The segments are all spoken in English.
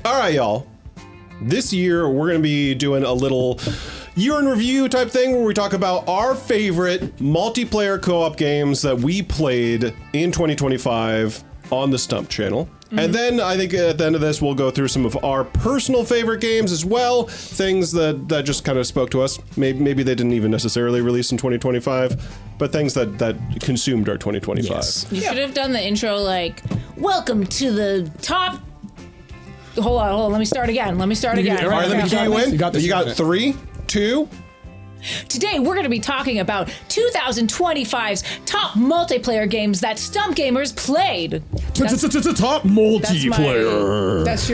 All right, y'all. This year, we're going to be doing a little year in review type thing where we talk about our favorite multiplayer co-op games that we played in 2025 on the Stumpt channel. And then I think at the end of this, we'll go through some of our personal favorite games as well. Things that just kind of spoke to us. Maybe they didn't even necessarily release in 2025, but things that consumed our 2025. Yes. You should have done the intro like, welcome to the top. Hold on. Let me start again. All right, let me cue you in. You got 3, 2. Today, we're going to be talking about 2025's top multiplayer games that STUMPTGAMERS played. Top multiplayer. That's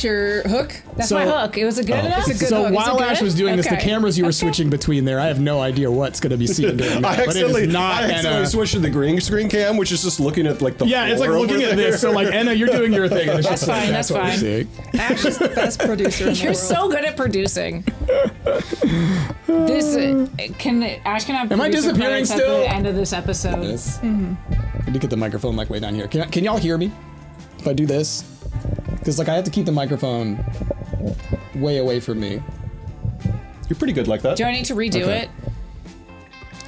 your hook? That's my hook. It was a good enough? It's a good So hook. while Ash was doing this, the Okay. cameras you were switching between there, I have no idea what's going to be seen during that. I accidentally Anna. switched to the green screen cam, which is just looking at like the Yeah, it's like floor looking over at this. there. So like Anna, you're doing your thing. And it's That's just like, fine, that's what we're fine. seeing. Ash is the best producer in the You're world. so good at producing. Ash can have Am I producer disappearing credits still? at the end of this episode. Yes. I need to get the microphone like way down here. Can y'all hear me if I do this? Because like I have to keep the microphone way away from me. You're pretty good like that. Do I need to redo Okay. it?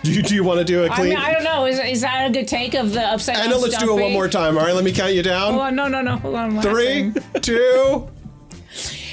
Do you want to do it I clean? mean, I don't know. Is that a good take of the upside down Anna, let's do it one Stumpy? more time. All right, let me count you down. Hold on, no. Hold on. I'm 3, laughing. 2.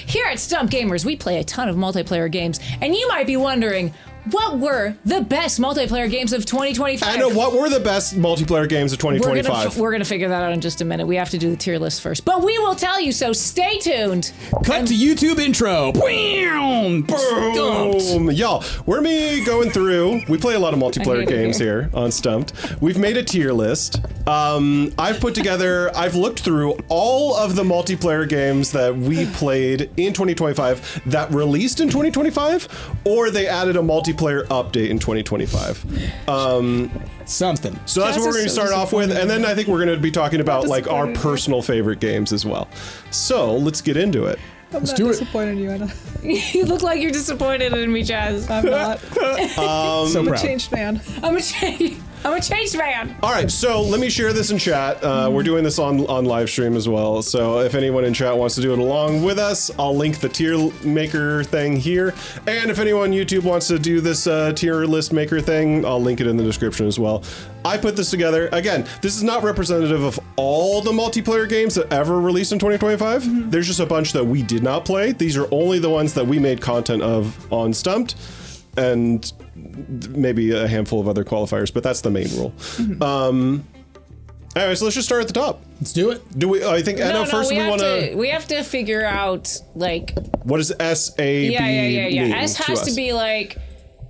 Here at STUMPTGAMERS, we play a ton of multiplayer games, and you might be wondering, what were the best multiplayer games of 2025? Anna, what were the best multiplayer games of 2025? We're gonna figure that out in just a minute. We have to do the tier list first, but we will tell you. So stay tuned. Cut to YouTube intro. Boom. Boom. Y'all, we're going through. We play a lot of I multiplayer hate it games here. here on Stumpt. We've made a tier list. I've looked through all of the multiplayer games that we played in 2025 that released in 2025, or they added a multiplayer update in 2025. Something. So that's what we're going to start off with, and then I think we're going to be talking about like our personal favorite games as well. So let's get into it. I'm not do it. disappointed in you, Anna. You look like you're disappointed in me, Jazz. I'm not. So I'm a proud. changed man. I'm a changed man. All right, so let me share this in chat. We're doing this on live stream as well. So if anyone in chat wants to do it along with us, I'll link the tier maker thing here. And if anyone on YouTube wants to do this tier list maker thing, I'll link it in the description as well. I put this together. Again, this is not representative of all the multiplayer games that ever released in 2025. There's just a bunch that we did not play. These are only the ones that we made content of on Stumpt, and maybe a handful of other qualifiers, but that's the main rule. Anyway, so let's just start at the top. Let's do it. Do we? I think Anna first. We want to. We have to figure out like. What does S-A-B mean S has to us? be like.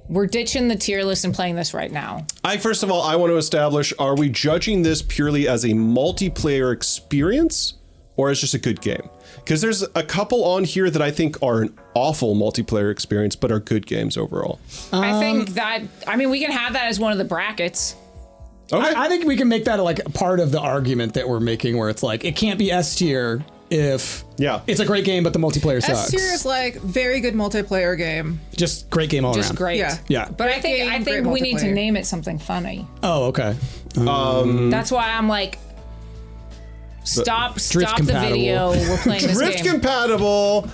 We're ditching the tier list and playing this right now. First of all, I want to establish: are we judging this purely as a multiplayer experience, or as just a good game? Because there's a couple on here that I think are an awful multiplayer experience, but are good games overall. I think that. I mean, we can have that as one of the brackets. Okay. I think we can make that like part of the argument that we're making, where it's like it can't be S tier if it's a great game, but the multiplayer sucks. S tier is like very good multiplayer game. Just great game all Just around. great. Yeah. But I think game, great we need to multiplayer. name it something funny. Oh, okay. That's why I'm like. Stop the compatible. video. We're playing this Drift game. compatible.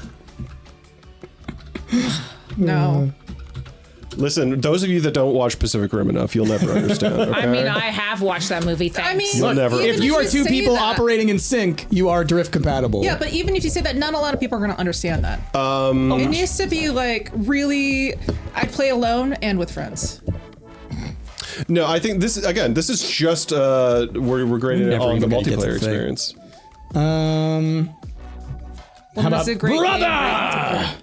No. Listen, those of you that don't watch Pacific Rim enough, you'll never understand. Okay? I mean, I have watched that movie. Thanks. I mean, You'll never- even If you are two say people that- operating in sync, you are drift compatible. Yeah, but even if you say that, not a lot of people are going to understand that. It needs to be like really. I play alone and with friends. No, I think this is just we're grading it Never on the even gonna get to multiplayer the thing. experience. How about a great brother?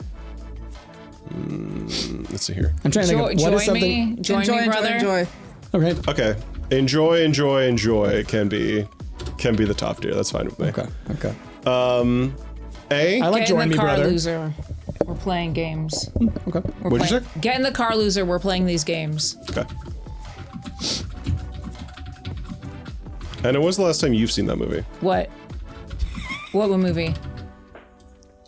Let's see here. I'm trying to think of what is something. Join me, brother. Enjoy. Okay. Okay, enjoy can be the top tier. That's fine with me. Okay. A. I like Get in Join the Me, car, brother. loser. We're playing games. Okay. What'd you say? Get in the car, loser. We're playing these games. Okay. And when was the last time you've seen that movie? What? What movie?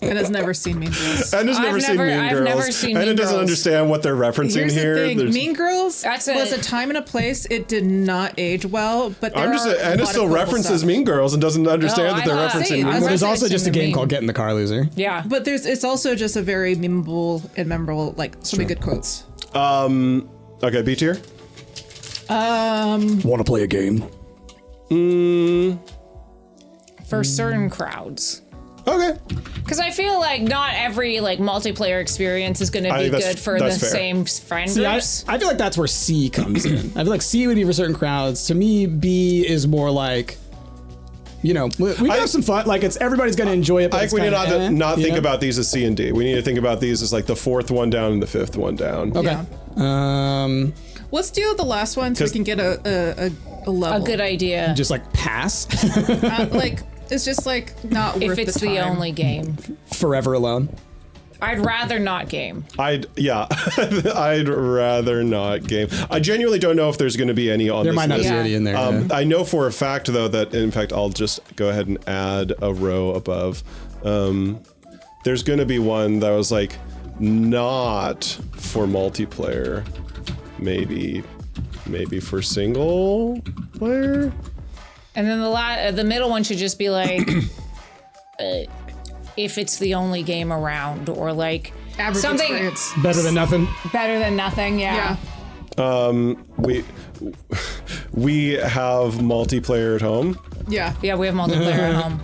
And has never seen Mean Girls. And has never seen Mean Girls. I've never seen and Mean it doesn't Girls. understand what they're referencing Here's here. the thing. There's- Mean Girls was a time and a place. It did not age well, but there I'm just are saying, and a it lot still of quotable references stuff. Mean Girls and doesn't understand Oh, that they're I thought- referencing See, Mean I Girls. Well, there's also referencing just a the game meme. called Get in the Car Loser. Yeah. But it's also just a very memeable and memorable, like so many good quotes. Okay, B tier. Want to play a game? For certain crowds. Okay. Because I feel like not every like multiplayer experience is going to I be think that's- good for the that's fair. same friend See, groups. I feel like that's where C comes in. I feel like C would be for certain crowds. To me, B is more like, we can have some fun. Like everybody's going to enjoy it. But I think we need not think you know? about these as C and D. We need to think about these as like the fourth one down and the fifth one down. Okay. Yeah. Let's do the last one so we 'Cause- can get a level. A good idea. Just like pass. Like it's just like not worth If it's the the time. only game. Forever alone. I'd rather not game. I'd rather not game. I genuinely don't know if there's going to be any on There this might not list. be any in there. yeah. I know for a fact though that in fact I'll just go ahead and add a row above. There's going to be one that was like not for multiplayer, maybe for single player. And then the middle one should just be like, if it's the only game around, or like Average something experience. Better than nothing. better than nothing. Yeah. We have multiplayer at home. Yeah. Yeah, we have multiplayer at home.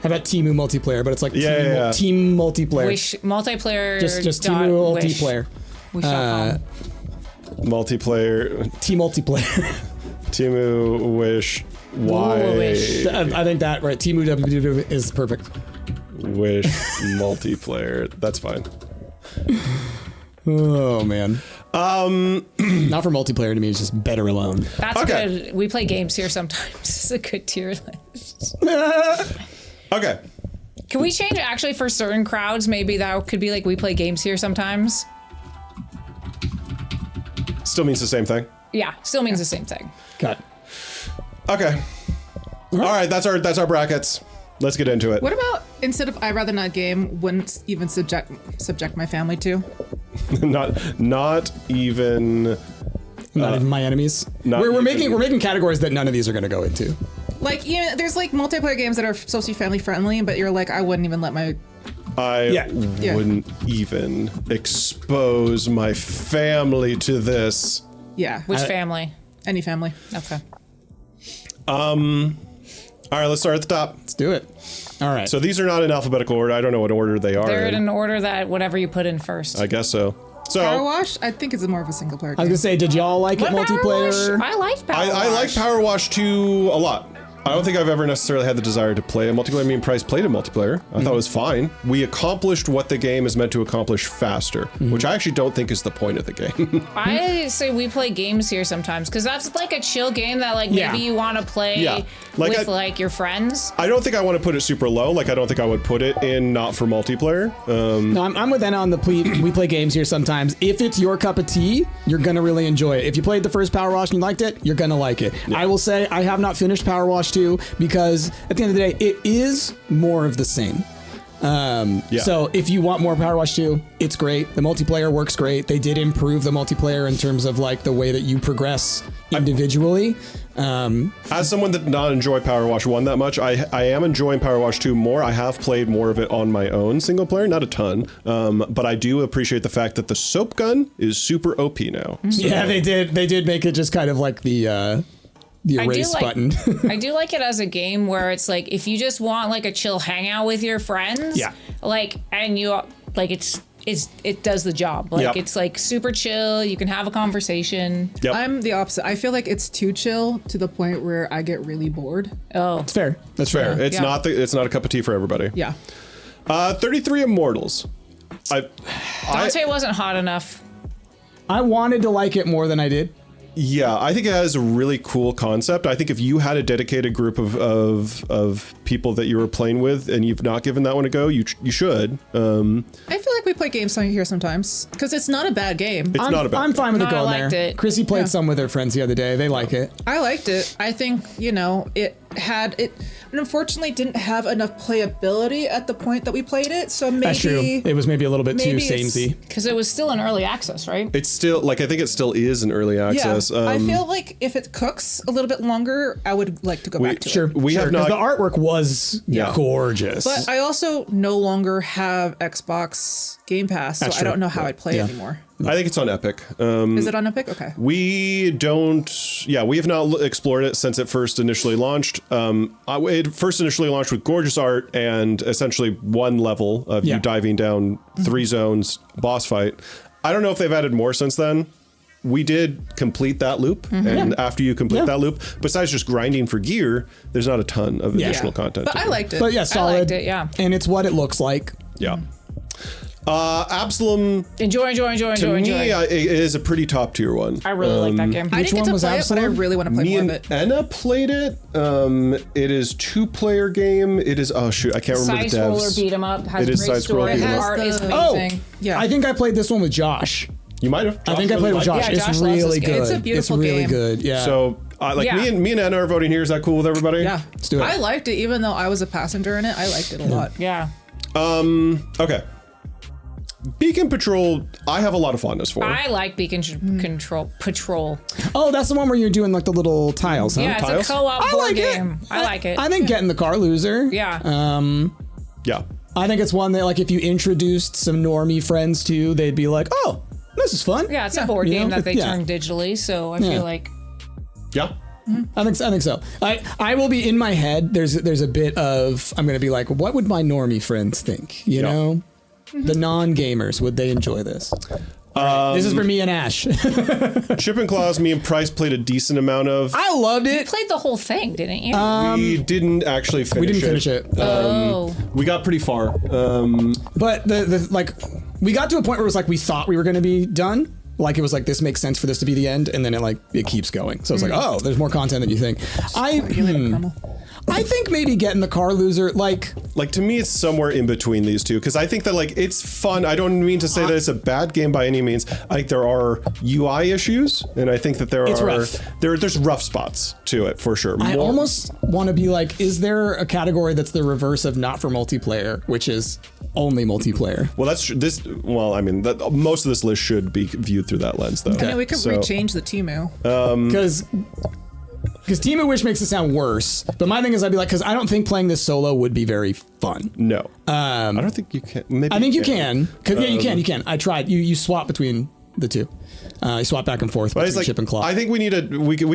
How about Temu multiplayer? But it's like Yeah. team multiplayer. Wish multiplayer. just dot Temu wish. multiplayer. Wish dot com. Multiplayer. Team multiplayer. Timu Wish. Why? Wish. I think that right. Temu WWW is perfect. Wish multiplayer. That's fine. Oh man. Not for multiplayer to me. It's just better alone. That's Okay. good. We play games here sometimes. It's a good tier list. Okay. Can we change it actually for certain crowds? Maybe that could be like we play games here sometimes. Still means the same thing. Yeah, still means the same thing. Got. Okay. All right. That's our brackets. Let's get into it. What about instead of I'd rather not game, wouldn't even subject my family to? not even. Not even my enemies. not We're even- making categories that none of these are going to go into. Like, there's like multiplayer games that are supposed to be family friendly, but you're like, I wouldn't even let my. I Yeah. wouldn't even expose my family to this. Yeah. Which family? Any family. Okay. All right. Let's start at the top. Let's do it. All right. So these are not in alphabetical order. I don't know what order they are They're in. in an order that whatever you put in first. I guess so. Power So Wash, I think it's more of a single player I was game. gonna say, did y'all like it What Power multiplayer? Wash? I liked Power Wash. I like Power Wash 2 a lot. I don't think I've ever necessarily had the desire to play a multiplayer. I mean, Price played a multiplayer. I thought it was fine. We accomplished what the game is meant to accomplish faster, which I actually don't think is the point of the game. I say we play games here sometimes because that's like a chill game that like Yeah. maybe you want to play Yeah. Like with I- like your friends. I don't think I want to put it super low. Like, I don't think I would put it in not for multiplayer. No, I'm with Aenne on the plea. We play games here sometimes. If it's your cup of tea, you're gonna really enjoy it. If you played the first Power Wash and you liked it, you're gonna like it. I will say I have not finished Power Wash 2 because at the end of the day, it is more of the same. Yeah. So if you want more Power Wash 2, it's great. The multiplayer works great. They did improve the multiplayer in terms of like the way that you progress individually. As someone that did not enjoy Power Wash 1 that much, I am enjoying Power Wash 2 more. I have played more of it on my own single player, not a ton, but I do appreciate the fact that the soap gun is super OP now. So- Yeah, they did. They did make it just kind of like the I do erase like- button. I do like it as a game where it's like if you just want like a chill hangout with your friends, Yeah. like and you like it does the job. Like Yep. it's like super chill. You can have a conversation. Yep. I'm the opposite. I feel like it's too chill to the point where I get really bored. Oh, It's fair. That's fair. Yeah. It's Yeah. it's not a cup of tea for everybody. Yeah. 33 Immortals. Dante wasn't hot enough. I wanted to like it more than I did. Yeah, I think it has a really cool concept. I think if you had a dedicated group of people that you were playing with and you've not given that one a go, you should. I feel like we play games here sometimes because it's not a bad game. It's not a bad I'm fine with No, it going I liked there. it. Chrissy played Yeah. some with her friends the other day. They like it. I liked it. I think, it had it. and unfortunately didn't have enough playability at the point that we played it. So maybe That's true. It was maybe a little bit too maybe it's- samey. Because it was still in early access, right? It's still like I think it still is in early access. Yeah, I feel like if it cooks a little bit longer, I would like to go back to Sure, it. We have 'cause not- the artwork was Yeah. gorgeous. But I also no longer have Xbox Game Pass, so That's I true. don't know how I'd play Yeah. it anymore. I think it's on Epic. Is it on Epic? Okay. We don't. Yeah, we have not explored it since it first initially launched. It first initially launched with gorgeous art and essentially one level of you diving down 3 zones, boss fight. I don't know if they've added more since then. We did complete that loop, and after you complete that loop, besides just grinding for gear, there's not a ton of additional content. But to I do. liked it. But yeah, solid. liked it, yeah. And it's what it looks like. Yeah. Absalom, Enjoy. to me, it is a pretty top tier one. I really like that game. I Which didn't one get to was play Absalom? it, but I really want to play Me more and of it. Aenne played it. It is 2-player game. It is I can't remember the Side scroller devs. beat 'em up. Has It a is great side-scroller story. beat 'em The up. art is Oh, amazing. Yeah. I think I played this one with Josh. You might have. I think I played with Josh. Yeah, It's Josh loves really this game. good. It's a beautiful really game. good. Yeah. So Yeah. me and Aenne are voting here. Is that cool with everybody? Yeah. Let's do it. I liked it, even though I was a passenger in it. I liked it a lot. Yeah. Okay. Beacon Patrol, I have a lot of fondness for. I like Beacon Control Patrol. Oh, that's the one where you're doing like the little tiles, huh? Yeah, it's Tiles? a co-op I board like game. I like it. I think getting the car loser. Yeah. Yeah. I think it's one that like if you introduced some normie friends to, they'd be like, oh, this is fun. Yeah, it's a board You game know, that they yeah. turned digitally, so I Yeah. feel like Yeah. I think so. I will be in my head. There's a bit of I'm gonna be like, what would my normie friends think? You Yeah. know, the non-gamers, would they enjoy this? This is for me and Ash. Chip and Claws, me and Price played a decent amount of. I loved you it. played the whole thing, didn't you? We didn't actually finish it. We didn't finish it, oh. We got pretty far. but the like we got to a point where it was like we thought we were gonna be done. Like it was like this makes sense for this to be the end, and then it keeps going. So it's like, oh, there's more content than you think. I think maybe getting the car loser, like To me, it's somewhere in between these two because I think that it's fun. I don't mean to say that it's a bad game by any means. I think there are UI issues, and I think that It's rough. there's rough spots to it for sure. I More- almost want to be like, is there a category that's the reverse of not for multiplayer, which is only multiplayer? Well, that's this. Well, I mean, most of this list should be viewed through that lens, though. You know, we could So- rechange the Temu. Because Team of Wish makes it sound worse. But my thing is, I'd be like, because I don't think playing this solo would be very fun. No, I don't think you can. Maybe I think you can. Yeah, you can. I tried. You swap between the two. You swap back and forth But between it's like, Chip and Claw. I think we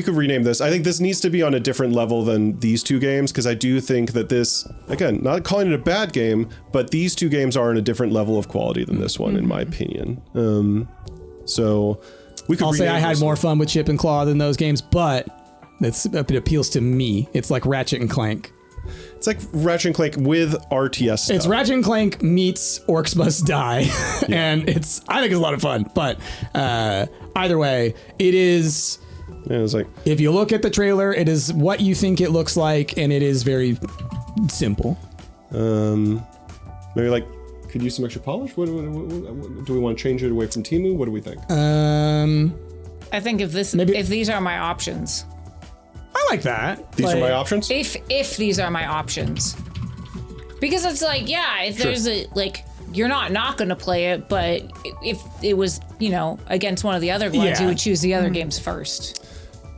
could rename this. I think this needs to be on a different level than these two games because I do think that this, again, not calling it a bad game, but these two games are on a different level of quality than this one, in my opinion. So we could. I'll say rename I had this. more fun with Chip and Claw than those games, but it appeals to me. It's like Ratchet and Clank. It's like Ratchet and Clank with RTS stuff. It's Ratchet and Clank meets Orcs Must Die, and I think it's a lot of fun. But either way, it is. Yeah, it's like If you look at the trailer, it is what you think it looks like, and it is very simple. maybe could use some extra polish. What do we want to change it away from Temu? What do we think? I think if these are my options. I like that. These are my options. If these are my options. Because it's like, yeah, if there's you're not going to play it, but if it was, against one of the other ones, Yeah. you would choose the other games first.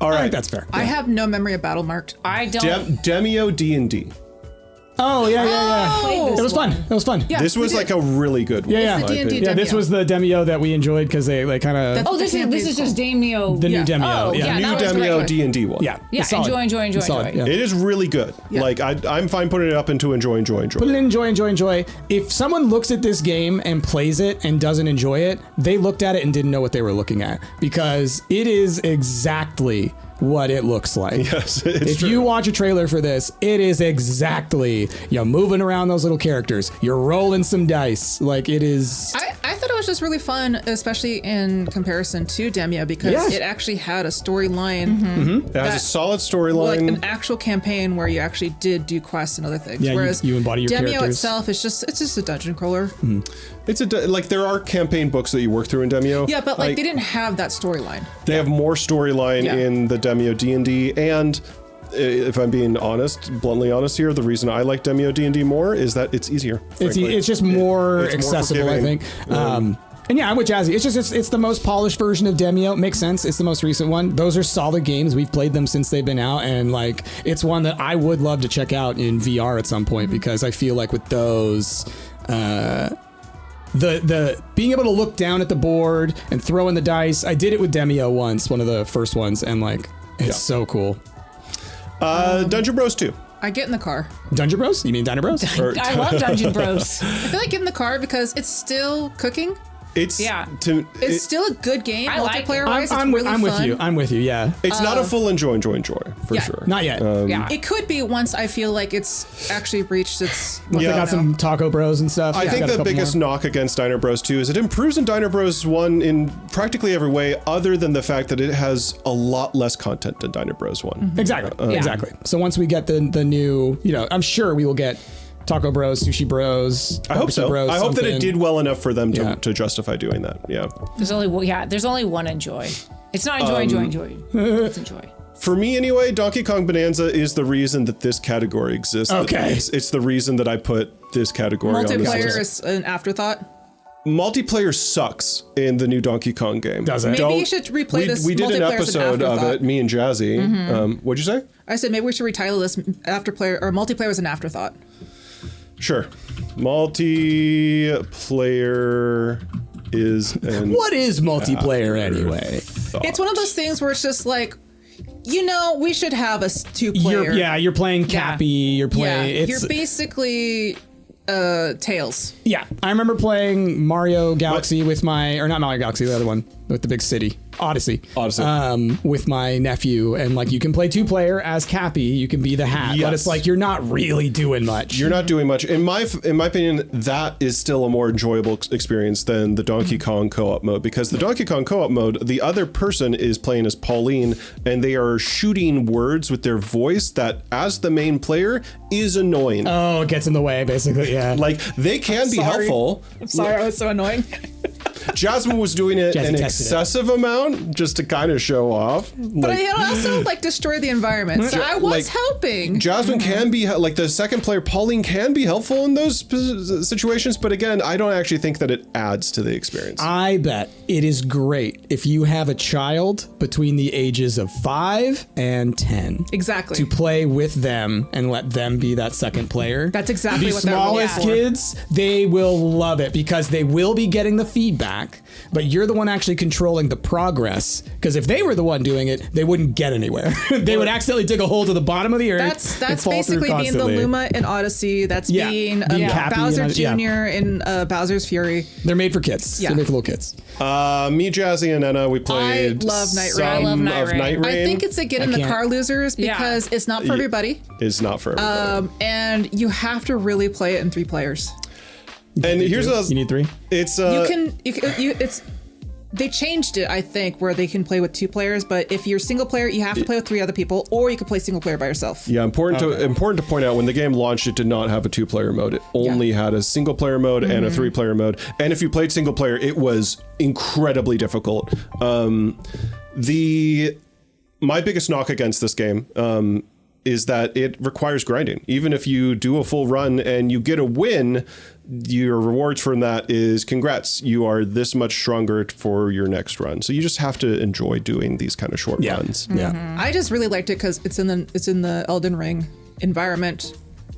All I right, think that's fair. I have no memory of Battle Marked. I don't Demio D&D. Oh yeah. play this It was fun. one. It was fun. Yeah, This was we like did. a really good one. Yeah, in yeah. my D&D opinion. Yeah, this Demio. was the Demio that we enjoyed because they kind of That's- Oh, this is just Demio. the new yeah. Demio. Oh, yeah. yeah. New that was Demio great. D&D one. Yeah. Yeah, It's solid. enjoy. It's solid, yeah. It is really good. Yeah. I'm fine putting it up into enjoy. Put it in enjoy. If someone looks at this game and plays it and doesn't enjoy it, they looked at it and didn't know what they were looking at because it is exactly what it looks like. Yes, it's If true. you watch a trailer for this, it is exactly you're moving around those little characters. You're rolling some dice. Like it is. I thought it was just really fun, especially in comparison to Demio, because Yeah. it actually had a storyline. It has a solid Like storyline. an actual campaign where you actually did do quests and other things. Yeah, Whereas you embody your Demio characters. itself is just a dungeon crawler. It's there are campaign books that you work through in Demio. Yeah, but they didn't have that storyline. They have more storyline Yeah. in the Demio D&D, and if I'm being honest, bluntly honest here, the reason I like Demio D&D more is that it's easier. It's just more It's more accessible, I forgiving. think. And yeah, I'm with Jazzy. It's the most polished version of Demio. It makes sense. It's the most recent one. Those are solid games. We've played them since they've been out, and like it's one that I would love to check out in VR at some point because I feel like with those, the being able to look down at the board and throw in the dice. I did it with Demio once, one of the first ones, and like it's so cool. Dungeon Bros 2. I get in the car. Dungeon Bros? You mean Dino Bros? I love Dungeon Bros. I feel like get in the car because it's still cooking. It's Yeah. It's still a good game. I like it. Multiplayer wise, I'm it's really with fun. you. I'm with you. Yeah. It's not a full enjoy for yeah. sure. Not yet. Yeah. It could be once I feel like it's actually reached its. Once Yeah. they got some Taco Bros and stuff. I got think a the couple biggest more. knock against Dino Bros 2 is it improves in Dino Bros 1 in practically every way other than the fact that it has a lot less content than Dino Bros 1. Exactly. Exactly. So once we get the new, I'm sure we will get Taco Bros, Sushi Bros. I hope so. Bros, I hope that it something. did well enough for them Yeah. to justify doing that. Yeah. There's only one enjoy. It's not enjoy. It's enjoy. For me, anyway, Donkey Kong Bonanza is the reason that this category exists. Okay. It's the reason that I put this category on this Multiplayer list. is an afterthought. Multiplayer sucks in the new Donkey Kong game. Does it? Maybe Don't- you should replay this We did an multiplayer as an episode of afterthought. it, me and Jazzy. What'd you say? I said maybe we should retitle this afterplayer or multiplayer as an afterthought. Sure. Multiplayer is an What is multiplayer anyway? thought. It's one of those things where it's just like, we should have a two-player. You're playing Cappy. You're playing. You're basically Tails. Yeah, I remember playing Mario Galaxy with or not Mario Galaxy, the other one with the big city, Odyssey. With my nephew, and like you can play 2-player as Cappy. You can be the hat, but Yes. it's like you're not really doing much. You're not doing much. In my opinion, that is still a more enjoyable experience than the Donkey Kong co-op mode, because the Donkey Kong co-op mode, the other person is playing as Pauline, and they are shooting words with their voice that, as the main player, is annoying. Oh, it gets in the way, basically. Yeah. Like, they can be Sorry. helpful. I'm sorry, I was so annoying. Jasmine was doing it Jazzy an tested it. excessive amount just to kind of show off. But I also destroy the environment. So I was helping. Jasmine can be like the second player. Pauline can be helpful in those situations, but again, I don't actually think that it adds to the experience. I bet it is great if you have a child between the ages of 5 and 10. Exactly. To play with them and let them be that second player. That's exactly the what that role is smallest for. kids, they will love it because they will be getting the feedback, but you're the one actually controlling the progress. Because if they were the one doing it, they wouldn't get anywhere. They would accidentally dig a hole to the bottom of the earth. and That's fall through basically being the constantly. Luma in Odyssey. That's Yeah, being being Cappy Bowser and, yeah. Jr. in Bowser's Fury. They're made for kids. Yeah. They're made for little kids. Me, Jazzy, and Enna, we played love Night some Rain. I love Night of Rain. Night Rain. I think it's a get in the can't- car losers because it's not for everybody. It's not for everybody. And you have to really play it in 3 players. And here's a, You need 3? it's They changed it, I think, where they can play with 2 players, but if you're single player, you have to play with 3 other people, or you can play single player by yourself. yeah, important to point out, when the game launched, it did not have a 2-player mode. It only had a single-player mode and a 3-player mode. And if you played single-player, it was incredibly difficult. My biggest knock against this game is that it requires grinding. Even if you do a full run and you get a win, your rewards from that is congrats. You are this much stronger for your next run. So you just have to enjoy doing these kind of short runs. Yeah. I just really liked it because it's in the Elden Ring environment.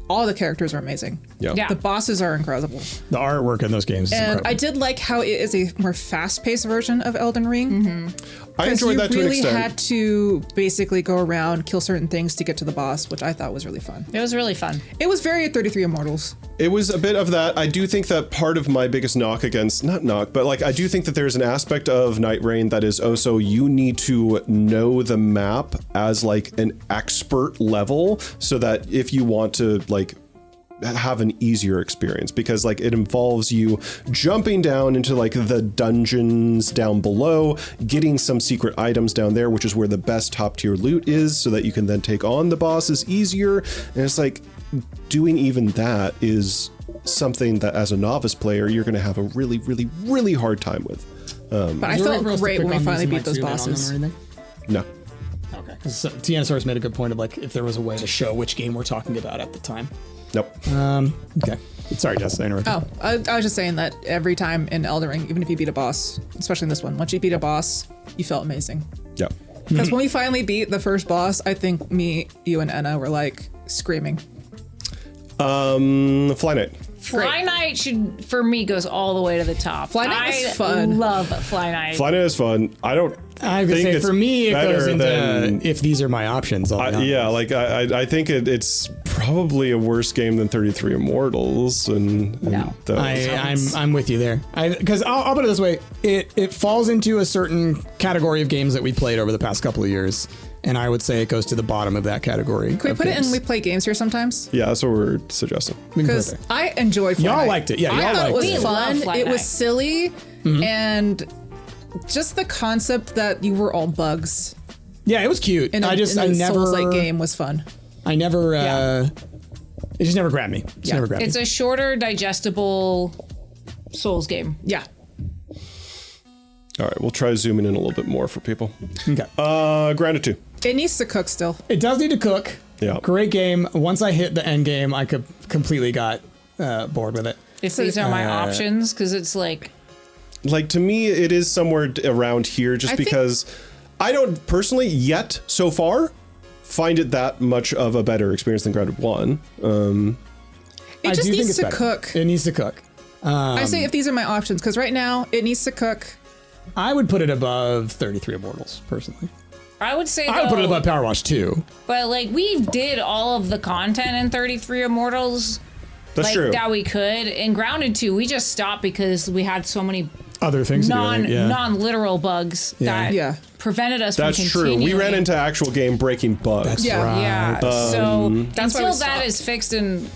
All the characters are amazing. Yeah. The bosses are incredible. The artwork in those games is And incredible. I did like how it is a more fast-paced version of Elden Ring. I enjoyed that to you an really extent. had to basically go around, kill certain things to get to the boss, which I thought was really fun. It was really fun. It was very 33 Immortals. It was a bit of that. I do think that part of my biggest knock against, not knock, but like I do think that there's an aspect of Night Rain that is also you need to know the map as like an expert level so that if you want to like have an easier experience, because like it involves you jumping down into like the dungeons down below, getting some secret items down there, which is where the best top tier loot is, so that you can then take on the bosses easier. And it's like doing even that is something that as a novice player you're going to have a really, really, really hard time with. But I felt great when we finally beat those bosses. No. Okay. So, Tianosaurus made a good point of like if there was a way to show which game we're talking about at the time. Nope. Okay. Sorry, Jess, I interrupted. Oh, I was just saying that every time in Elden Ring, even if you beat a boss, especially in this one, once you beat a boss, you felt amazing. Yep. Because when we finally beat the first boss, I think me, you, and Aenne were like screaming. Fly Knight. Fly Knight should, for me, goes all the way to the top. Fly Knight I was fun. love Fly Knight. Fly Knight is fun. I don't. I was gonna think say it's for me it goes better into than- if these are my options. I'll be honest. Yeah, like I think it's probably a worse game than 33 Immortals, and No. I'm with you there. Because I'll put it this way: it falls into a certain category of games that we played over the past couple of years, and I would say it goes to the bottom of that category. Can we put it in We Play Games here sometimes? Yeah, that's what we're suggesting. Because I enjoyed Fly Knight. Y'all liked it, yeah. I Y'all thought it liked was it. We fun. love Fly It was Knight. silly, and just the concept that you were all bugs Yeah, it was cute. in a, I never Souls-like game was fun. I never. Yeah. It just never grabbed me. Just Yeah. never grabbed It's me. a shorter, digestible Souls game. Yeah. All right, we'll try zooming in a little bit more for people. Okay. Grounded 2. It needs to cook still. It does need to cook. Yeah. Great game. Once I hit the end game, I completely got bored with it. If these are my options, because it's like, Like, to me, it is somewhere around here just I think- because I don't personally yet so far find it that much of a better experience than Grounded 1. It I just do think needs it's to better. cook. It needs to cook. I say if these are my options, because right now it needs to cook. I would put it above 33 Immortals, personally. I would say, I would put it though, above Power Wash 2. but like we did all of the content in 33 Immortals. That's like true. that we could. In Grounded 2, we just stopped because we had so many Other things to do, I think, yeah. non-literal bugs that Yeah. prevented us That's from true. continuing. We ran into actual game-breaking bugs. That's Yeah. right. Yeah. So That's why we until that stopped. is fixed and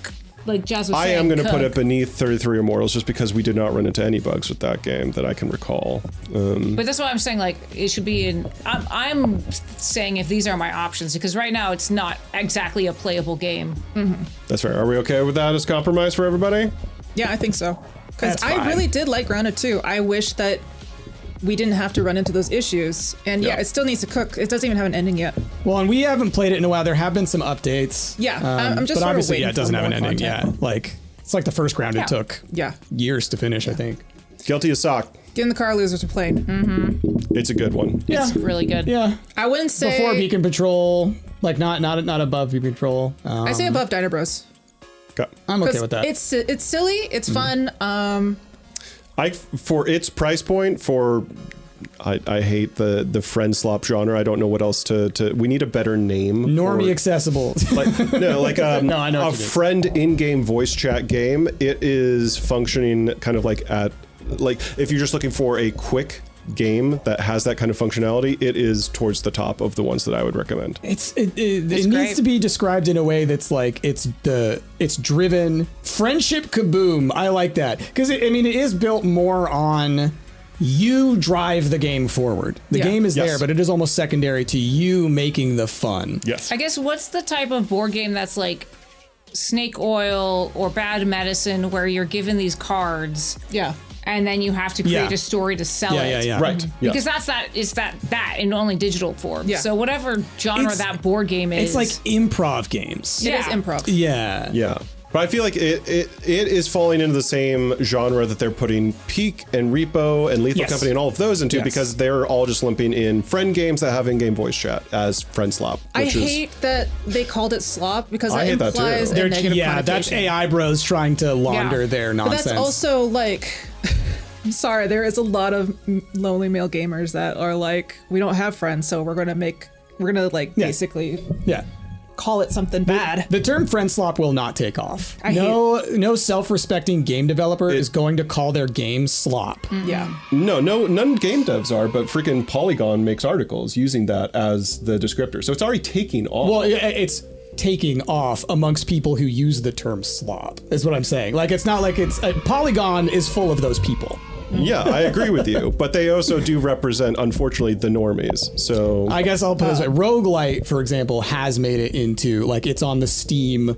like Jazz was I saying, am going to put cook. it beneath 33 Immortals just because we did not run into any bugs with that game that I can recall. But that's why I'm saying like it should be in. I'm saying if these are my options because right now it's not exactly a playable game. That's fair. Are we okay with that as compromise for everybody? Yeah, I think so. Because That's I fine. really did like Grounded 2. I wish that we didn't have to run into those issues. And yeah, Yeah. it still needs to cook. It doesn't even have an ending yet. Well, and we haven't played it in a while. There have been some updates. Yeah, I'm just but sort of obviously, waiting yeah, it doesn't for have an more ending content. yet. Like, it's like the first Grounded Yeah. took Yeah. years to finish, I think. Guilty as sock. Get in the car, losers are playing. It's a good one. It's really good. Yeah. I wouldn't say Before Beacon Patrol, like not above Beacon Patrol. I say above Dino Bros. Okay. I'm okay 'Cause with that. It's silly. It's fun. For its price point, I hate the friend slop genre. I don't know what else to we need a better name. Normie for, accessible. like no, like No, I know a what you mean. friend in-game voice chat game. It is functioning kind of like if you're just looking for a quick game that has that kind of functionality, it is towards the top of the ones that I would recommend. It needs great. to be described in a way that's like it's driven friendship kaboom. I like that because it is built more on you drive the game forward. The Yeah. game is Yes. there, but it is almost secondary to you making the fun. Yes. I guess what's the type of board game that's like snake oil or bad medicine where you're given these cards Yeah. and then you have to create Yeah. a story to sell it. Yeah. Right. Yeah. Because it's that in only digital form. Yeah. So whatever genre It's- that board game is. It's like improv games. It is Yeah. improv. Yeah. Yeah. But I feel like it is falling into the same genre that they're putting Peak and Repo and Lethal Yes. Company and all of those into Yes. because they're all just lumping in friend games that have in-game voice chat as friend slop. I Which is, hate that they called it slop because I that hate that too. implies a They're, negative yeah, that's connotation. AI bros trying to launder Yeah. their But nonsense. that's also like, I'm sorry, there is a lot of lonely male gamers that are like, we don't have friends, so we're gonna Yeah. basically yeah. call it something bad. The term friend slop will not take off. I No self-respecting game developer is going to call their game slop. Yeah. no, none game devs are, but freaking Polygon makes articles using that as the descriptor. So it's already taking off. Well, it's taking off amongst people who use the term slop, is what I'm saying. Like, it's not like it's Polygon is full of those people. yeah, I agree with you, but they also do represent, unfortunately, the normies. So I guess I'll put it this way. Roguelite, for example, has made it into, like, it's on the Steam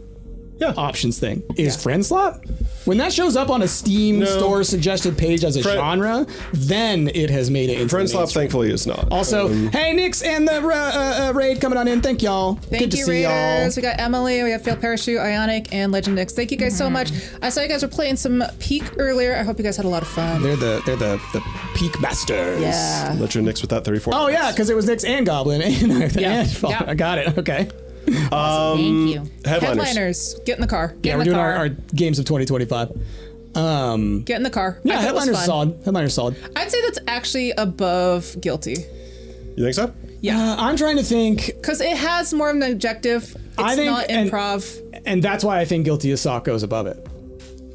options thing. Is friend swap? When that shows up on a Steam store suggested page as a genre, then it has made it into Friend swap, mainstream. thankfully, is not. Also, hey, Nix and the raid coming on in. Thank y'all. Thank Good to you, see y'all. Raiders. We got Emily, we have Failed Parachute, Ionic, and Legend Nix. Thank you guys so much. I saw you guys were playing some Peak earlier. I hope you guys had a lot of fun. They're the peak masters. Yeah. Let your Nix with that 34. Oh yeah, because it was Nix and Goblin. And Yeah. I got it. Okay. Thank you. Headliners. Get in the car. Yeah, we're doing our games of 2025. Get in the car. Yeah, I thought it was Headliner's fun. solid. Headliner's solid. I'd say that's actually above Guilty. You think so? Yeah. I'm trying to think, Because it has more of an objective. It's I think- not improv. and that's why I think Guilty as Sock goes above it.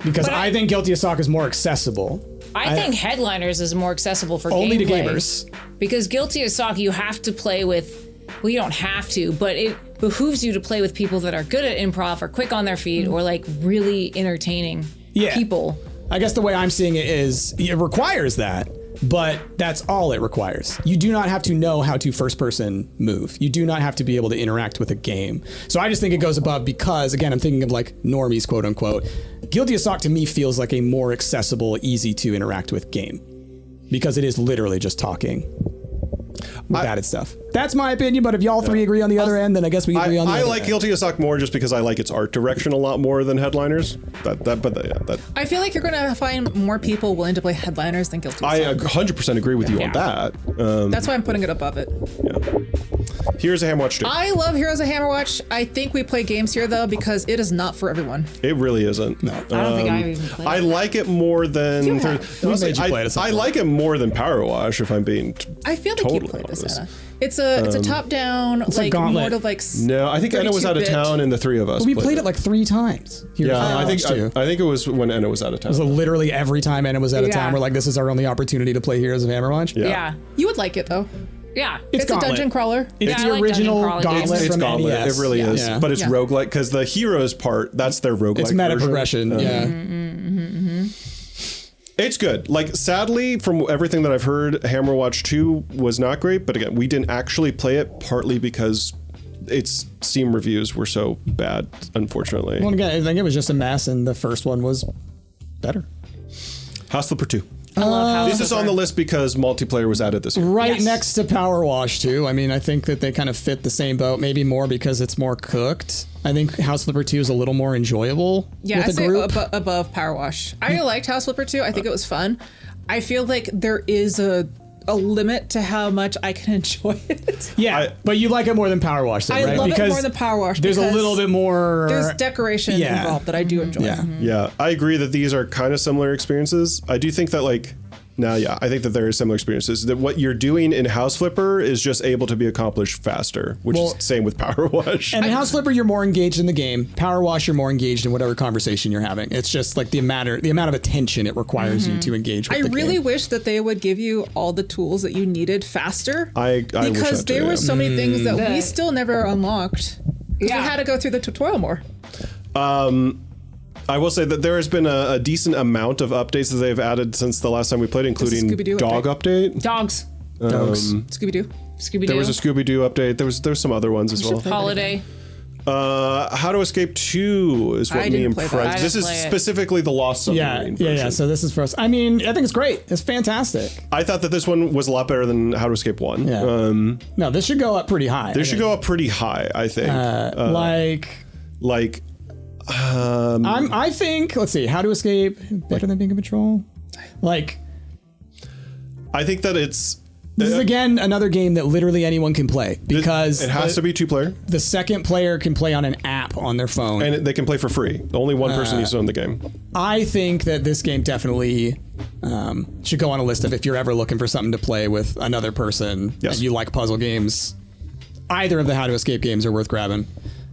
Because But I think Guilty as Sock is more accessible. I think Headliners is more accessible for Only to gameplay. gamers. Because Guilty as Sock, you have to play with. Well, you don't have to, but it behooves you to play with people that are good at improv or quick on their feet or like really entertaining people. I guess the way I'm seeing it is it requires that, but that's all it requires. You do not have to know how to first person move. You do not have to be able to interact with a game. So I just think it goes above because, again, I'm thinking of like normies, quote unquote. Guilty as Sock to me feels like a more accessible, easy to interact with game because it is literally just talking with added stuff. That's my opinion, but if y'all three agree on the other end, then I guess we agree on the I other like end. Guilty as Sock more just because I like its art direction a lot more than Headliners. That I feel like you're going to find more people willing to play Headliners than Guilty. I as Sock. 100% agree with you on that. That's why I'm putting it above it. Here's a Hamwatch 2. I love Heroes of Hammerwatch. I think we play games here though because it is not for everyone. It really isn't. No. I don't think I've even played I it. like it more than. You have. Honestly, made you play it at some I point. like it more than Power Wash. If I'm being. I feel like totally you played this, honest. Anna. It's a top down a like gauntlet. more of like. No, I think Enna was out of 32-bit. town, and the three of us. We played it like 3 times. Here Yeah, at I think Hamwatch too. I think it was when Enna was out of town. So literally every time Anna was out of Yeah. town, we're like, this is our only opportunity to play Heroes of Hammerwatch. Yeah. You would like it though. Yeah. It's It's a Gauntlet. dungeon crawler. It's Yeah, the I like dungeon original crawler games. Gauntlet It's from Gauntlet. NES. It really is. Yeah. But it's Yeah. roguelike because the heroes part, that's their roguelike. It's meta version. progression. Yeah. It's good. Like, sadly, from everything that I've heard, Hammerwatch 2 was not great. But again, we didn't actually play it partly because its Steam reviews were so bad, unfortunately. Well, again, I think it was just a mess, and the first one was better. House Flipper 2. I love House This is on the list because multiplayer was added this year. Right Yes. next to Power Wash 2. I mean, I think that they kind of fit the same boat, maybe more because it's more cooked. I think House Flipper 2 is a little more enjoyable Yeah, I'd with a say group. above Power Wash. I liked House Flipper 2. I think it was fun. I feel like there is a limit to how much I can enjoy it. Yeah, but you like it more than Power Wash, then, I right? love because it more than Power Wash. There's a because little bit more. There's decoration Yeah. involved that I do enjoy. Yeah. Yeah, I agree that these are kind of similar experiences. I do think that I think that there are similar experiences. That what you're doing in House Flipper is just able to be accomplished faster, which is same with Power Wash. And in House Flipper, you're more engaged in the game. Power Wash, you're more engaged in whatever conversation you're having. It's just like the amount of attention it requires you to engage with I the really game. wish that they would give you all the tools that you needed faster. I wish because that too, there yeah. were so many things that we The- still never unlocked. Yeah. We had to go through the tutorial more. I will say that there has been a decent amount of updates that they've added since the last time we played, including Scooby-Doo dog update. Dogs. Dogs. Scooby Doo. Scooby-Doo. There was a Scooby-Doo update. There was some other ones as well. Holiday. How to Escape 2 is what I me didn't and play that. Price. I This didn't is play it. specifically the Lost Submarine Yeah. version. So this is for us. I mean, I think it's great. It's fantastic. I thought that this one was a lot better than How to Escape 1. Yeah. No, this should go up pretty high. This should go up pretty high, I think. like Um, I think. Let's see. How to Escape better than Being in Patrol. Like I think that it's this is again another game that literally anyone can play because it has to be 2-player, the second player can play on an app on their phone. and they can play for free. Only one person needs to own the game. I think that this game definitely should go on a list of if you're ever looking for something to play with another person Yes. and you like puzzle games. Either of the How to Escape games are worth grabbing.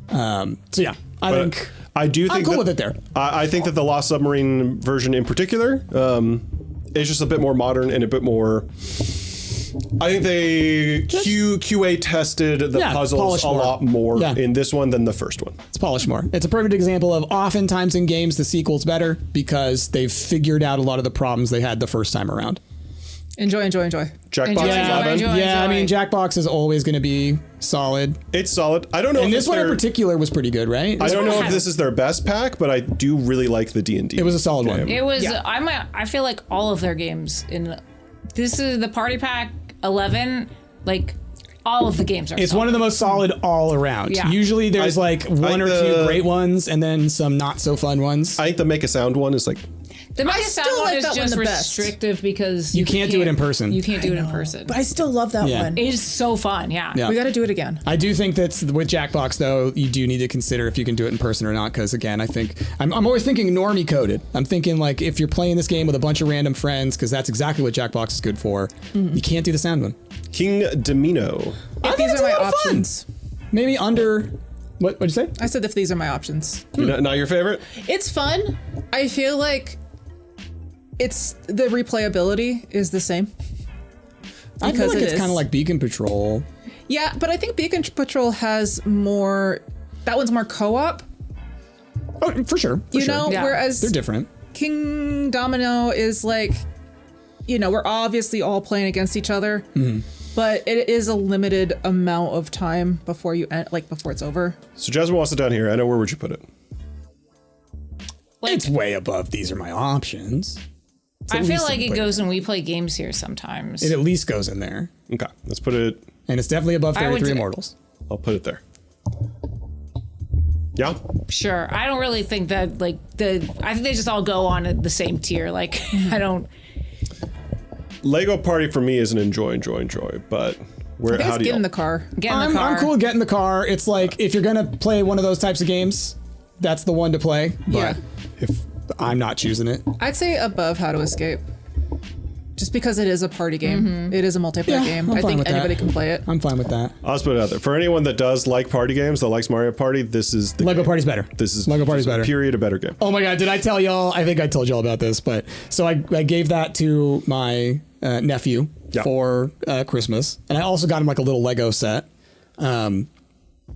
So yeah, I think I do think I'm cool that, with it there. I think that the Lost Submarine version in particular is just a bit more modern and a bit more. I think they QA tested the Yeah, puzzles polished a more. lot more Yeah. in this one than the first one. It's polished more. It's a perfect example of oftentimes in games the sequel's better because they've figured out a lot of the problems they had the first time around. Jackbox Enjoy, 11. enjoy. Yeah, I mean, Jackbox is always going to be solid. It's solid. I don't know. And if this one in particular was pretty good, right? I don't know if this is their best pack, but I do really like the D&D. It was a solid one. It was. I feel like all of their games in this is the party pack 11. Like all of the games are. It's solid. one of the most solid all around. Yeah. Usually there's like one or two great ones and then some not so fun ones. I think the Make a Sound one is like. The Make a Sound still one like is that one just the best. restrictive because You can't do it in person. You can't do it in person. But I still love that Yeah. one. It is so fun. Yeah. Yeah. We got to do it again. I do think that's with Jackbox though, you do need to consider if you can do it in person or not. Because again, I think I'm always thinking normie coded. I'm thinking like if you're playing this game with a bunch of random friends, because that's exactly what Jackbox is good for. You can't do the sound one. King Domino. If these are my options. Maybe under. What'd you say? I said if these are my options. Not your favorite? It's fun. I feel like it's the replayability is the same. I feel like it it's is. kind of like Beacon Patrol. Yeah, but I think Beacon Patrol has more. That one's more co-op. Oh, for sure. For You sure. know, Yeah. whereas They're different. King Domino is like, we're obviously all playing against each other, but it is a limited amount of time before you end, before it's over. So Jasmine wants it down here. I know, where would you put it? It's way above. These are my options. I feel like it goes when we play games here sometimes. It at least goes in there, Okay, let's put it. and it's definitely above I would 33 say- Immortals. I'll put it there. Yeah. Sure. I don't really think that I think they just all go on the same tier. Like I don't. Lego Party for me is an enjoy, but where? How Guys, do you? get in the car. Get in the car. I'm cool with getting the car. It's like if you're gonna play one of those types of games, that's the one to play. But Yeah. if I'm not choosing it, I'd say above How to Escape. Just because it is a party game. It is a multiplayer game. I'm I fine think with that. anybody can play it. I'm fine with that. I'll just put it out there. For anyone that does like party games, that likes Mario Party, this is the Lego game. Party's better. This is Lego Party's better. Period, a better game. Oh my god, did I tell y'all? I think I told y'all about this, but so I gave that to my nephew for Christmas, and I also got him like a little Lego set.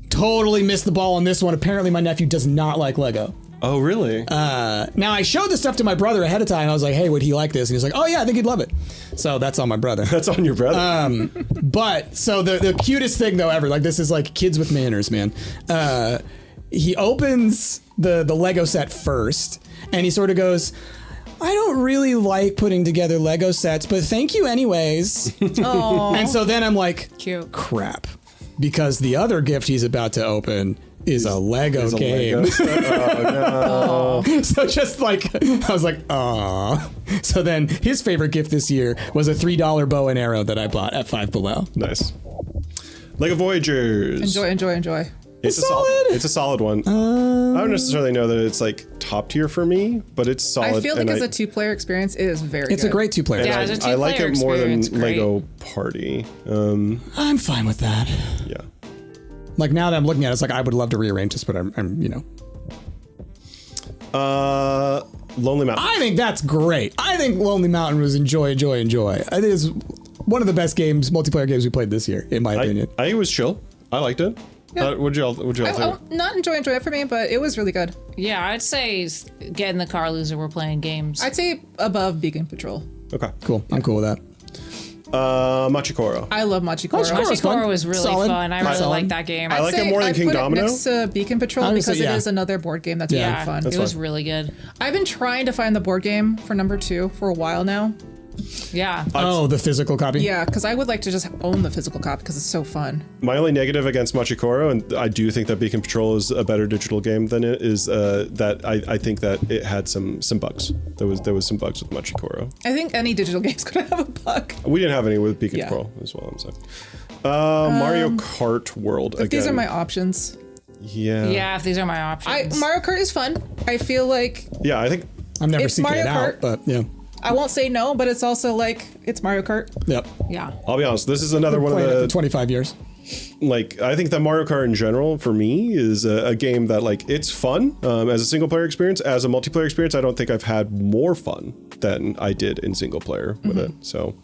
Totally missed the ball on this one. Apparently, my nephew does not like Lego. Oh, really? Now I showed this stuff to my brother ahead of time. I was like, "Hey, would he like this?" And he's like, "Oh yeah, I think he'd love it." So that's on my brother. That's on your brother. But so the cutest thing though ever, like this is like kids with manners, man. He opens the Lego set first, and he sort of goes, "I don't really like putting together Lego sets, but thank you anyways." And so then I'm like, Cute. crap, because the other gift he's about to open is a Lego It's a game. Lego set. Oh, no. So just like, I was like, aw. So then his favorite gift this year was a $3 bow and arrow that I bought at Five Below. Nice. Lego Voyagers. Enjoy. It's a solid. It's a solid one. I don't necessarily know that it's like top tier for me, but it's solid. I feel like and as a two-player experience, it is very It's good. a great two-player. Yeah, game. as a I like two-player it more than experience, great. Lego Party. I'm fine with that. Yeah. Like now that I'm looking at it, it's like I would love to rearrange this, but I'm Lonely Mountain. I think that's great. I think Lonely Mountain was enjoy. I think it's one of the best games, multiplayer games we played this year, in my opinion. I think it was chill. I liked it. Yeah. Would you all think? Not enjoy it for me, but it was really good. Yeah, I'd say get in the car, loser. We're playing games. I'd say above Beacon Patrol. Okay. Cool. I'm cool with that. Machikoro. I love Machikoro. Machikoro's fun. Machikoro was really Solid. fun. I really Solid. like that game. I like it more than King put Domino. It next to Beacon Patrol I would because say, yeah. it is another board game that's Yeah. really fun. That's it was fun. really good. I've been trying to find the board game for number 2 for a while now. Yeah. Oh, the physical copy? Yeah, because I would like to just own the physical copy because it's so fun. My only negative against Machikoro, and I do think that Beacon Patrol is a better digital game than it is, that I think that it had some bugs. There was some bugs with Machikoro. I think any digital game's going to have a bug. We didn't have any with Beacon Yeah. Patrol, is what I'm saying. Mario Kart World again. These are my options. Yeah. Yeah, if these are my options. Mario Kart is fun. I feel like Yeah, I think I'm never It's seeking Mario it out, Kart. but yeah. I won't say no, but it's also like it's Mario Kart. Yep. yeah. I'll be honest. This is another one of Playing it for the 25 years. like. I think that Mario Kart in general for me is a game that like it's fun as a single player experience. As a multiplayer experience, I don't think I've had more fun than I did in single player with it. So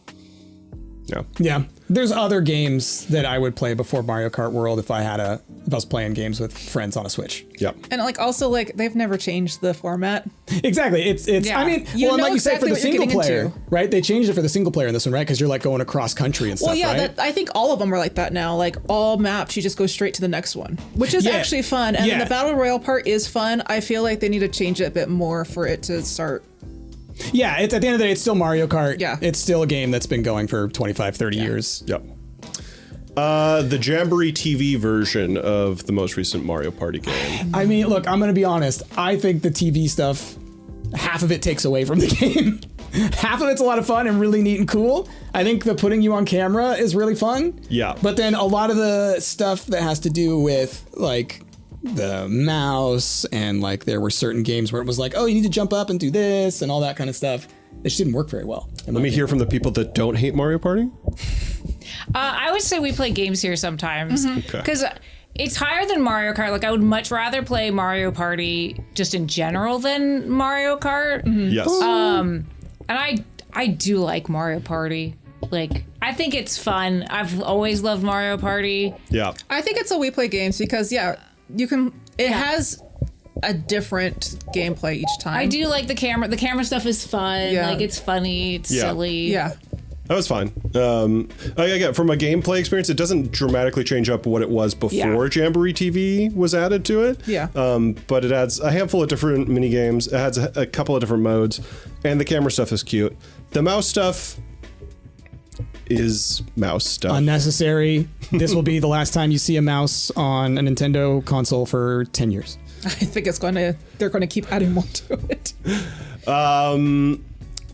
Yeah. There's other games that I would play before Mario Kart World if I was playing games with friends on a Switch. Yep. And like also like they've never changed the format. Exactly. It's Yeah. I mean, You well, and know like you say for exactly the what you're single getting player, into. right? They changed it for the single player in this one, right? Because you're like going across country and stuff, Well, yeah, right? I think all of them are like that now. Like all maps, you just go straight to the next one, which is Yeah. actually fun. And Yeah. the battle royale part is fun. I feel like they need to change it a bit more for it to start. Yeah, it's at the end of the day, it's still Mario Kart. Yeah. It's still a game that's been going for 25, 30 years. Yep. The Jamboree TV version of the most recent Mario Party game. I mean, look, I'm going to be honest. I think the TV stuff, half of it takes away from the game. Half of it's a lot of fun and really neat and cool. I think the putting you on camera is really fun. Yeah. But then a lot of the stuff that has to do with like the mouse and like there were certain games where it was like, oh, you need to jump up and do this and all that kind of stuff. It just didn't work very well. Let me hear from the people that don't hate Mario Party. I would say we play games here sometimes Okay. because it's higher than Mario Kart. Like I would much rather play Mario Party just in general than Mario Kart. Yes. And I do like Mario Party. Like I think it's fun. I've always loved Mario Party. Yeah. I think it's a we play games because you can. It has a different gameplay each time. I do like the camera. The camera stuff is fun. Yeah. Like it's funny. It's Yeah. silly. Yeah. That was fine. Again, from a gameplay experience, it doesn't dramatically change up what it was before Jamboree TV was added to it. Yeah. But it adds a handful of different mini games. It adds a couple of different modes, and the camera stuff is cute. The mouse stuff is mouse stuff. Unnecessary. This will be the last time you see a mouse on a Nintendo console for 10 years. I think they're going to keep adding more to it.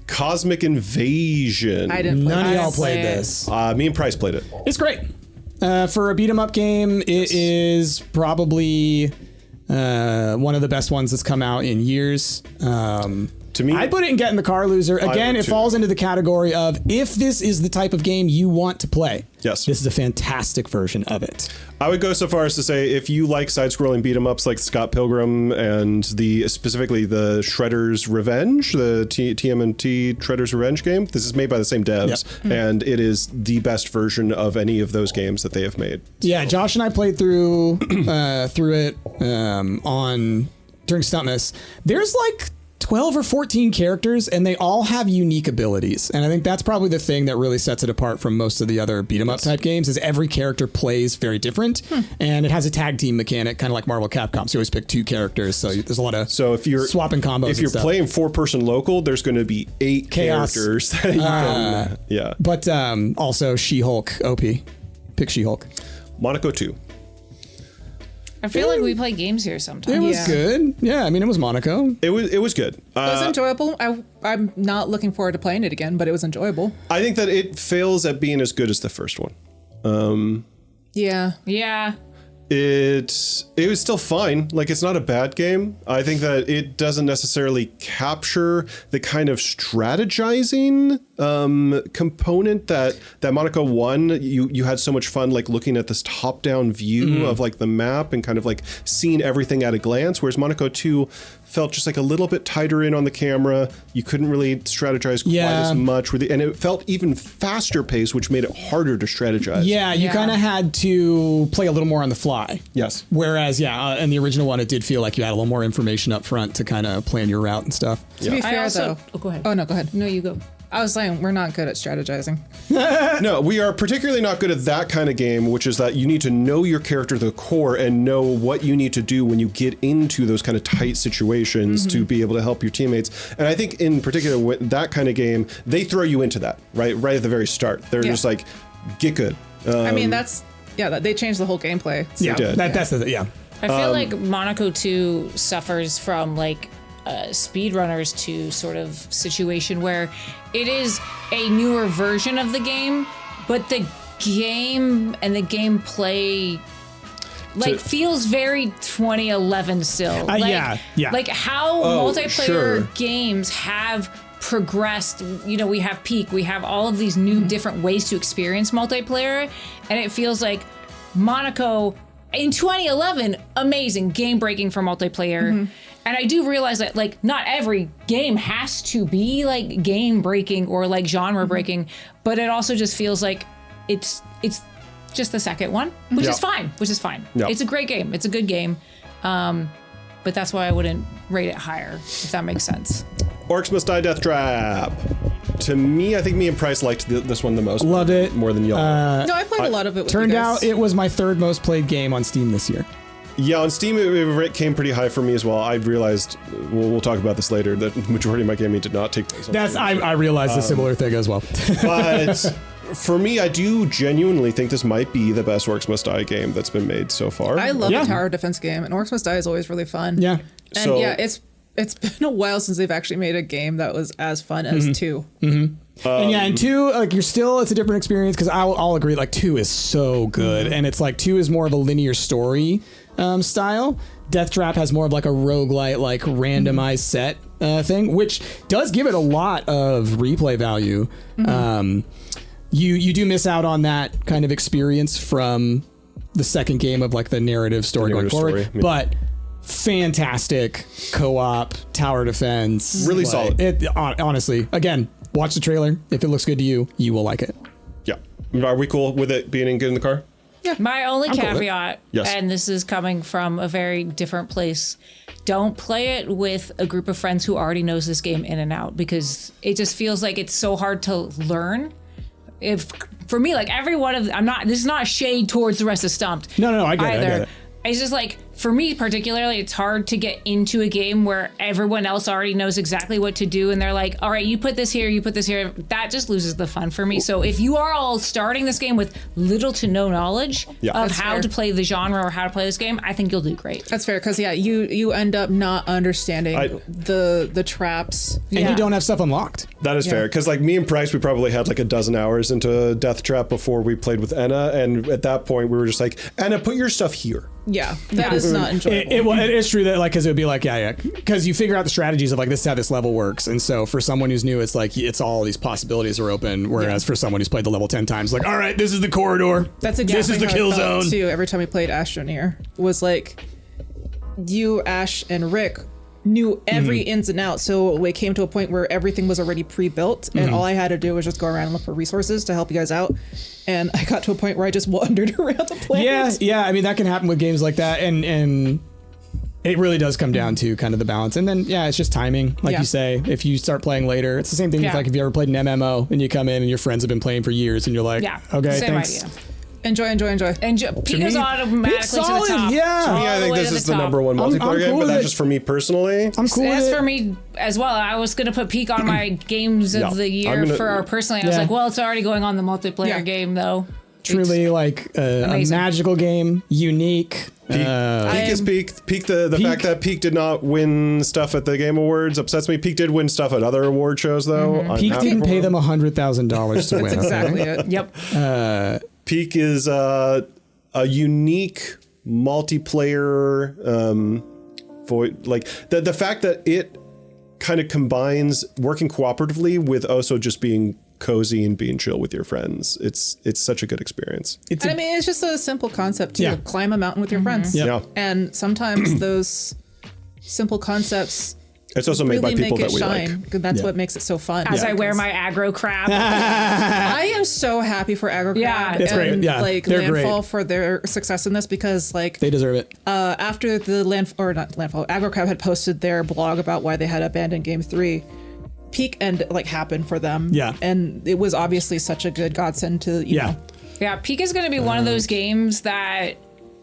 Cosmic Invasion. I didn't play None of that. y'all played play it. this. Me and Price played it. It's great. For a beat 'em up game, it is probably one of the best ones that's come out in years. To me, I put it in Get in the Car Loser. Again, would it too. falls into the category of if this is the type of game you want to play. Yes. This is a fantastic version of it. I would go so far as to say if you like side-scrolling beat 'em ups like Scott Pilgrim and specifically the Shredder's Revenge, the TMNT Shredder's Revenge game, this is made by the same devs, and it is the best version of any of those games that they have made. Yeah, Josh and I played through it during Stuntmas. There's like 12 or 14 characters and they all have unique abilities. And I think that's probably the thing that really sets it apart from most of the other beat 'em up type games is every character plays very different and it has a tag team mechanic, kind of like Marvel Capcom. So you always pick two characters. So there's a lot of So if you're swapping combos. if you're and stuff. playing 4-person local, there's going to be 8 Chaos. characters that you can. Yeah. But also She-Hulk, OP. Pick She-Hulk. Monaco 2. I feel like we play games here sometimes. It was Yeah. good. Yeah, I mean, it was Monaco. It was good. It was enjoyable. I'm not looking forward to playing it again, but it was enjoyable. I think that it fails at being as good as the first one. Yeah. Yeah. It was still fine. Like, it's not a bad game. I think that it doesn't necessarily capture the kind of strategizing component that Monaco 1 you had so much fun like looking at this top-down view of like the map and kind of like seeing everything at a glance, whereas Monaco 2 felt just like a little bit tighter in on the camera. You couldn't really strategize quite as much and it felt even faster paced, which made it harder to strategize. Yeah, you kind of had to play a little more on the fly. Yes. Whereas, in the original one, it did feel like you had a little more information up front to kind of plan your route and stuff. To be I fair, also. though. Oh, go ahead. Oh, no, go ahead. No, you go. I was saying we're not good at strategizing. No, we are particularly not good at that kind of game, which is that you need to know your character to the core and know what you need to do when you get into those kind of tight situations to be able to help your teammates. And I think in particular with that kind of game, they throw you into that right at the very start. They're just like, get good. I mean, they changed the whole gameplay. So. Yeah, did. that's the I feel like Monaco 2 suffers from like speedrunners 2 sort of situation where it is a newer version of the game, but the game and the gameplay feels very 2011 still. yeah. Like how multiplayer games have progressed. You know, we have Peak, we have all of these new different ways to experience multiplayer, and it feels like Monaco in 2011, amazing, game breaking for multiplayer. And I do realize that like not every game has to be like game breaking or like genre breaking, but it also just feels like it's just the second one, which is fine. Yeah. It's a great game. It's a good game. But that's why I wouldn't rate it higher, if that makes sense. Orcs Must Die Death Trap. To me, I think me and Price liked this one the most. Loved it. More than y'all. No, I played a lot of it with Turned you guys. out it was my third most played game on Steam this year. Yeah, on Steam, it came pretty high for me as well. I realized, we'll talk about this later, that the majority of my gaming did not take place on That's Steam. I realized a similar thing as well. But for me, I do genuinely think this might be the best Orcs Must Die game that's been made so far. I love Yeah. a tower defense game, and Orcs Must Die is always really fun. Yeah. And So- yeah, it's been a while since they've actually made a game that was as fun as 2. And 2, like it's a different experience because I'll agree, like 2 is so good. And it's like 2 is more of a linear story style. Death Trap has more of like a roguelite, like randomized set thing, which does give it a lot of replay value. You do miss out on that kind of experience from the second game of like the narrative story going forward. But fantastic co-op tower defense. Really solid. Honestly, again, watch the trailer. If it looks good to you, you will like it. Yeah. Are we cool with it being good in the car? My only cool with it. caveat, Yes. and this is coming from a very different place, don't play it with a group of friends who already knows this game in and out, because it just feels like it's so hard to learn. If for me, like every one of this is not a shade towards the rest of Stumpt. No, I get either. it. It's just like, for me particularly, it's hard to get into a game where everyone else already knows exactly what to do and they're like, all right, you put this here, you put this here. That just loses the fun for me. So if you are all starting this game with little to no knowledge of That's how fair. to play the genre or how to play this game, I think you'll do great. That's fair, because you end up not understanding I- the traps. And Yeah. you don't have stuff unlocked. That is fair, because like me and Price, we probably had like a dozen hours into Death Trap before we played with Aenne, and at that point we were just like, Aenne, put your stuff here. Yeah, that is not enjoyable. It is true that like, because it would be like, because you figure out the strategies of like, this is how this level works. And so for someone who's new, it's like, it's all these possibilities are open. Whereas for someone who's played the level 10 times, like, all right, this is the corridor. That's exactly this is the how kill I felt, zone. too. Every time we played Astroneer, was like you, Ash, and Rick knew every ins and outs. So it came to a point where everything was already pre-built, and all I had to do was just go around and look for resources to help you guys out. And I got to a point where I just wandered around the planet. Yeah. I mean, that can happen with games like that, and it really does come down to kind of the balance. And then it's just timing, like you say. If you start playing later, it's the same thing with like if you ever played an MMO and you come in and your friends have been playing for years, and you're like, okay, same thanks. idea. Enjoy. And Peak is me, automatically Peak's to the solid, top. yeah. To me, I think this is the number one multiplayer I'm game, cool but with that's it. just for me personally. I'm cool with That's it. for me as well. I was going to put Peak on my games of the year for personally. I was like, well, it's already going on the multiplayer game, though. Truly like a magical game, unique. Peak is Peak. Peak, the fact that Peak did not win stuff at the Game Awards upsets me. Peak did win stuff at other award shows, though. Peak didn't pay them $100,000 to win. Exactly okay? it. Yep. Peak is a unique multiplayer like the fact that it kind of combines working cooperatively with also just being cozy and being chill with your friends. It's such a good experience. And I mean, it's just a simple concept too. Yeah. Climb a mountain with your friends. Yep. Yeah. And sometimes those simple concepts It's also made by really people make that it we shine. like. 'Cause that's what makes it so fun. As I wear my aggro crap. I am so happy for Aggro Yeah. Crab It's great. and Yeah, like they're great. Landfall for their success in this, because like They deserve it. after the Aggro Crab had posted their blog about why they had abandoned Game 3, Peak End happened for them. Yeah. And it was obviously such a good godsend to you know. Yeah, Peak is going to be one of those games that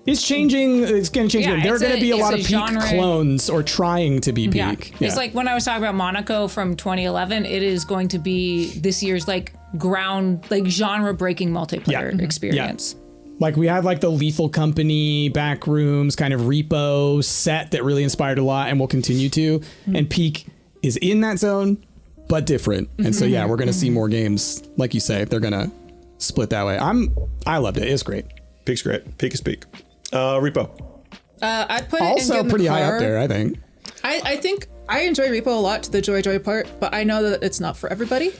It's changing. It's going to change. Yeah, There are it's going to be a it's lot a of Peak genre. clones or trying to be Peak. It's like when I was talking about Monaco from 2011, it is going to be this year's genre breaking multiplayer experience. Like we had like the Lethal Company, Backrooms, kind of repo set that really inspired a lot and will continue to. And Peak is in that zone, but different. And so we're going to see more games. Like you say, they're going to split that way. I loved it. It's great. Peak's great. Peak is Peak. Repo. I put it Also in pretty the high car. up there, I think. I think I enjoy Repo a lot to the Joy part, but I know that it's not for everybody.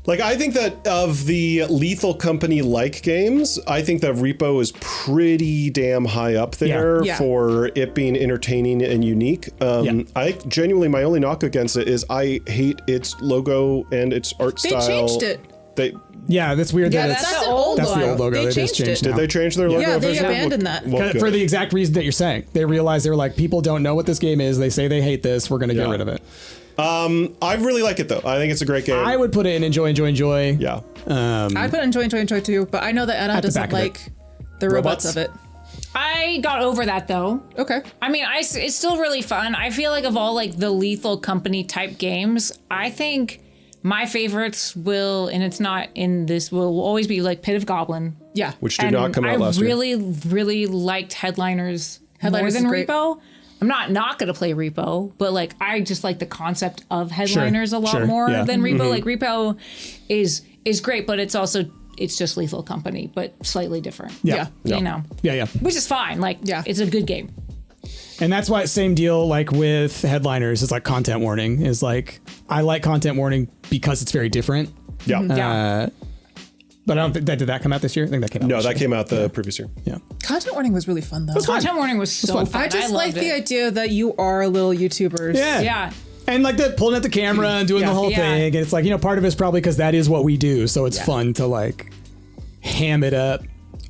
Like, I think that of the Lethal Company-like games, I think that Repo is pretty damn high up there Yeah. for it being entertaining and unique. I genuinely, my only knock against it is I hate its logo and its art They style. changed it. Yeah, that's weird. Yeah, that it's, that's an old that's the old logo. They It is changed changed it. now. Did they change their logo? Yeah, they officially? abandoned that. Well, For good. the exact reason that you're saying. They realized they were like, people don't know what this game is. They say they hate this. We're going to get Yeah. rid of it. I really like it, though. I think it's a great game. I would put it in enjoy. Yeah. I put enjoy too, but I know that Aenne At the doesn't back of it. like the robots of it. I got over that though. Okay. I mean, it's still really fun. I feel like of all like the Lethal Company type games, I think my favorites will, and it's not in this, will always be like Pit of Goblin. Yeah. Which did not come out last I year. really liked Headliners more Headliners than is great. Repo. I'm not gonna play Repo, but like I just like the concept of Headliners a lot more yeah. than Repo. Like Repo is great, but it's just Lethal Company, but slightly different. Yeah. You know. Yeah. Which is fine. Like, Yeah. it's a good game. And that's why same deal like with Headliners is like content warning is like, I like content warning because it's very different. Yeah. Yeah. But I don't think did that come out this year? I think that came out No, last that year. came out the previous year. Yeah. Content warning was really fun though. Content warning was so fun. I just like loved the it. idea that you are little YouTubers. Yeah. Yeah. And like the pulling at the camera and doing the whole Yeah. thing. And it's like, you know, part of it's probably because that is what we do. So it's fun to like ham it up.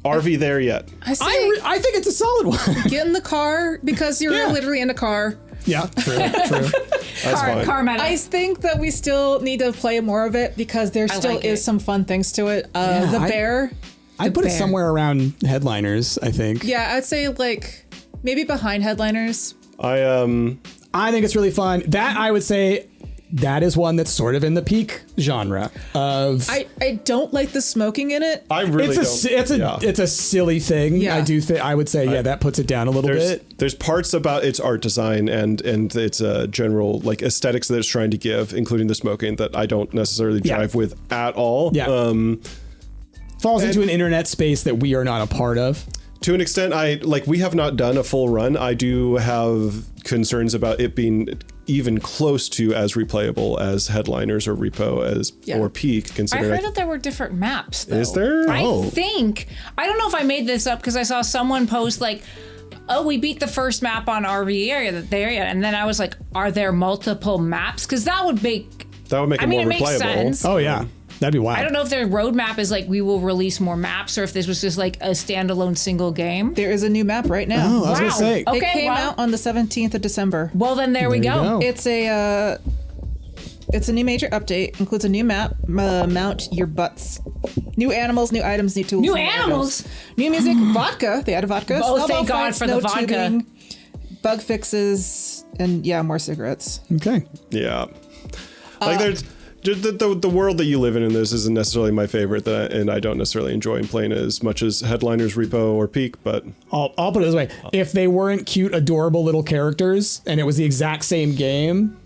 RV there yet? I say I think it's a solid one. get in the car because you're Yeah. literally in a car. Yeah, true. That's fine. Car meta. I think that we still need to play more of it because there still like is it. some fun things to it. The bear. I'd put it bear. somewhere around Headliners, I think. Yeah, I'd say like maybe behind Headliners. I think it's really fun. That I would say that is one that's sort of in the peak genre of I don't like the smoking in it. I really don't. it's a silly thing. Yeah. I do think I would say that puts it down a little bit. There's parts about its art design and its general like aesthetics that it's trying to give, including the smoking, that I don't necessarily Yeah. jive with at all. Yeah. Falls into an internet space that we are not a part of. To an extent, we have not done a full run. I do have concerns about it being even close to as replayable as Headliners or Repo or Peak. I Considering heard that there were different maps, though. Is there? I Oh. think. I don't know if I made this up because I saw someone post like, oh, we beat the first map on RV area, and then I was like, are there multiple maps? Because that would make it more it makes replayable. sense. Oh yeah. That'd be wild. I don't know if their roadmap is like we will release more maps or if this was just like a standalone single game. There is a new map right now. Oh, I was gonna say. It Okay, came well- out on the 17th of December. Well, then there we There you go. go. It's a new major update. Includes a new map. Mount your butts. New animals, new items, new tools. New items. animals? New music. Vodka. They added vodka. Oh, Snowball thank God fights, for the no vodka. tubing, bug fixes, and more cigarettes. Okay. Yeah. There's the world that you live in this isn't necessarily my favorite, and I don't necessarily enjoy playing as much as Headliners, Repo, or Peak, but I'll put it this way. If they weren't cute, adorable little characters and it was the exact same game,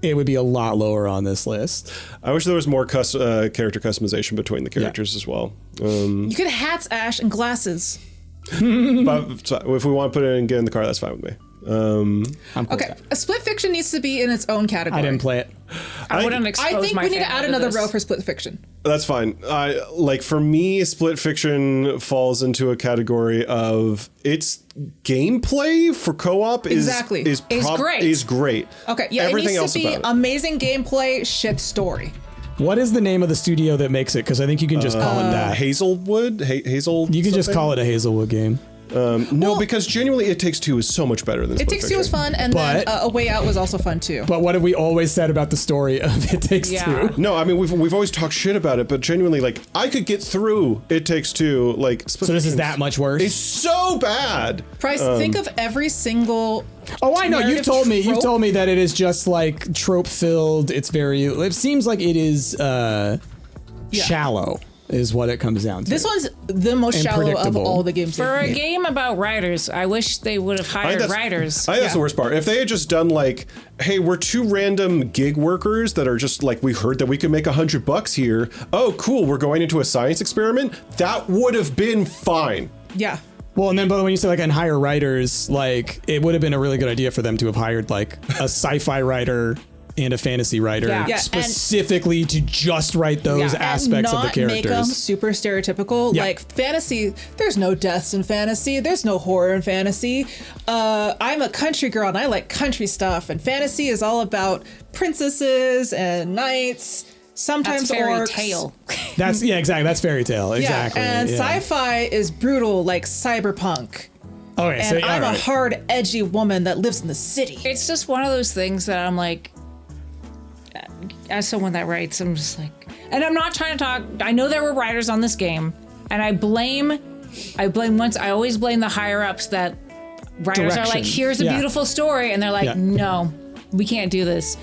it would be a lot lower on this list. I wish there was more character customization between the characters as well. You get hats, Ash, and glasses. But if we want to put it and get in the car, that's fine with me. I'm cool Okay, with that. a split fiction needs to be in its own category. I didn't play it. I wouldn't expose I think my we need to family add another this. row for split fiction. That's fine. For me, split fiction falls into a category of its gameplay for co-op Exactly. is great. Okay, yeah, Everything it else needs to be about it. amazing gameplay, shit story. What is the name of the studio that makes it? Because I think you can just call it that. Hazelwood, Hazel. You can just something? call it a Hazelwood game. No, because genuinely, It Takes Two is so much better than It Split Takes Two was Fiction. fun, and then But- A Way Out was also fun too. But what have we always said about the story of It Takes Yeah. Two? No, I mean we've always talked shit about it, but genuinely, I could get through It Takes Two. Split So this is Fiction's- that much worse? It's so bad. Price, think of every single. Oh, I know. You've narrative told me. You've trope. told me that it is just like trope filled. It's very. It seems like it is shallow, is what it comes down to. This one's the most And shallow of predictable. all the games. For a they've made. game about writers, I wish they would have hired writers. I think that's the worst part. If they had just done hey, we're two random gig workers that are just we heard that we could make $100 here. Oh, cool. We're going into a science experiment. That would have been fine. Yeah. Well, and then but when you say and hire writers, it would have been a really good idea for them to have hired a sci-fi writer and a fantasy writer Yeah, specifically to just write those aspects of the characters. Make them super stereotypical. Yeah. Like fantasy, there's no deaths in fantasy. There's no horror in fantasy. I'm a country girl and I like country stuff. And fantasy is all about princesses and knights. Sometimes That's fairy orcs. tale. That's exactly. That's fairy tale. Exactly. Yeah, and yeah. sci-fi is brutal, like cyberpunk. Okay, And so I'm all a right. hard, edgy woman that lives in the city. It's just one of those things that I'm like, as someone that writes, I'm just like, and I'm not trying to talk. I know there were writers on this game, and I always blame the higher ups that writers are Direction. like, here's a Yeah. beautiful story, and they're like, Yeah. no, we can't do this.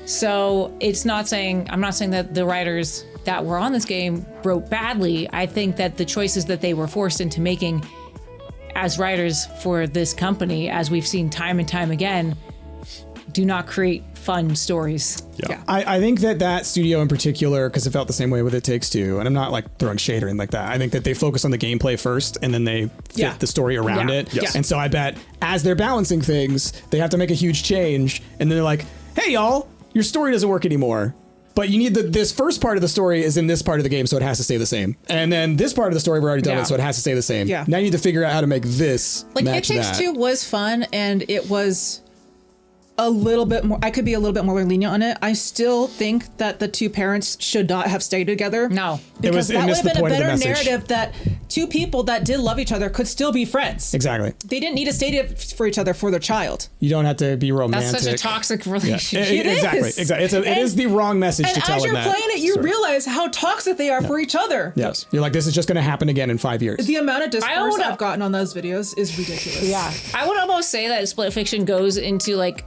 So I'm not saying that the writers that were on this game wrote badly. I think that the choices that they were forced into making as writers for this company, as we've seen time and time again, do not create fun stories. Yeah. I think that studio in particular, because it felt the same way with It Takes Two, and I'm not like throwing shade or anything like that. I think that they focus on the gameplay first, and then they fit the story around Yeah. it. Yes. And so I bet as they're balancing things, they have to make a huge change, and then they're like, "Hey, y'all, your story doesn't work anymore." But you need this first part of the story is in this part of the game, so it has to stay the same. And then this part of the story we're already done Yeah. with, so it has to stay the same. Yeah. Now you need to figure out how to make this Like It match Takes that. Two was fun, and it was a little bit more. I could be a little bit more lenient on it. I still think that the two parents should not have stayed together. No. Because It that would missed have the been a point of the better message. narrative that two people that did love each other could still be friends. Exactly. They didn't need to stay for each other for their child. You don't have to be That's romantic. such a toxic Yeah. relationship. It Exactly. is. Exactly. It is the wrong message And to tell as in you're that. playing it, you story. realize how toxic they are for each other. Yes. You're like, this is just going to happen again in 5 years. The amount of discourse would- I've gotten on those videos is ridiculous. Yeah, I would almost say that Split Fiction goes into like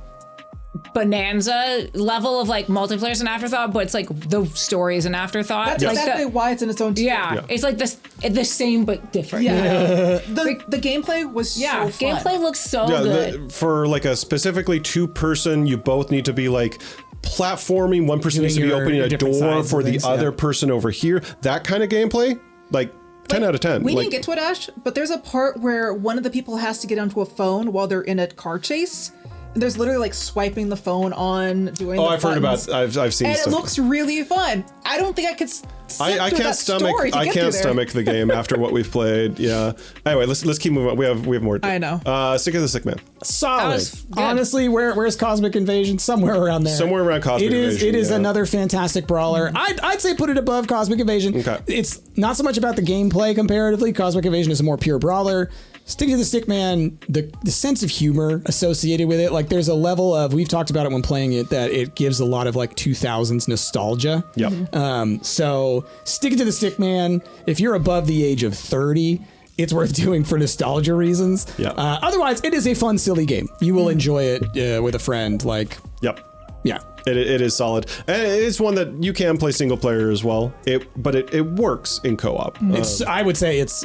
bonanza level of like multiplayer is an afterthought, but it's like the story is an afterthought. That's Like exactly why it's in its own tier. yeah, it's like the same but different. Yeah. The gameplay was Yeah, so fun. gameplay looks so Yeah, good. for like a specifically 2-person, you both need to be like platforming. One person needs to be your opening a different door sides for and the things, other yeah. person over here. That kind of gameplay, like 10 out of 10. We like, didn't get to it, Ash, but there's a part where one of the people has to get onto a phone while they're in a car chase. And there's literally like swiping the phone on, doing Oh, the I've heard about. buttons. I've seen And it stuff. looks really fun. I don't think I could sit I through can't that stomach. story to I get can't through there. stomach the game after what we've played. Yeah. Anyway, let's keep moving on. We have more. To do. I know. Sick of the Sick Man. Solid. was good. Honestly, where's Cosmic Invasion? Somewhere around there. Somewhere around Cosmic Invasion, It is yeah. another fantastic brawler. I'd say put it above Cosmic Invasion. Okay. It's not so much about the gameplay comparatively. Cosmic Invasion is a more pure brawler. Sticking to the Stick Man, the sense of humor associated with it, like there's a level of, we've talked about it when playing it, that it gives a lot of like 2000s nostalgia. Yep. So sticking to the Stick Man, if you're above the age of 30, it's worth doing for nostalgia reasons. Yeah. Otherwise, it is a fun, silly game. You will enjoy it with a friend. Like, Yep. yeah. It is solid, and it's one that you can play single player as well. But it works in co-op. It's, I would say it's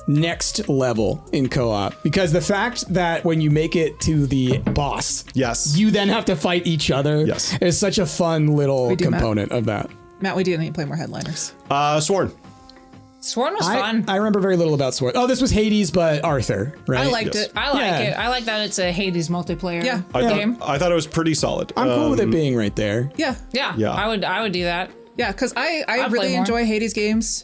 next level in co-op, because the fact that when you make it to the boss, Yes. you then have to fight each other, Yes. is such a fun little do, Matt. component of that. Matt, we do need to play more headliners. Sworn. Sworn was fun. I remember very little about Sword. Oh, this was Hades, but Arthur, right? I liked Yes. it. I like Yeah. it. I like that it's a Hades multiplayer Yeah. game. I thought it was pretty solid. I'm cool with it being right there. Yeah. Yeah, Yeah. I would do that. Yeah, because I I'll play really more. enjoy Hades games.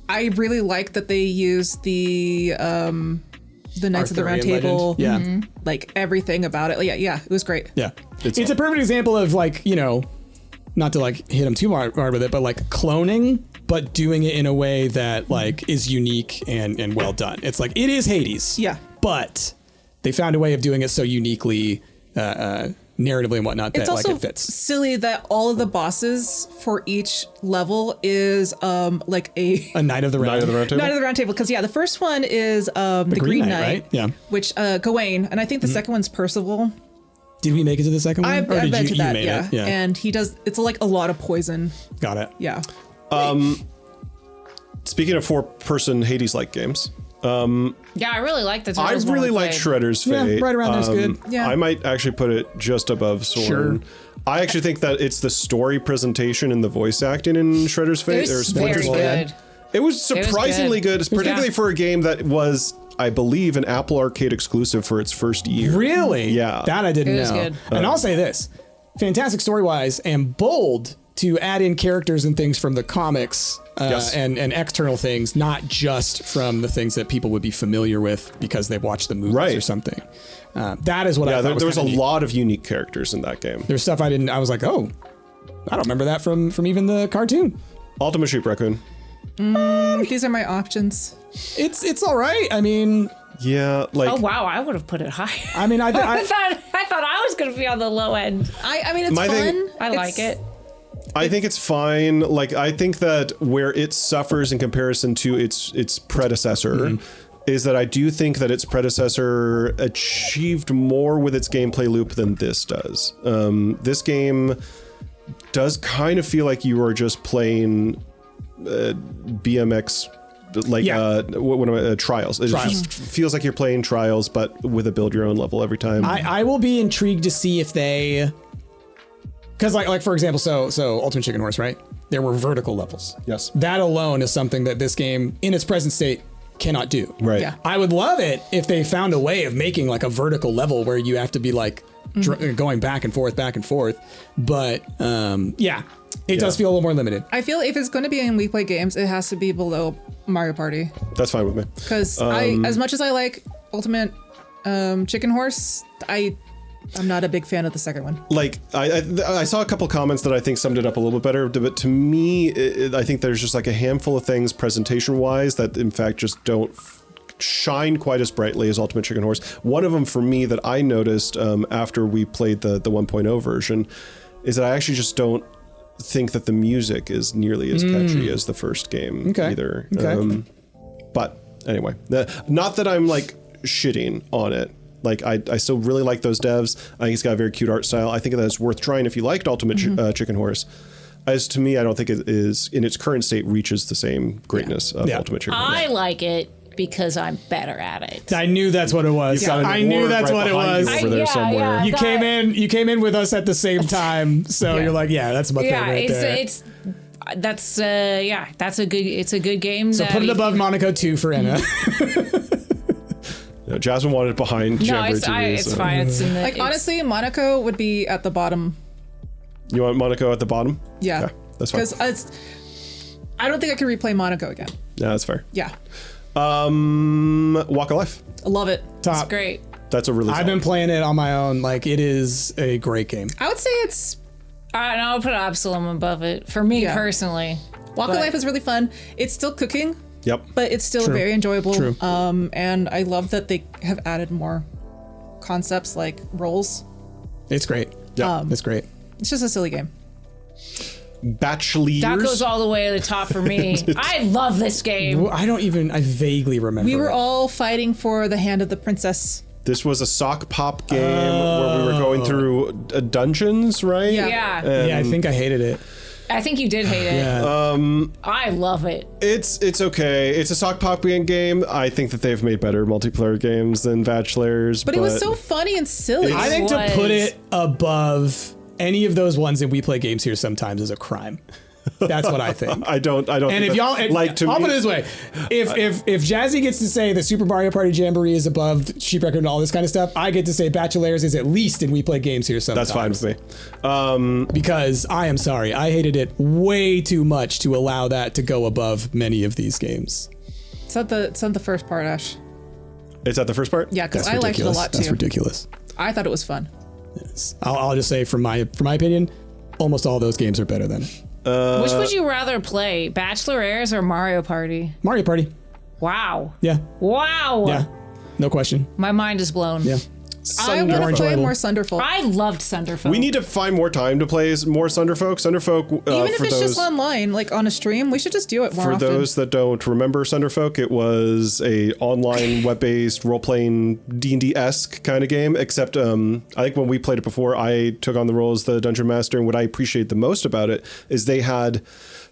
I really like that they use the Knights of the Round Arthurian Table. legend. Yeah. Like everything about it. Yeah, it was great. Yeah. It's It's a perfect example of like, not to like hit him too hard with it, but like cloning, but doing it in a way that like is unique and well done. It's like, it is Hades. Yeah. But they found a way of doing it so uniquely, narratively and whatnot, that It's like also it fits. silly that all of the bosses for each level is like A Knight of the Round. Knight of the Round Table. Knight of the Round Table, because the first one is the Green Knight, right? Yeah. which Gawain, and I think the second one's Percival. Did we make it to the second one? I Or did bet you that, made yeah. it? Yeah. And he does. It's like a lot of poison. Got it. Yeah. Speaking of 4-person Hades-like games, Yeah, I really like the. I Turtles one really we like played. Shredder's Yeah, Fate. right around there's good. Yeah. I might actually put it just above Sword. Sure. I actually think that it's the story presentation and the voice acting in Shredder's Fate. It or was Splinter's very Fate. good. It was surprisingly good, particularly Yeah. for a game that was, I believe, an Apple Arcade exclusive for its first year. Really? Yeah. That I didn't It was know. good. And I'll say this. fantastic story-wise and bold to add in characters and things from the comics Yes. and external things, not just from the things that people would be familiar with because they've watched the movies Right. or something. That is what I thought there was a kinda neat. lot of unique characters in that game. There's stuff I was like, oh, I don't remember that from even the cartoon. Ultimate Sheep Raccoon. These are my options. It's all right. I mean, Yeah, like Oh wow, I would have put it higher. I mean, I thought I was gonna be on the low end. I mean, it's My fun. thing- I like it. I think it's fine. Like I think that where it suffers in comparison to its predecessor is that I do think that its predecessor achieved more with its gameplay loop than this does. This game does kind of feel like you are just playing BMX, like Trials. It Trials. just feels like you're playing Trials, but with a build your own level every time. I will be intrigued to see if they, because like for example, so Ultimate Chicken Horse, right? There were vertical levels. Yes. That alone is something that this game, in its present state, cannot do. Right. Yeah. I would love it if they found a way of making like a vertical level where you have to be like going back and forth. But it does feel a little more limited. I feel if it's going to be in We Play Games, it has to be below Mario Party. That's fine with me. Because as much as I like Ultimate Chicken Horse, I'm not a big fan of the second one. Like I saw a couple comments that I think summed it up a little bit better, but to me, I think there's just like a handful of things presentation wise that in fact just don't shine quite as brightly as Ultimate Chicken Horse. One of them for me that I noticed after we played the 1.0 version is that I actually just don't think that the music is nearly as catchy as the first game either. Okay. But anyway, not that I'm like shitting on it. Like I still really like those devs. I think it's got a very cute art style. I think that it's worth trying if you liked Ultimate Chicken Horse. As to me, I don't think it is in its current state reaches the same greatness of Ultimate Chicken Horse. I like it because I'm better at it. I knew that's what it was. You've got an I knew award that's right what it behind was. you over there Yeah, somewhere. yeah. You came in with us at the same time, so you're like, yeah, that's my thing right there. That's a good game. So put it above Monaco 2 for Aenne. Jasmine wanted it behind No, Jamboree it's TV, so. fine. It's in the, Like, honestly, Monaco would be at the bottom. You want Monaco at the bottom? Yeah. Okay, that's fine. Because I don't think I can replay Monaco again. Yeah, that's fair. Yeah. Walk of Life. I love it. Top. great. That's a really I've been playing it on my own. Like, it is a great game. I would say it's I'll put Absalom above it for me personally. Walk of Life is really fun. It's still cooking, Yep. but it's still True. very enjoyable. True. And I love that they have added more concepts like roles. It's great. Yeah. It's great. It's just a silly game. Bachelors. That goes all the way to the top for me. I love this game. Well, I vaguely remember. We were it. all fighting for the hand of the princess. This was a sock pop game where we were going through dungeons, right? Yeah. Yeah, I think I hated it. I think you did hate it. Yeah. I love it. It's okay. It's a sock pop game. I think that they've made better multiplayer games than Bachelors. But it was so funny and silly. I think to was. put it above any of those ones that we play games here sometimes is a crime. That's what I think. I don't. And think if that- y'all, like to I'll me, put it this way: if Jazzy gets to say the Super Mario Party Jamboree is above Sheep Record and all this kind of stuff, I get to say Bachelors is at least in We Play Games here sometimes. that's fine with me. Because I am sorry, I hated it way too much to allow that to go above many of these games. It's not the first part, Ash. It's at the first part. Yeah, because That's I liked it a ridiculous. lot That's too. ridiculous. I thought it was fun. I'll just say, from my opinion, almost all those games are better than it. Which would you rather play, Bachelor Airs or Mario Party? Mario Party. Wow. Yeah. Wow. Yeah. No question. My mind is blown. Yeah. I want to play enjoyable. more Sunderfolk. I loved Sunderfolk. We need to find more time to play more Sunderfolk. Sunderfolk, Even if for it's those, just online, like on a stream, we should just do it more for often. those that don't remember Sunderfolk, it was a online web-based role-playing D&D-esque kind of game, except I think when we played it before, I took on the role as the Dungeon Master, and what I appreciate the most about it is they had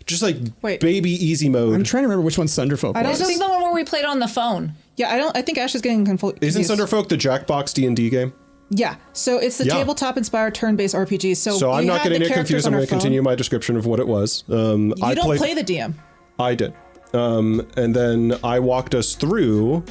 just like baby easy mode. I'm trying to remember which one Sunderfolk I don't was. This is the one where we played on the phone. Yeah, I think Ash is getting confused. Isn't Sunderfolk the Jackbox D&D game? Yeah, so it's the tabletop-inspired turn-based RPG. So I'm we not had getting the it characters confused. I'm on our going to phone. continue my description of what it was. You don't play the DM. I did. And then I walked us through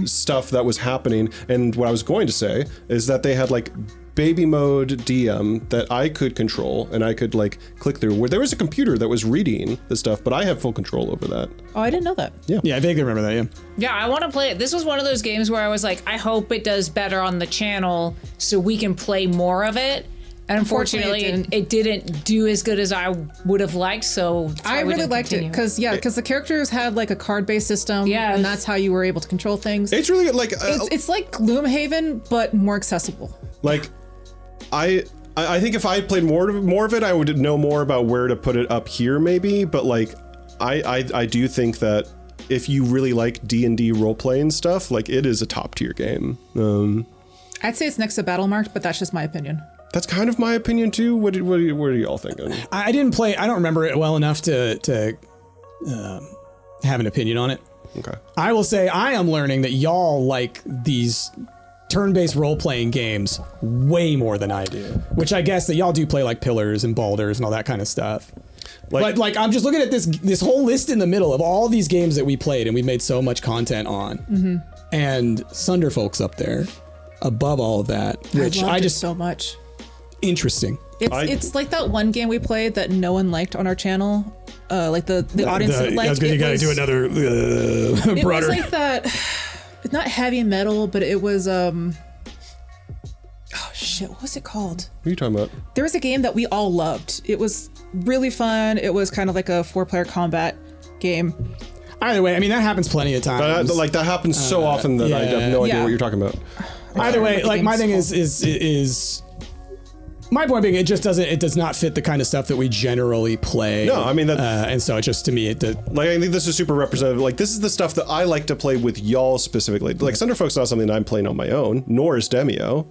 stuff that was happening. And what I was going to say is that they had like baby mode DM that I could control and I could like click through, where there was a computer that was reading the stuff, but I have full control over that. Oh, I didn't know that. Yeah, I vaguely remember that. Yeah. Yeah, I want to play it. This was one of those games where I was like, I hope it does better on the channel so we can play more of it. And unfortunately, it didn't do as good as I would have liked. So I really liked it because the characters had like a card-based system, and that's how you were able to control things. It's really good. Like it's like Gloomhaven, but more accessible. Like, I think if I had played more of it, I would know more about where to put it up here, maybe. But like, I do think that if you really like D&D role-playing stuff, like it is a top-tier game. I'd say it's next to Battlemarked, but that's just my opinion. That's kind of my opinion too. What are y'all thinking? I didn't play. I don't remember it well enough to have an opinion on it. Okay. I will say I am learning that y'all like these turn-based role-playing games way more than I do. Which I guess that y'all do play like Pillars and Baldur's and all that kind of stuff. But like I'm just looking at this whole list in the middle of all these games that we played and we made so much content on, and Sunderfolk's up there above all of that, which I just so much. Interesting. It's like that one game we played that no one liked on our channel. Like the audience liked. I was going to do another it broader. was like that. It's not heavy metal, but it was oh shit, what was it called? What are you talking about? There was a game that we all loved. It was really fun. It was kind of like a 4-player combat game. Either way, I mean that happens plenty of times. That happens so often that I have no idea what you're talking about. Either way, like my thing is my point being, it does not fit the kind of stuff that we generally play. No, I mean that, and so it just to me like I think this is super representative. Like this is the stuff that I like to play with y'all specifically. Like Sunderfolk's not something that I'm playing on my own, nor is Demio.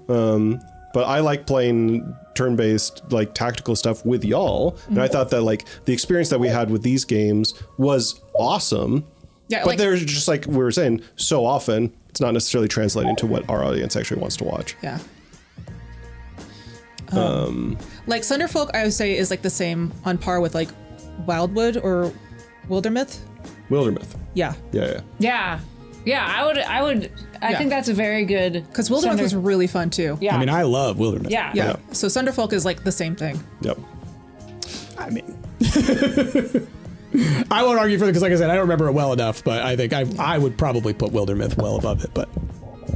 But I like playing turn-based like tactical stuff with y'all, and I thought that like the experience that we had with these games was awesome. Yeah, but they're just like we were saying, so often it's not necessarily translating to what our audience actually wants to watch. Yeah. Like Sunderfolk, I would say is like the same on par with like Wildwood or Wildermyth. Wildermyth. Yeah. Yeah. I think that's a very good. Because Wildermyth was really fun too. Yeah. I mean, I love Wildermyth. Yeah. So Sunderfolk is like the same thing. Yep. I mean, I won't argue for it because, like I said, I don't remember it well enough. But I think I would probably put Wildermyth well above it. But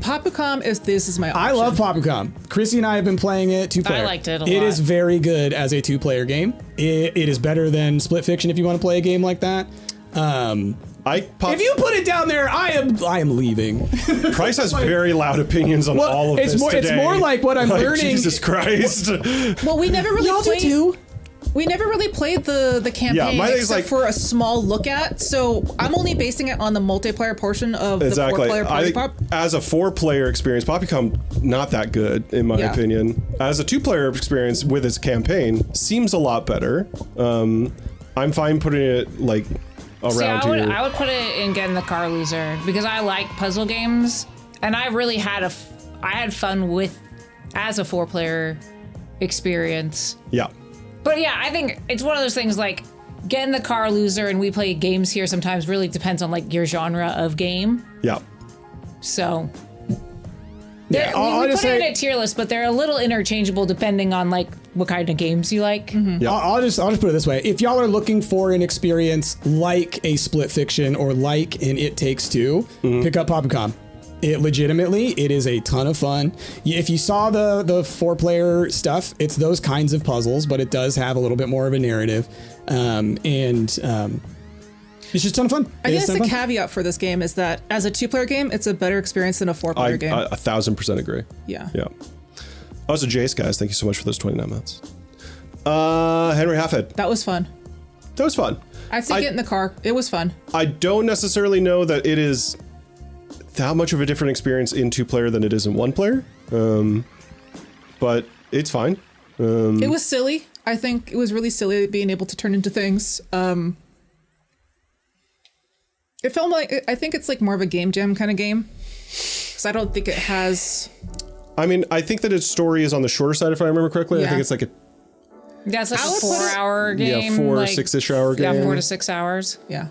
Papucom is my option. I love Papucom. Chrissy and I have been playing it 2-player. I liked it a lot. It is very good as a 2-player game. It is better than Split Fiction if you want to play a game like that. If you put it down there, I am leaving. Price has very loud opinions on all of this today. It's more like what I'm learning. Jesus Christ. Well, we never really Y'all played. do too. We never really played the campaign my thing is except for a small look at. So I'm only basing it on the multiplayer portion of the 4-player party pop. As a 4-player experience, Poppycom not that good in my opinion. As a 2-player experience with its campaign, seems a lot better. I'm fine putting it like around here. I would put it in Getting the Car Loser because I like puzzle games and I really had I had fun with as a 4-player experience. Yeah. But yeah, I think it's one of those things like Getting the Car Loser and we play games here sometimes really depends on like your genre of game. Yeah. So Yeah, we put it in a tier list, but they're a little interchangeable depending on like what kind of games you like. Yeah. I'll just put it this way: if y'all are looking for an experience like a Split Fiction or like an It Takes Two, pick up Papucom. It is a ton of fun. If you saw the 4-player stuff, it's those kinds of puzzles, but it does have a little bit more of a narrative, it's just a ton of fun. I guess the caveat for this game is that as a 2-player game, it's a better experience than a 4-player game. I 1000% agree. Yeah. Also, Jace, guys, thank you so much for those 29 months. Henry Halfhead. That was fun. That was fun. I'd say get in the car. It was fun. I don't necessarily know that it is that much of a different experience in 2-player than it is in 1-player, but it's fine. It was silly. I think it was really silly being able to turn into things. It felt like, I think it's like more of a game jam kind of game, because I don't think it has... I mean, I think that its story is on the shorter side, if I remember correctly. Yeah. I think it's like a... That's like a 4-hour game. Yeah, 4 or like, 6-ish hour game. Yeah, 4 to 6 hours. Yeah.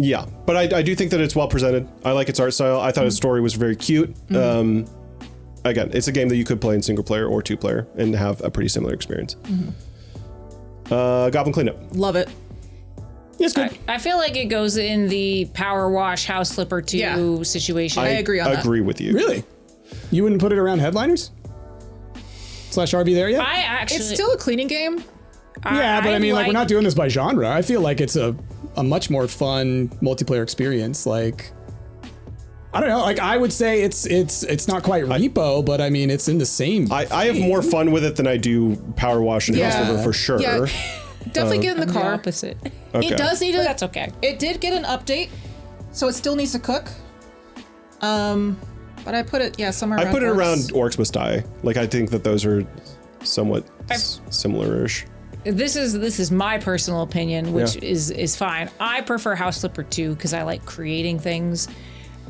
Yeah, but I do think that it's well presented. I like its art style. I thought its story was very cute. again, it's a game that you could play in single player or 2-player and have a pretty similar experience. Goblin Cleanup. Love it. It's good. I feel like it goes in the Power Wash House Flipper 2 situation. I agree on that. Agree with you. Really? You wouldn't put it around Headliners? / RV there yet? I actually, It's still a cleaning game. Yeah, but I mean, like, we're like- not doing this by genre. I feel like it's a much more fun multiplayer experience. Like, I don't know. Like, I would say it's not quite Repo, but I mean, it's in the same. I have more fun with it than I do Power Wash and House Yeah. Flipper for sure. Yeah. Definitely get in the the car. opposite. Okay. It does need But a. that's okay. It did get an update, so it still needs to cook. But I put it somewhere. I put it orcs. around Orcs Must Die. Like, I think that those are somewhat similar-ish. This is my personal opinion, which Yeah. is fine. I prefer House Flipper 2 because I like creating things.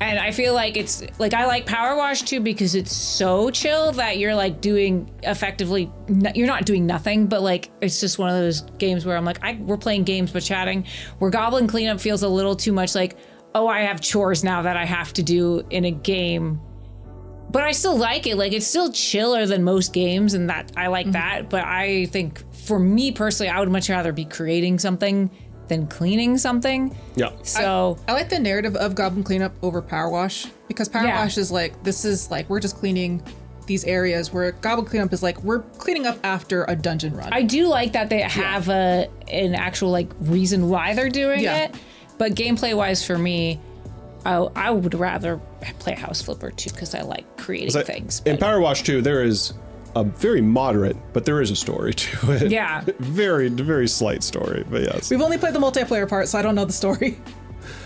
And I feel like it's like I like Power Wash 2 because it's so chill that you're like doing effectively, you're not doing nothing, but like it's just one of those games where I'm like, we're playing games but chatting. Where Goblin Cleanup feels a little too much like, oh, I have chores now that I have to do in a game. But I still like it. Like, it's still chiller than most games, and that I like that. But I think for me personally, I would much rather be creating something than cleaning something. Yeah. So I like the narrative of Goblin Cleanup over Power Wash because Power Yeah. Wash is like, this is like, we're just cleaning these areas, where Goblin Cleanup is like, we're cleaning up after a dungeon run. I do like that they have an actual like reason why they're doing Yeah. it. But gameplay wise, for me, I would rather play House Flipper 2 because I like creating things. In but- Power Wash 2, there is a very moderate, but there is a story to it. Yeah. Very, very slight story, but yes. We've only played the multiplayer part, so I don't know the story.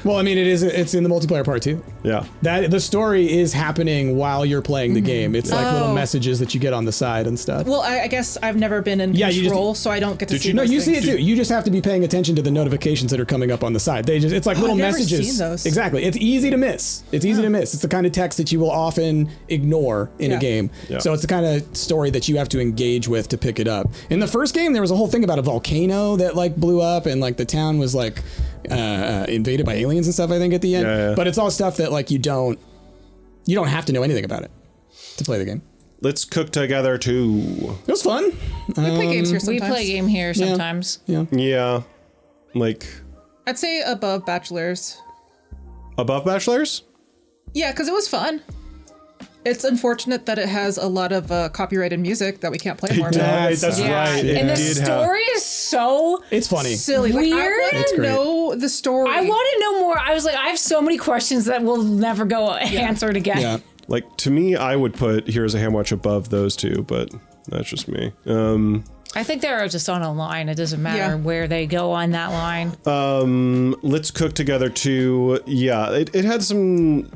Well, I mean, it's in the multiplayer part too. Yeah. That the story is happening while you're playing the game. It's like little Oh. messages that you get on the side and stuff. Well, I guess I've never been in Yeah, you just- control, so I don't get to see you- No, those you see things. it too. You just have to be paying attention to the notifications that are coming up on the side. It's like little I've never messages. seen those. Exactly. It's easy to miss. It's easy to miss. It's the kind of text that you will often ignore in a Yeah. game. Yeah. So it's the kind of story that you have to engage with to pick it up. In the first game, there was a whole thing about a volcano that like blew up and like the town was like invaded by aliens and stuff, I think, at the end. Yeah, yeah. But it's all stuff that like you don't have to know anything about it to play the game. Let's cook together too. It was fun. We play games here we sometimes. play a game here sometimes. Yeah. Yeah. Like, I'd say above Bachelors. above Bachelors? Yeah, because it was fun. It's unfortunate that it has a lot of copyrighted music that we can't play more. Yeah, That's it's- right. It And the did story is so It's funny. Silly. Like, Weird? I It's want to great. know the story. I want to know more. I was like, I have so many questions that will never go answered again. Yeah. Like, to me, I would put Here's a Hamwatch above those two, but that's just me. I think they're just on a line. It doesn't matter Yeah. where they go on that line. Let's cook together too. Yeah, it had some,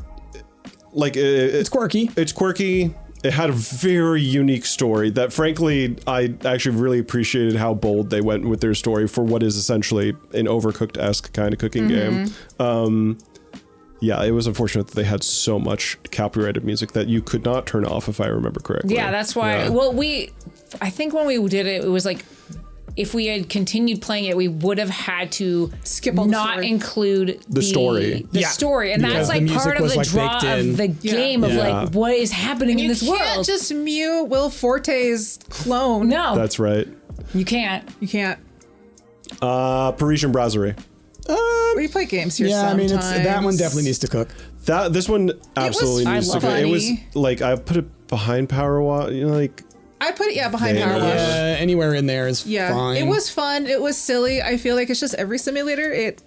like, It's quirky. It's quirky. It had a very unique story that, frankly, I actually really appreciated how bold they went with their story for what is essentially an Overcooked-esque kind of cooking game. Yeah, it was unfortunate that they had so much copyrighted music that you could not turn off, if I remember correctly. Yeah, that's why. Yeah. Well, I think when we did it, it was like, if we had continued playing it, we would have had to Skip all the not story. include The story. The Yeah. story, and Because that's the like music part of was, the like, draw baked in. of the game of Yeah. like what is happening in You this can't world. just mute Will Forte's clone. No, That's right. you can't. You can't. Parisian Brasserie. We play games here Yeah, I mean, sometimes. that one definitely needs to cook. This one absolutely I needs to love go. it. It was Funny. like I put it behind Power Wash. You know, like, I put it, behind There. Power Wash. Anywhere in there is Yeah, fine. it was fun. It was silly. I feel like it's just every simulator. It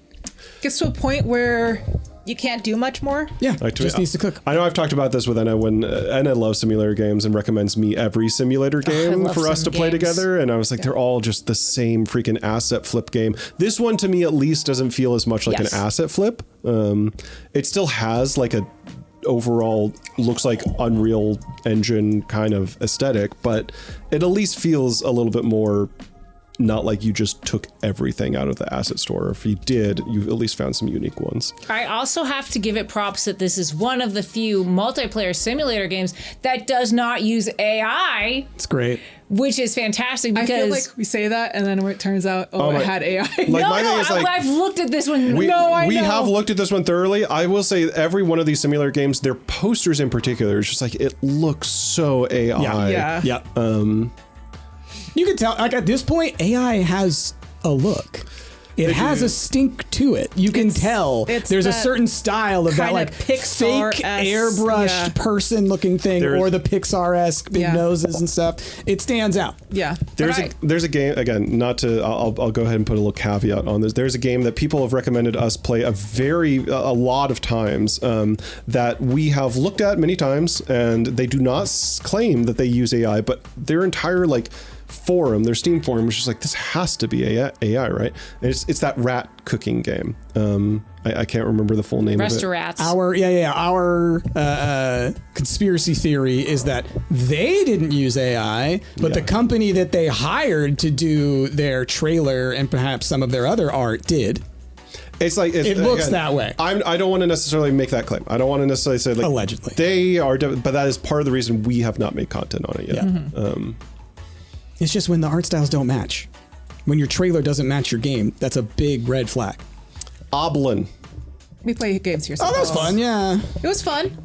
gets to a point where you can't do much more. Yeah, Like, to just me, needs to cook. I know I've talked about this with Aenne when Aenne loves simulator games and recommends me every simulator game love for us to sim play games. together. And I was like, they're all just the same freaking asset flip game. This one to me at least doesn't feel as much like Yes. an asset flip. It still has like a overall looks like Unreal Engine kind of aesthetic, but it at least feels a little bit more not like you just took everything out of the asset store. If you did, you at least found some unique ones. I also have to give it props that this is one of the few multiplayer simulator games that does not use AI. It's great. Which is fantastic I because feel like we say that, and then when it turns out, it had AI. Like, my thing is, like, I've looked at this one. We I know. have looked at this one thoroughly. I will say every one of these simulator games, their posters in particular, is just like, it looks so AI. Yeah. Yeah. You can tell, like, at this point, AI has a look. It has a stink to it. You can tell there's a certain style of that, like, fake airbrushed person-looking thing, or the Pixar-esque big noses and stuff. It stands out. Yeah. There's a game, again, not to, I'll go ahead and put a little caveat on this. There's a game that people have recommended us play a lot of times that we have looked at many times, and they do not claim that they use AI, but their entire, like, forum, their Steam forum, was just like, this has to be AI, right? And it's that rat cooking game. I can't remember the full name of it. Rats. Our conspiracy theory is that they didn't use AI, but the company that they hired to do their trailer and perhaps some of their other art did. It looks that way. I don't want to necessarily make that claim. I don't want to necessarily say, like, allegedly they are, but that is part of the reason we have not made content on it yet. Yeah. It's just when the art styles don't match. When your trailer doesn't match your game, that's a big red flag. Oblin. We play games here. Oh, that was fun. Yeah. It was fun.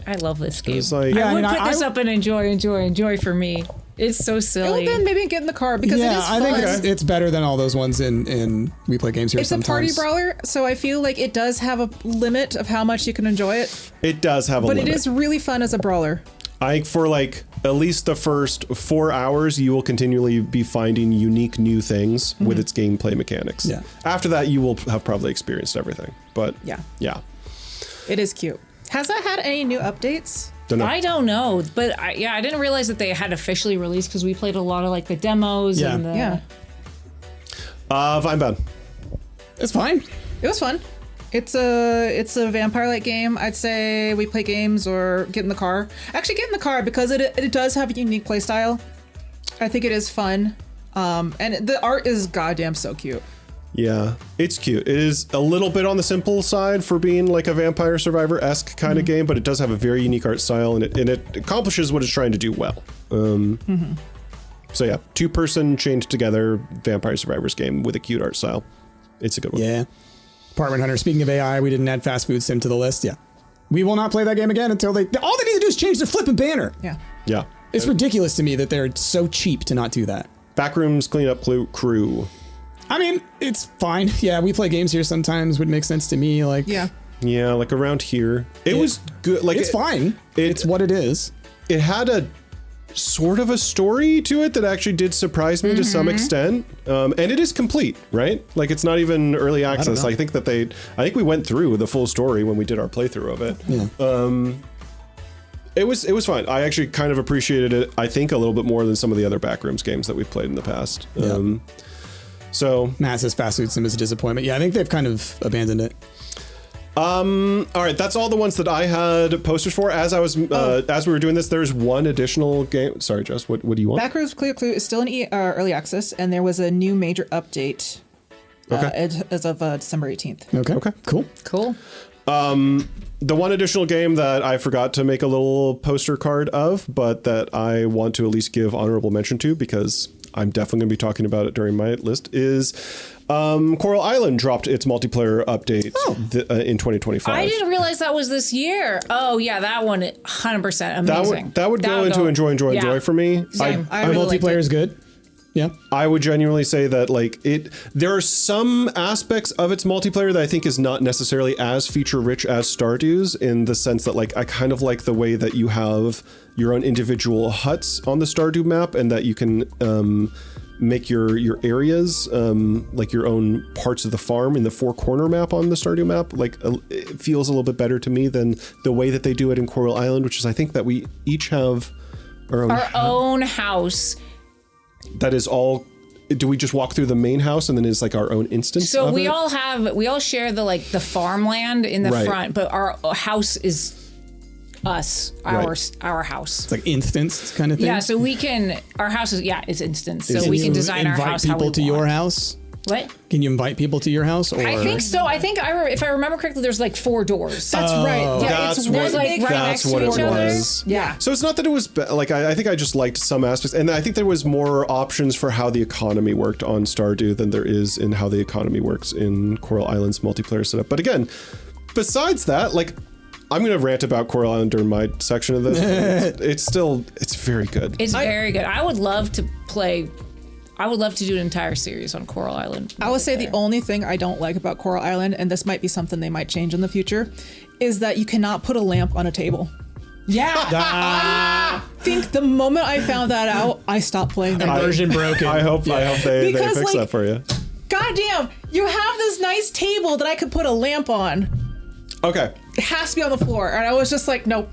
I love this game. Like, I would put this up and enjoy for me. It's so silly. Well, then maybe get in the car because it is fun. I think it's better than all those ones in We Play Games Here sometimes. It's a party brawler, so I feel like it does have a limit of how much you can enjoy it. It does have a limit. But it is really fun as a brawler. I think for like at least the first 4 hours, you will continually be finding unique new things with its gameplay mechanics. Yeah. After that, you will have probably experienced everything. But yeah. It is cute. Has that had any new updates? I don't know, but I didn't realize that they had officially released because we played a lot of like the demos and the... Vinebound. It's fine. It was fun. It's a vampire-like game. I'd say we play games or get in the car. Actually, get in the car because it does have a unique play style. I think it is fun. And the art is goddamn so cute. Yeah, it's cute. It is a little bit on the simple side for being like a Vampire Survivor-esque kind of game, but it does have a very unique art style, and it accomplishes what it's trying to do well. So yeah, two-person chained together Vampire Survivors game with a cute art style. It's a good one. Yeah. Apartment Hunter. Speaking of AI, we didn't add Fast Food Sim to the list. Yeah. We will not play that game again until all they need to do is change their flipping banner. Yeah. Yeah. It's ridiculous to me that they're so cheap to not do that. Backrooms cleanup crew. I mean, it's fine. Yeah, we play games here sometimes. Would make sense to me. Like, yeah, like around here, it was good. Like it's fine. It's what it is. It had a sort of a story to it that actually did surprise me to some extent, and it is complete, right? Like it's not even early access. I think we went through the full story when we did our playthrough of it. Yeah. It was fine. I actually kind of appreciated it. I think a little bit more than some of the other Backrooms games that we've played in the past. So Matt says Fast Food Sim is a disappointment. Yeah, I think they've kind of abandoned it. All right, that's all the ones that I had posters for. As I was as we were doing this, there's one additional game. Sorry, Jess, what do you want? Backrooms Clear Clue is still in early access, and there was a new major update as of December 18th. Okay, Cool. The one additional game that I forgot to make a little poster card of, but that I want to at least give honorable mention to because I'm definitely going to be talking about it during my list is Coral Island dropped its multiplayer update in 2025. I didn't realize that was this year. Oh yeah, that one 100% amazing. That would go into enjoy for me. Same. The multiplayer is good. Yeah. I would genuinely say that like there are some aspects of its multiplayer that I think is not necessarily as feature rich as Stardew's, in the sense that like I kind of like the way that you have your own individual huts on the Stardew map, and that you can make your areas like your own parts of the farm in the four corner map on the Stardew map. Like it feels a little bit better to me than the way that they do it in Coral Island, which is I think that we each have our own house. That is all. Do we just walk through the main house and then it's like our own instance? So of we it? all share the farmland in the front, but our house is us, Right. our house. It's like instance kind of thing. Yeah, so we can. Our house is instance, so Can we can you design our invite house how people we to want. your house. What? Can you invite people to your house? Or I think so. I think if I remember correctly, there's like 4 doors. That's right. Yeah, That's it's what, one like big. right that's next what to it each other. was. Yeah. So it's not that it was like I think I just liked some aspects, and I think there was more options for how the economy worked on Stardew than there is in how the economy works in Coral Island's multiplayer setup. But again, besides that, like I'm gonna rant about Coral Island during my section of this. It's very good. It's very good. I would love to play. I would love to do an entire series on Coral Island. I would say the only thing I don't like about Coral Island, and this might be something they might change in the future, is that you cannot put a lamp on a table. Yeah. I think the moment I found that out, I stopped playing that game. Immersion broken. I hope they Because, fix like, that for you. Goddamn, you have this nice table that I could put a lamp on. Okay. It has to be on the floor. And I was just like, nope.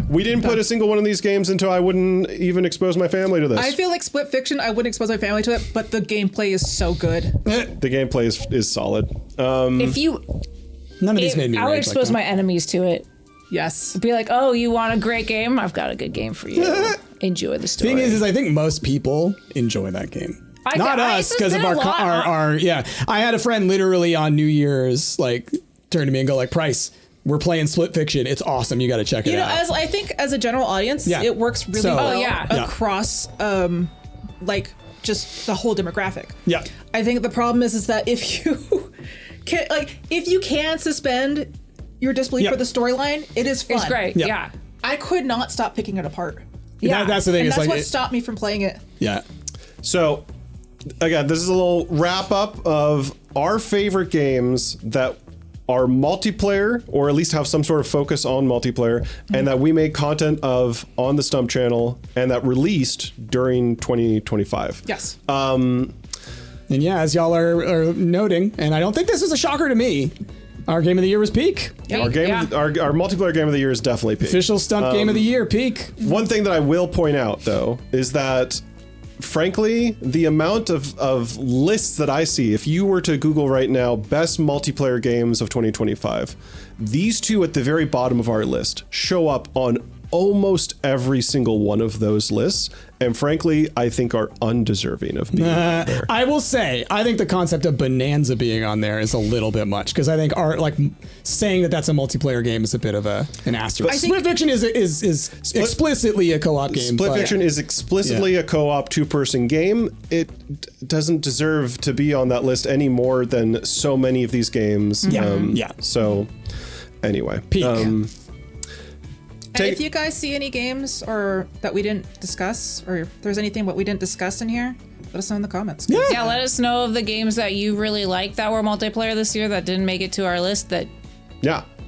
We didn't put a single one of these games until I wouldn't even expose my family to this. I feel like Split Fiction, I wouldn't expose my family to it, but the gameplay is so good. the gameplay is solid. If you, None of these made me I would rage expose like my enemies to it. Yes. Be like, oh, you want a great game? I've got a good game for you. Enjoy the that. story. Thing is I think most people enjoy that game. Not us, it's because of been a our lot. yeah. I had a friend literally on New Year's like turn to me and go like, Price, we're playing Split Fiction. It's awesome. You got to check it You know, out. as I think as a general audience, Yeah. it works really So- well Oh, yeah. Yeah. across like just the whole demographic. Yeah. I think the problem is that if you can suspend your disbelief Yeah. for the storyline, it is fun. It's great. Yeah. Yeah. I could not stop picking it apart. Yeah. That's the thing. And It's that's like what stopped me from playing it. yeah. So, again, this is a little wrap up of our favorite games that are multiplayer, or at least have some sort of focus on multiplayer, and that we made content of on the Stumpt channel, and that released during 2025. Yes. And yeah, as y'all are noting, and I don't think this is a shocker to me, our game of the year was Peak. Our multiplayer game of the year is definitely Peak. Official Stumpt game of the year, Peak. One thing that I will point out, though, is that frankly, the amount of lists that I see, if you were to Google right now, best multiplayer games of 2025, these two at the very bottom of our list show up on almost every single one of those lists, and frankly, I think are undeserving of being there. I will say, I think the concept of Bonanza being on there is a little bit much, because I think saying that that's a multiplayer game is a bit of an asterisk. Split Fiction is explicitly a co-op game. Split Fiction is explicitly a co-op 2-person game. It doesn't deserve to be on that list any more than so many of these games. Yeah. So, anyway. Peak. And if you guys see any games or that we didn't discuss, or if there's anything what we didn't discuss in here, let us know in the comments. Yeah, let us know of the games that you really like that were multiplayer this year that didn't make it to our list that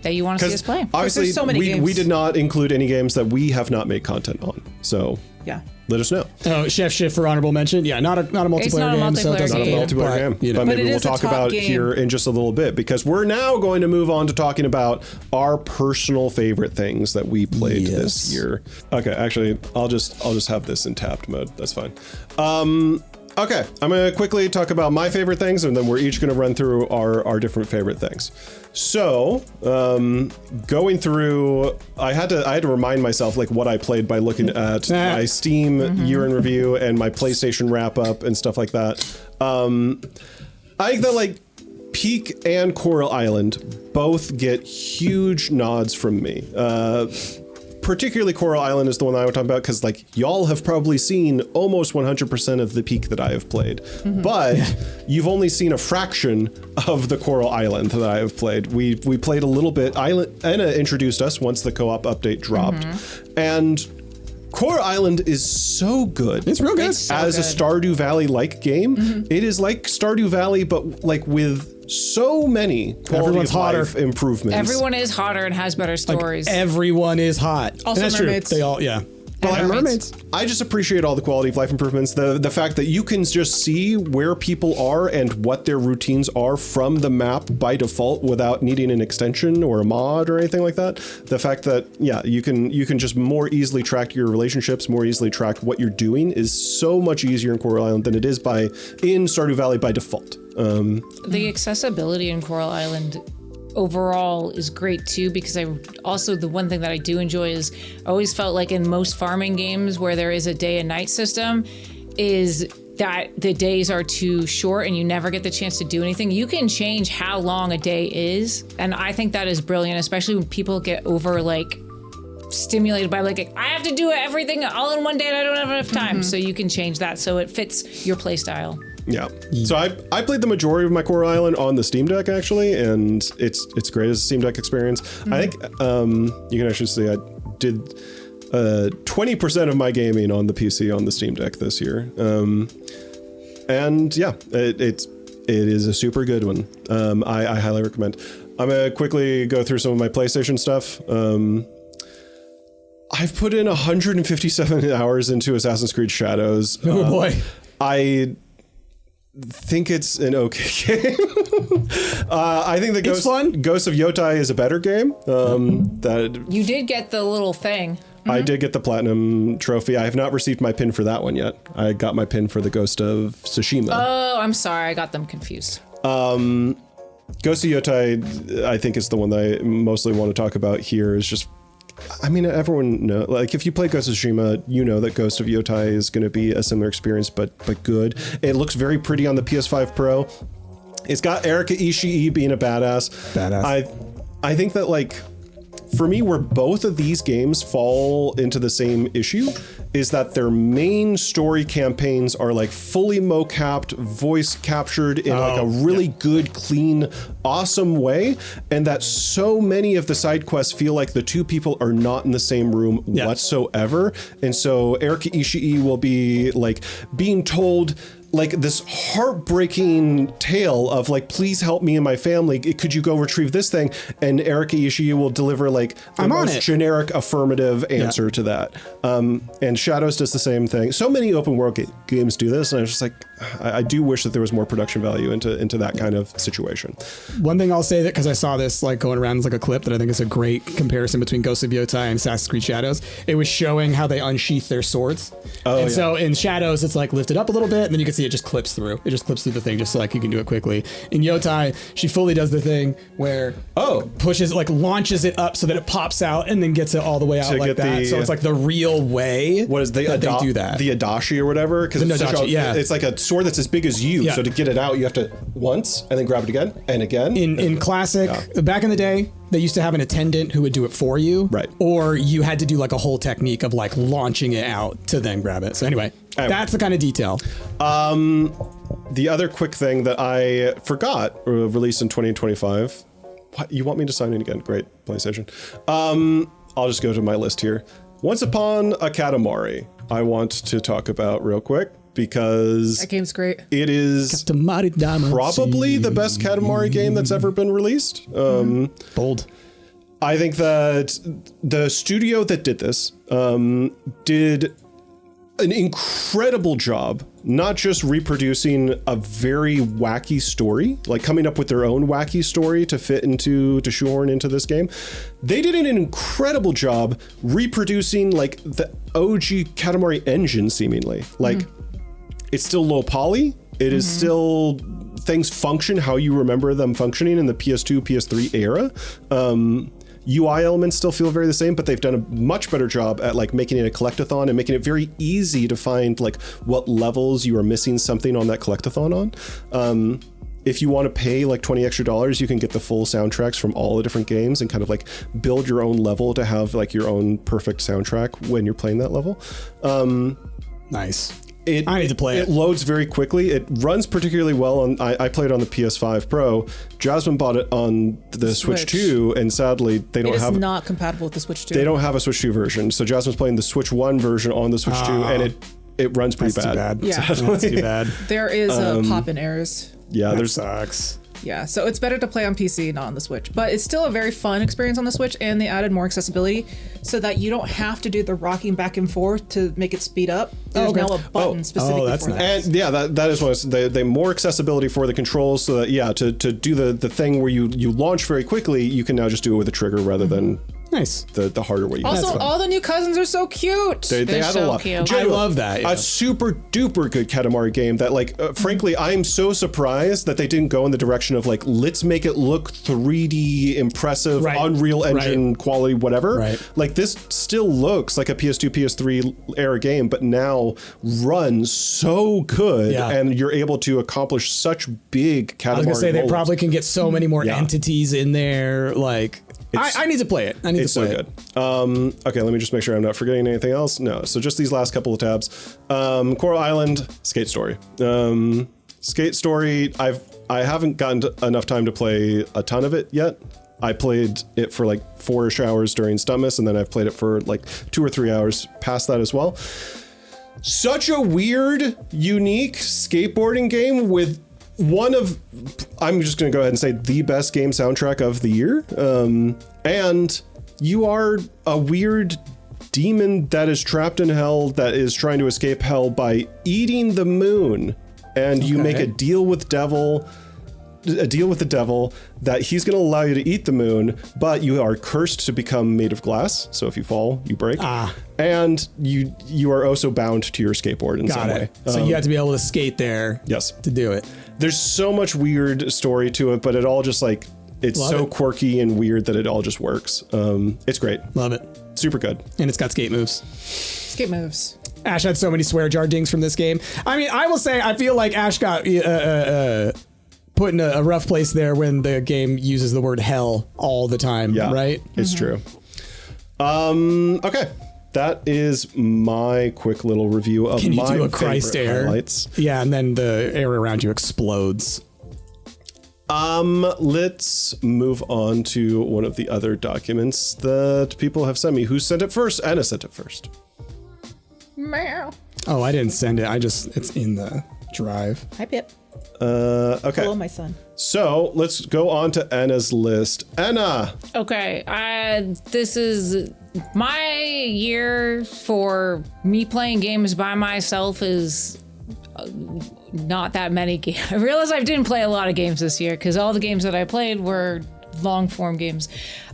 you want to see us play. Obviously, there's so many games. we did not include any games that we have not made content on. So Yeah. let us know. Oh, Chef Shift for honorable mention. Yeah, not a multiplayer not a game. So it multiplayer doesn't game. Not a multiplayer game, You know. but maybe it we'll is a talk top about game. here in just a little bit, because we're now going to move on to talking about our personal favorite things that we played this year. Okay, actually, I'll just have this in tapped mode. That's fine. Okay, I'm going to quickly talk about my favorite things, and then we're each going to run through our different favorite things. So, going through, I had to remind myself like what I played by looking at my Steam year in review and my PlayStation wrap up and stuff like that. I think that like Peak and Coral Island both get huge nods from me. Particularly Coral Island is the one that I would talk about, because like y'all have probably seen almost 100% of the Peak that I have played, but you've only seen a fraction of the Coral Island that I have played. We played a little bit. Aenne introduced us once the co-op update dropped, and Coral Island is so good. It's real good. It's so As a good. Stardew Valley-like game, it is like Stardew Valley, but like with so many quality Everyone's of life hotter. improvements. Everyone is hotter and has better stories. Everyone is hot. Also And that's mermaids. True. They all, yeah. And mermaids. I just appreciate all the quality of life improvements. The fact that you can just see where people are and what their routines are from the map by default without needing an extension or a mod or anything like that. The fact that you can just more easily track your relationships, more easily track what you're doing is so much easier in Coral Island than it is in Stardew Valley by default. The accessibility in Coral Island overall is great too, because I also, the one thing that I do enjoy is I always felt like in most farming games where there is a day and night system is that the days are too short and you never get the chance to do anything. You can change how long a day is, and I think that is brilliant, especially when people get over like stimulated by like, I have to do everything all in one day and I don't have enough time. So you can change that so it fits your play style. Yeah. So I played the majority of my Core Island on the Steam Deck actually, and it's great as a Steam Deck experience. I think you can actually see I did 20% of my gaming on the PC on the Steam Deck this year. And yeah, it is a super good one. I highly recommend. I'm gonna quickly go through some of my PlayStation stuff. I've put in 157 hours into Assassin's Creed Shadows. Oh boy. I think it's an okay game. I think It's fun. Ghost of Yotai is a better game. You did get the little thing. I did get the platinum trophy. I have not received my pin for that one yet. I got my pin for the Ghost of Tsushima. Oh, I'm sorry. I got them confused. Ghost of Yotai, I think, is the one that I mostly want to talk about here. Is just, I mean, everyone know, like, if you play Ghost of Tsushima, you know that Ghost of Yotai is going to be a similar experience, but good. It looks very pretty on the PS5 Pro. It's got Erika Ishii being a badass. I think that, like, for me, where both of these games fall into the same issue is that their main story campaigns are like fully mocapped, voice captured in like a really good, clean, awesome way. And that so many of the side quests feel like the two people are not in the same room whatsoever. And so Erika Ishii will be like being told like this heartbreaking tale of like, please help me and my family. Could you go retrieve this thing? And Erika Ishii will deliver like the most generic affirmative answer to that. And Shadows does the same thing. So many open world games do this. And I was just like, I do wish that there was more production value into that kind of situation. One thing I'll say that, because I saw this like going around as like a clip that I think is a great comparison between Ghost of Yotai and Assassin's Creed Shadows. It was showing how they unsheath their swords. So in Shadows, it's like lifted up a little bit, and then you can see it just clips through. It just clips through the thing just so like you can do it quickly. In Yotai, she fully does the thing where pushes, like launches it up so that it pops out and then gets it all the way out like that. So it's like the real way. What is they do that? The Adachi or whatever? Because it's like a sword that's as big as you. So to get it out, you have to once and then grab it again and again. In classic, back in the day, they used to have an attendant who would do it for you. Right. Or you had to do like a whole technique of like launching it out to then grab it. So anyway, that's the kind of detail. The other quick thing that I forgot, released in 2025. What, you want me to sign in again? Great, PlayStation. I'll just go to my list here. Once Upon a Katamari, I want to talk about real quick, because that game's great. It is probably the best Katamari game that's ever been released. Bold. I think that the studio that did this did an incredible job, not just reproducing a very wacky story, like coming up with their own wacky story to fit into, to shoehorn into this game. They did an incredible job reproducing like the OG Katamari engine, seemingly. Like, it's still low poly. It is still, things function how you remember them functioning in the PS2, PS3 era. UI elements still feel very the same, but they've done a much better job at like making it a collectathon and making it very easy to find like what levels you are missing something on that collectathon on. If you want to pay like $20 extra, you can get the full soundtracks from all the different games and kind of like build your own level to have like your own perfect soundtrack when you're playing that level. Nice. I need to play it. It loads very quickly. It runs particularly well on. I played on the PS5 Pro. Jasmine bought it on the Switch 2, and sadly they don't have. It is not compatible with the Switch 2. They don't have a Switch 2 version. So Jasmine's playing the Switch 1 version on the Switch 2, and it runs pretty bad. Yeah, that's too bad. There is pop-in errors. Yeah, that sucks. Yeah, so it's better to play on PC, not on the Switch. But it's still a very fun experience on the Switch, and they added more accessibility so that you don't have to do the rocking back and forth to make it speed up. There's now a button specifically for that. And yeah, that is what they more accessibility for the controls, so that to do the thing where you launch very quickly, you can now just do it with a trigger rather than Nice. the harder way you Also, get. all the new cousins are so cute. They They're add so a lot. cute. I Genuinely, love that. Yeah. A super duper good Katamari game that, like, frankly, I'm so surprised that they didn't go in the direction of, like, let's make it look 3D impressive, Right. Unreal Engine Right. quality, whatever. Right. Like, this still looks like a PS2, PS3 era game, but now runs so good, Yeah. and you're able to accomplish such big Katamari I was gonna say they moments. probably can get so many more Yeah. entities in there. Like, I need to play it. I need It's to play so it. good. Okay, let me just make sure I'm not forgetting anything else. No, so just these last couple of tabs. Coral Island, Skate Story. Skate Story, I haven't gotten enough time to play a ton of it yet. I played it for like 4-ish hours during Stumpmas, and then I've played it for like 2 or 3 hours past that as well. Such a weird, unique skateboarding game with one of, I'm just going to go ahead and say, the best game soundtrack of the year. And you are a weird demon that is trapped in hell that is trying to escape hell by eating the moon. And you make a deal with the devil that he's going to allow you to eat the moon, but you are cursed to become made of glass. So if you fall, you break. And you are also bound to your skateboard in some way. So you have to be able to skate there. Yes. To do it. There's so much weird story to it, but it all just like, it's Love so it. quirky and weird that it all just works. It's great. Love it. Super good. And it's got skate moves. Skate moves. Ash had so many swear jar dings from this game. I mean, I will say, I feel like Ash got put in a rough place there when the game uses the word hell all the time, Yeah, right? It's true. Okay. That is my quick little review of Can you my do a Christ favorite air? highlights. Yeah, and then the air around you explodes. Let's move on to one of the other documents that people have sent me. Who sent it first? Aenne sent it first. Meow. Oh, I didn't send it. It's in the drive. Hi, Pip. Okay. Hello, my son. So let's go on to Anna's list. Anna! Okay, this is my year for me playing games by myself is not that many games. I realize I didn't play a lot of games this year because all the games that I played were long form games.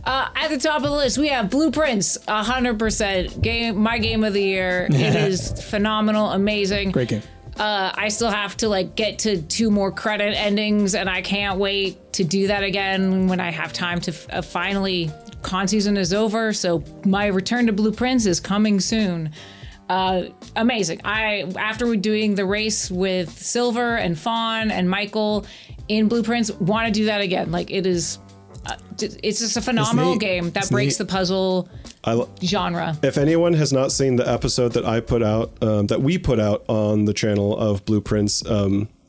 At the top of the list, we have Blueprints, 100% game, my game of the year. It is phenomenal, amazing. Great game. I still have to like get to 2 more credit endings, and I can't wait to do that again when I have time to finally. Con season is over, so my return to Blueprints is coming soon. Amazing. After doing the race with Silver and Fawn and Michael in Blueprints, want to do that again. Like it is, it's just a phenomenal neat. game that It's breaks neat. the puzzle genre. If anyone has not seen the episode that I put out, that we put out on the channel of Blueprints,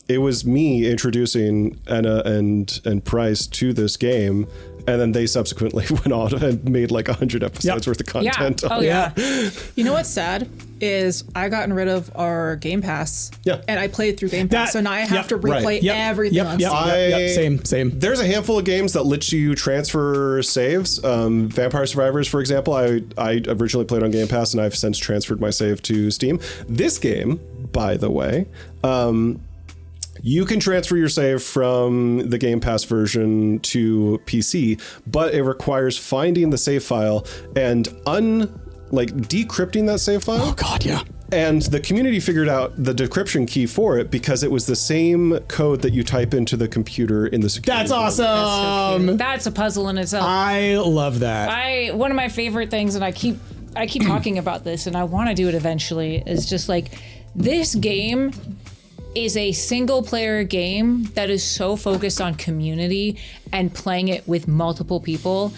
it was me introducing Anna and Price to this game, and then they subsequently went on and made like 100 episodes worth of content. Yeah. Oh yeah. You know what's sad is I gotten rid of our Game Pass. Yeah. And I played through Game Pass, so now I have to replay right. everything on Steam. Same. There's a handful of games that let you transfer saves. Vampire Survivors, for example, I originally played on Game Pass, and I've since transferred my save to Steam. This game, by the way, you can transfer your save from the Game Pass version to PC, but it requires finding the save file and decrypting that save file. Oh God, yeah. And the community figured out the decryption key for it because it was the same code that you type into the computer in the security. That's awesome. That's a puzzle in itself. I love that. One of my favorite things, and I keep talking about this, and I want to do it eventually, is just like this game is a single player game that is so focused on community and playing it with multiple people,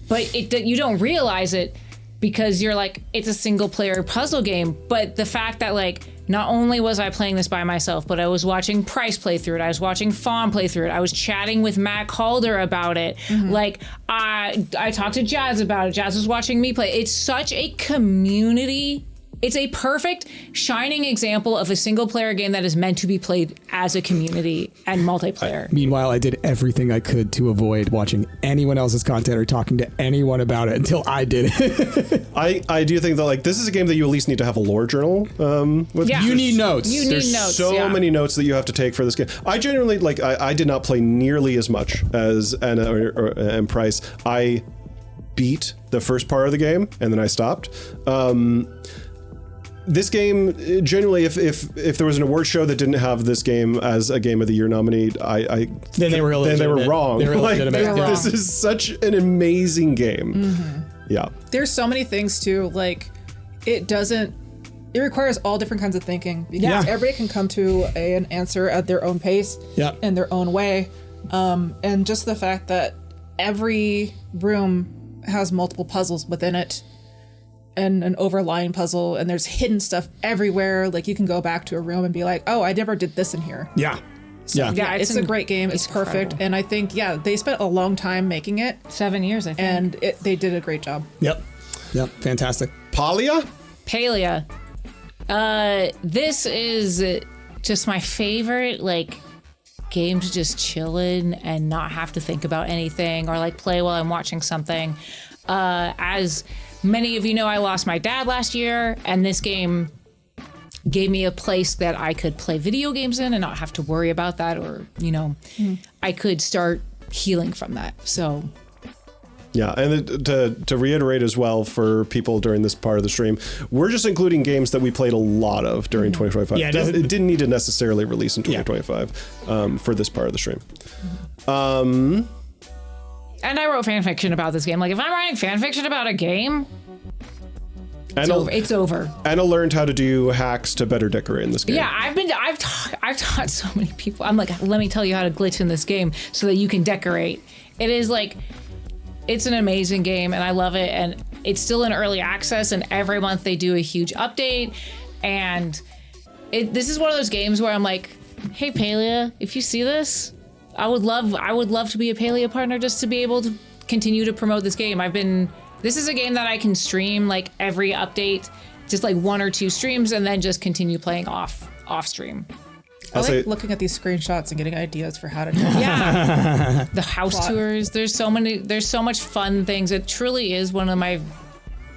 but you don't realize it because you're like, it's a single player puzzle game. But the fact that like, not only was I playing this by myself, but I was watching Price play through it. I was watching Fawn play through it. I was chatting with Matt Calder about it. Like I talked to Jazz about it. Jazz was watching me play. It's such a community. It's a perfect shining example of a single player game that is meant to be played as a community and multiplayer. Meanwhile, I did everything I could to avoid watching anyone else's content or talking to anyone about it until I did it. I do think that like this is a game that you at least need to have a lore journal with. Yeah. You need notes. You need There's notes. so many notes that you have to take for this game. I genuinely I did not play nearly as much as Anna and Price. I beat the first part of the game, and then I stopped. This game, genuinely, if there was an award show that didn't have this game as a Game of the Year nominee, then they were wrong. They were legitimate. This is such an amazing game. Mm-hmm. Yeah. There's so many things too. Like, it requires all different kinds of thinking because everybody can come to an answer at their own pace, in their own way, and just the fact that every room has multiple puzzles within it. And an overlying puzzle, and there's hidden stuff everywhere. Like, you can go back to a room and be like, oh, I never did this in here. Yeah. So, it's a great game. It's perfect. Incredible. And I think, they spent a long time making it. 7 years, I think. And they did a great job. Yep. Fantastic. Palia? Palia. This is just my favorite, like, game to just chill in and not have to think about anything or, like, play while I'm watching something. As many of you know, I lost my dad last year, and this game gave me a place that I could play video games in and not have to worry about that, or, I could start healing from that. So yeah, and to reiterate as well for people during this part of the stream, we're just including games that we played a lot of during 2025. Yeah, it didn't need to necessarily release in 2025 for this part of the stream. And I wrote fan fiction about this game. Like, if I'm writing fan fiction about a game, it's over. Anna learned how to do hacks to better decorate in this game. Yeah, I've taught so many people. I'm like, let me tell you how to glitch in this game so that you can decorate. It is like, it's an amazing game, and I love it. And it's still in early access, and every month they do a huge update. And this is one of those games where I'm like, hey, Palia, if you see this, I would love to be a Palia partner just to be able to continue to promote this game. This is a game that I can stream like every update, just like 1 or 2 streams, and then just continue playing off stream. I like looking at these screenshots and getting ideas for how to do it. Yeah. The house tours. There's so much fun things. It truly is one of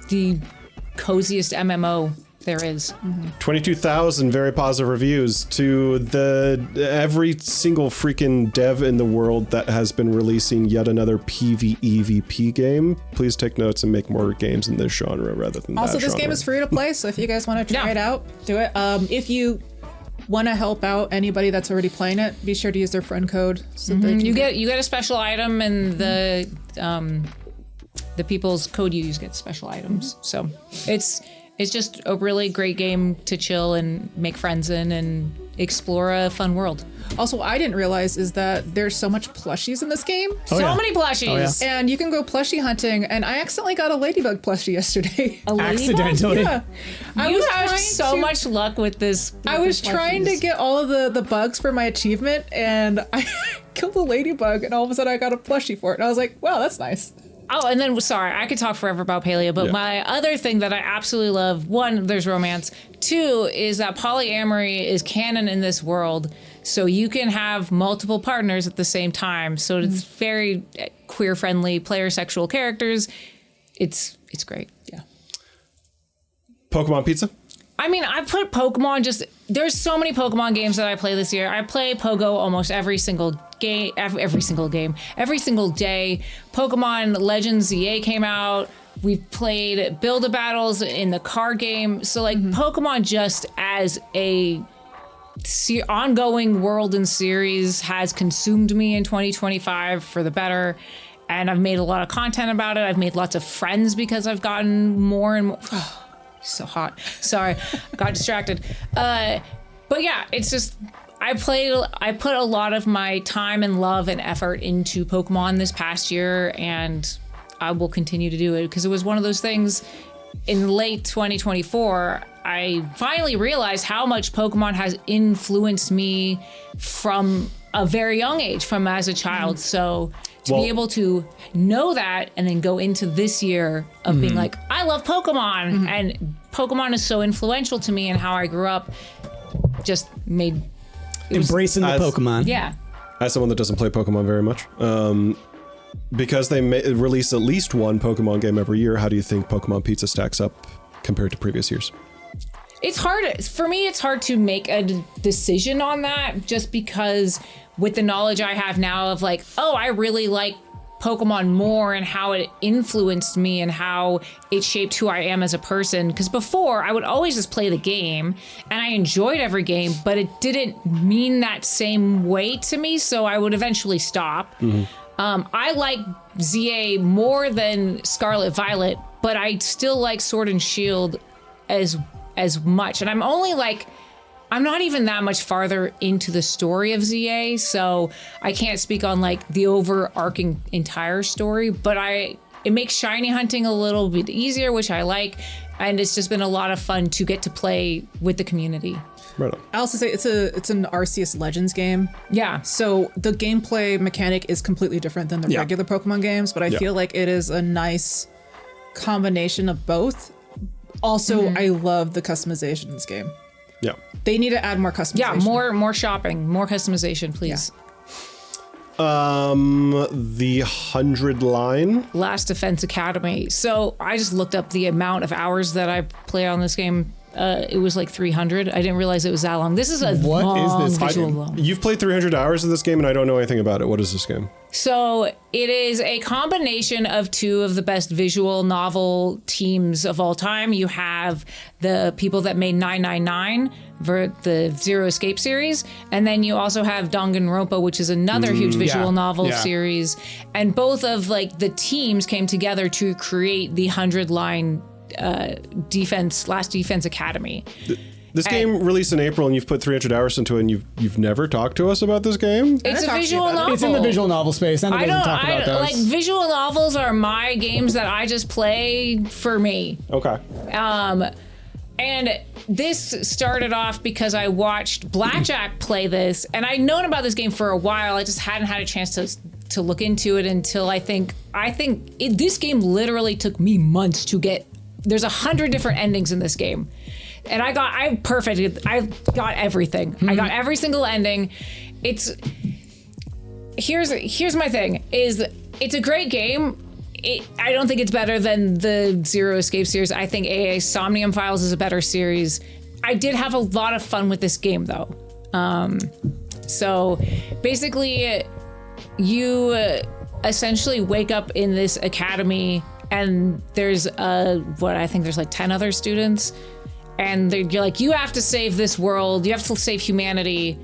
the coziest MMO there is. 22,000 very positive reviews to every single freaking dev in the world that has been releasing yet another PvEVP game. Please take notes and make more games in this genre rather than also, that this genre. game is free to play, so if you guys want to try it out, do it. If you want to help out anybody that's already playing it, be sure to use their friend code. So they can you get a special item, and the people's code you use gets special items. So it's just a really great game to chill and make friends in and explore a fun world. Also, I didn't realize is that there's so much plushies in this game. Many plushies. And you can go plushie hunting, and I accidentally got a ladybug plushie yesterday. A ladybug? Accidentally? Yeah. You have so much luck with this. I was trying to get all of the bugs for my achievement, and I killed a ladybug, and all of a sudden I got a plushie for it. And I was like, wow, that's nice. Oh, and then, sorry, I could talk forever about Palia, but my other thing that I absolutely love, 1, there's romance. 2, is that polyamory is canon in this world, so you can have multiple partners at the same time. So it's very queer-friendly, player-sexual characters. It's great. Yeah. Pokemon Pizza? I mean, I put Pokemon there's so many Pokemon games that I play this year. I play Pogo almost every single day. Pokemon Legends ZA came out. We played Build-A-Battles in the card game. So like Pokemon just as a ongoing world and series has consumed me in 2025 for the better. And I've made a lot of content about it. I've made lots of friends because I've gotten more and more. So hot. Sorry, got distracted. But yeah, it's just I put a lot of my time and love and effort into Pokemon this past year, and I will continue to do it because it was one of those things in late 2024. I finally realized how much Pokemon has influenced me from a very young age, from as a child. So to be able to know that and then go into this year of being like, I love Pokemon, and Pokemon is so influential to me and how I grew up, just made embracing the Pokemon. Yeah. As someone that doesn't play Pokemon very much, because they release at least one Pokemon game every year, how do you think Pokemon Pizza stacks up compared to previous years? It's hard for me. It's hard to make a decision on that, just because with the knowledge I have now of like, oh, I really like Pokemon more and how it influenced me and how it shaped who I am as a person. Because before, I would always just play the game and I enjoyed every game, but it didn't mean that same way to me, so I would eventually stop. I like ZA more than Scarlet Violet, but I still like Sword and Shield as much. And I'm only like, I'm not even that much farther into the story of ZA, so I can't speak on like the overarching entire story, but it makes shiny hunting a little bit easier, which I like, and it's just been a lot of fun to get to play with the community. Right on. I also say it's an Arceus Legends game. Yeah. So the gameplay mechanic is completely different than the regular Pokemon games, but I feel like it is a nice combination of both. Also, I love the customization in this game. Yeah. They need to add more customization. Yeah, more shopping, more customization, please. The 100 line. Last Defense Academy. So I just looked up the amount of hours that I play on this game. It was like 300. I didn't realize it was that long. This is a What is long this visual game? novel. You've played 300 hours of this game, and I don't know anything about it. What is this game? So it is a combination of two of the best visual novel teams of all time. You have the people that made 999 for the Zero Escape series, and then you also have Danganronpa, which is another huge visual novel series. And both of like the teams came together to create the 100 line Last Defense Academy. This game released in April, and you've put 300 hours into it, and you've never talked to us about this game? It's a visual novel. It's in the visual novel space. I don't talk about those. like visual novels are my games that I just play for me. Okay. And this started off because I watched Blackjack play this, and I'd known about this game for a while. I just hadn't had a chance to look into it until I think this game literally took me months to get. There's 100 different endings in this game. And I got everything. I got every single ending. Here's my thing, is it's a great game. I don't think it's better than the Zero Escape series. I think AA Somnium Files is a better series. I did have a lot of fun with this game though. So basically you essentially wake up in this academy and there's there's like 10 other students, and you're like, you have to save this world, you have to save humanity,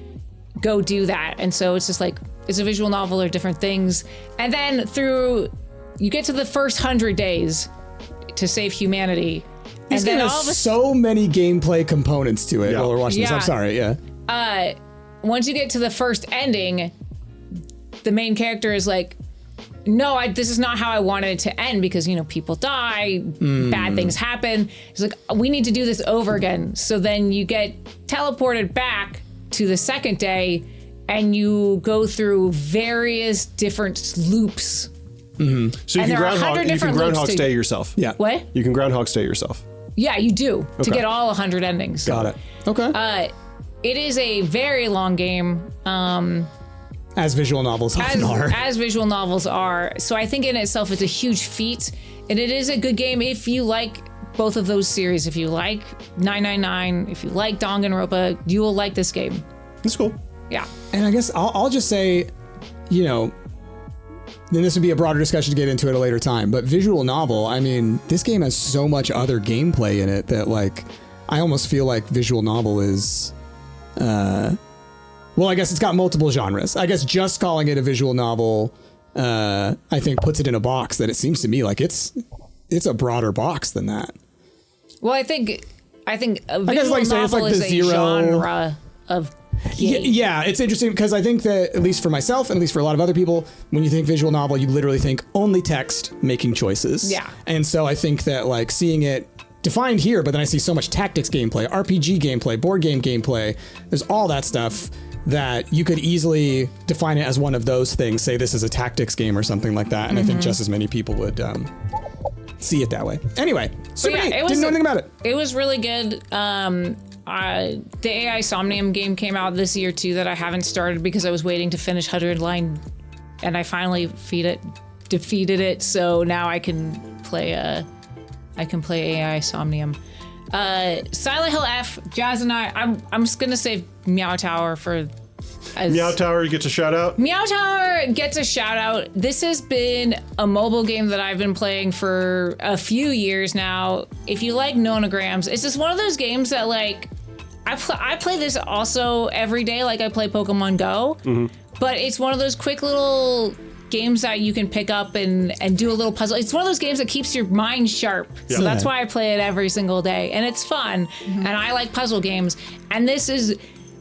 go do that. And so it's just like, it's a visual novel or different things. And then you get to the first 100 days to save humanity. This game has so many gameplay components to it while we're watching this. I'm sorry, once you get to the first ending, the main character is like, no, this is not how I wanted it to end, because, people die, bad things happen. It's like, we need to do this over again. So then you get teleported back to the second day, and you go through various different loops. Mm-hmm. So you can Groundhog Stay yourself. Yeah. What? You can Groundhog Stay yourself. Yeah, you do, to get all 100 endings. Got it. Okay. It is a very long game. As visual novels often are. As visual novels are. So I think in itself it's a huge feat. And it is a good game if you like both of those series. If you like 999, if you like Danganronpa, you will like this game. It's cool. Yeah. And I guess I'll just say, then this would be a broader discussion to get into at a later time. But visual novel, I mean, this game has so much other gameplay in it that, like, I almost feel like visual novel is... Well, I guess it's got multiple genres. I guess just calling it a visual novel, I think puts it in a box that it seems to me like it's a broader box than that. Well, I think a visual like novel it's like is a genre of game. Yeah, it's interesting because I think that, at least for myself, and at least for a lot of other people, when you think visual novel, you literally think only text making choices. Yeah. And so I think that, like, seeing it defined here, but then I see so much tactics gameplay, RPG gameplay, board game gameplay, there's all that stuff that you could easily define it as one of those things, say this is a tactics game or something like that, and I think just as many people would see it that way. Anyway, super neat. Didn't know anything about it. It was really good. The AI Somnium game came out this year too that I haven't started because I was waiting to finish 100 line, and I finally defeated it, so now I can play AI Somnium. Silent Hill F, Jazz and I'm just gonna save Meow Tower for Meow Tower, you get to shout out. Meow Tower gets a shout out. This has been a mobile game that I've been playing for a few years now. If you like nonograms, it's just one of those games that like I play this also every day, like I play Pokemon Go. But it's one of those quick little games that you can pick up and do a little puzzle. It's one of those games that keeps your mind sharp. So that's why I play it every single day. And it's fun. And I like puzzle games. And this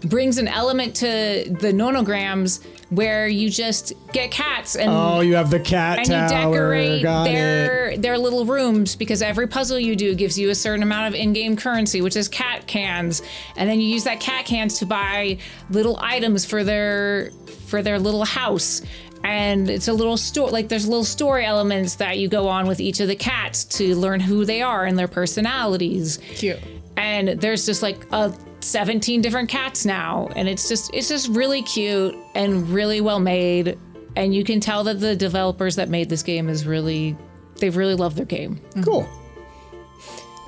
brings an element to the nonograms where you just get cats and you have the cat and tower. you decorate Got their little rooms, because every puzzle you do gives you a certain amount of in-game currency, which is cat cans, and then you use that cat cans to buy little items for their little house. And it's a little story, like there's little story elements that you go on with each of the cats to learn who they are and their personalities. Cute. And there's just like 17 different cats now, and it's just really cute and really well made, and you can tell that the developers that made this game they've really loved their game. Cool.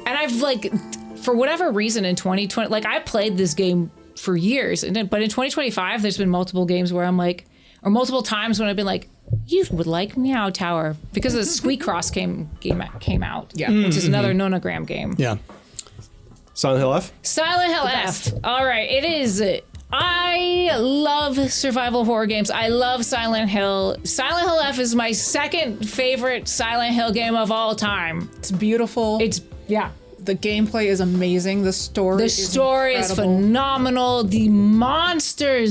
And I've like, for whatever reason in 2020, like I played this game for years, but in 2025 there's been multiple games where I'm like, or multiple times when I've been like, you would like Meow Tower, because the Squeak Cross game came out, which is another nonogram game. Yeah. Silent Hill F. Silent Hill F. All right, it is. I love survival horror games. I love Silent Hill. Silent Hill F is my second favorite Silent Hill game of all time. It's beautiful. The gameplay is amazing. The story is phenomenal. The monster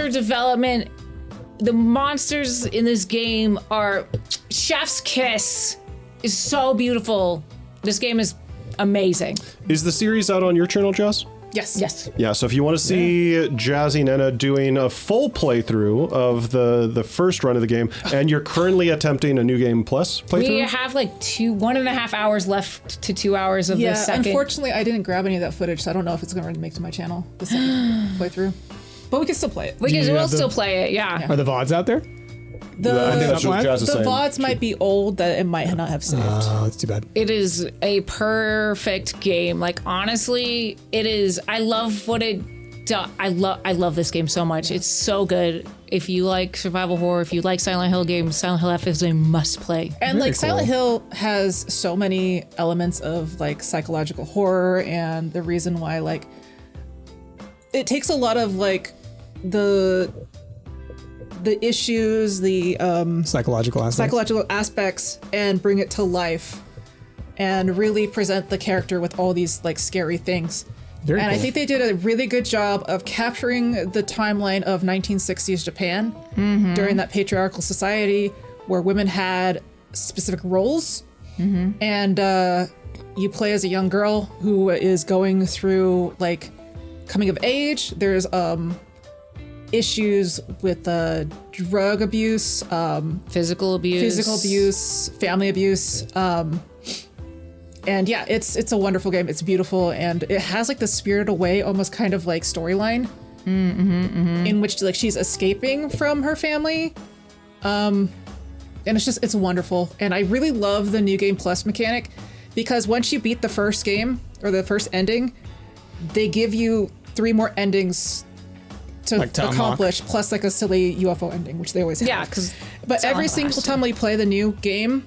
development, the monsters in this game are chef's kiss. Is so beautiful. This game is amazing. Is the series out on your channel, Jess? Yes. Yeah, so if you want to see Jazzy and Aenne doing a full playthrough of the first run of the game, and you're currently attempting a New Game Plus playthrough? We have like 1.5 hours left to 2 hours of the second. Unfortunately, I didn't grab any of that footage, so I don't know if it's going to make it to my channel, the second playthrough. But we can still play it. We'll still play it, yeah. Are the VODs out there? I think that's what Jazz is The saying. VODs might be old that it might not have saved. Oh, that's too bad. It is a perfect game. Like, honestly, it is. I love what it does. I love this game so much. It's so good. If you like survival horror, if you like Silent Hill games, Silent Hill F is a must play. And Very like Silent cool. Hill has so many elements of like psychological horror, and the reason why like it takes a lot of like the issues, the psychological aspects, and bring it to life and really present the character with all these like scary things. Very and cool. I think they did a really good job of capturing the timeline of 1960s Japan during that patriarchal society where women had specific roles. And you play as a young girl who is going through like coming of age. There's issues with drug abuse, Physical abuse, family abuse. And yeah, it's a wonderful game. It's beautiful, and it has like the Spirited Away almost kind of like storyline in which like she's escaping from her family. And it's wonderful. And I really love the New Game Plus mechanic, because once you beat the first game or the first ending, they give you 3 more endings to accomplish, plus like a silly UFO ending, which they always have. Yeah, but every single time we play the new game,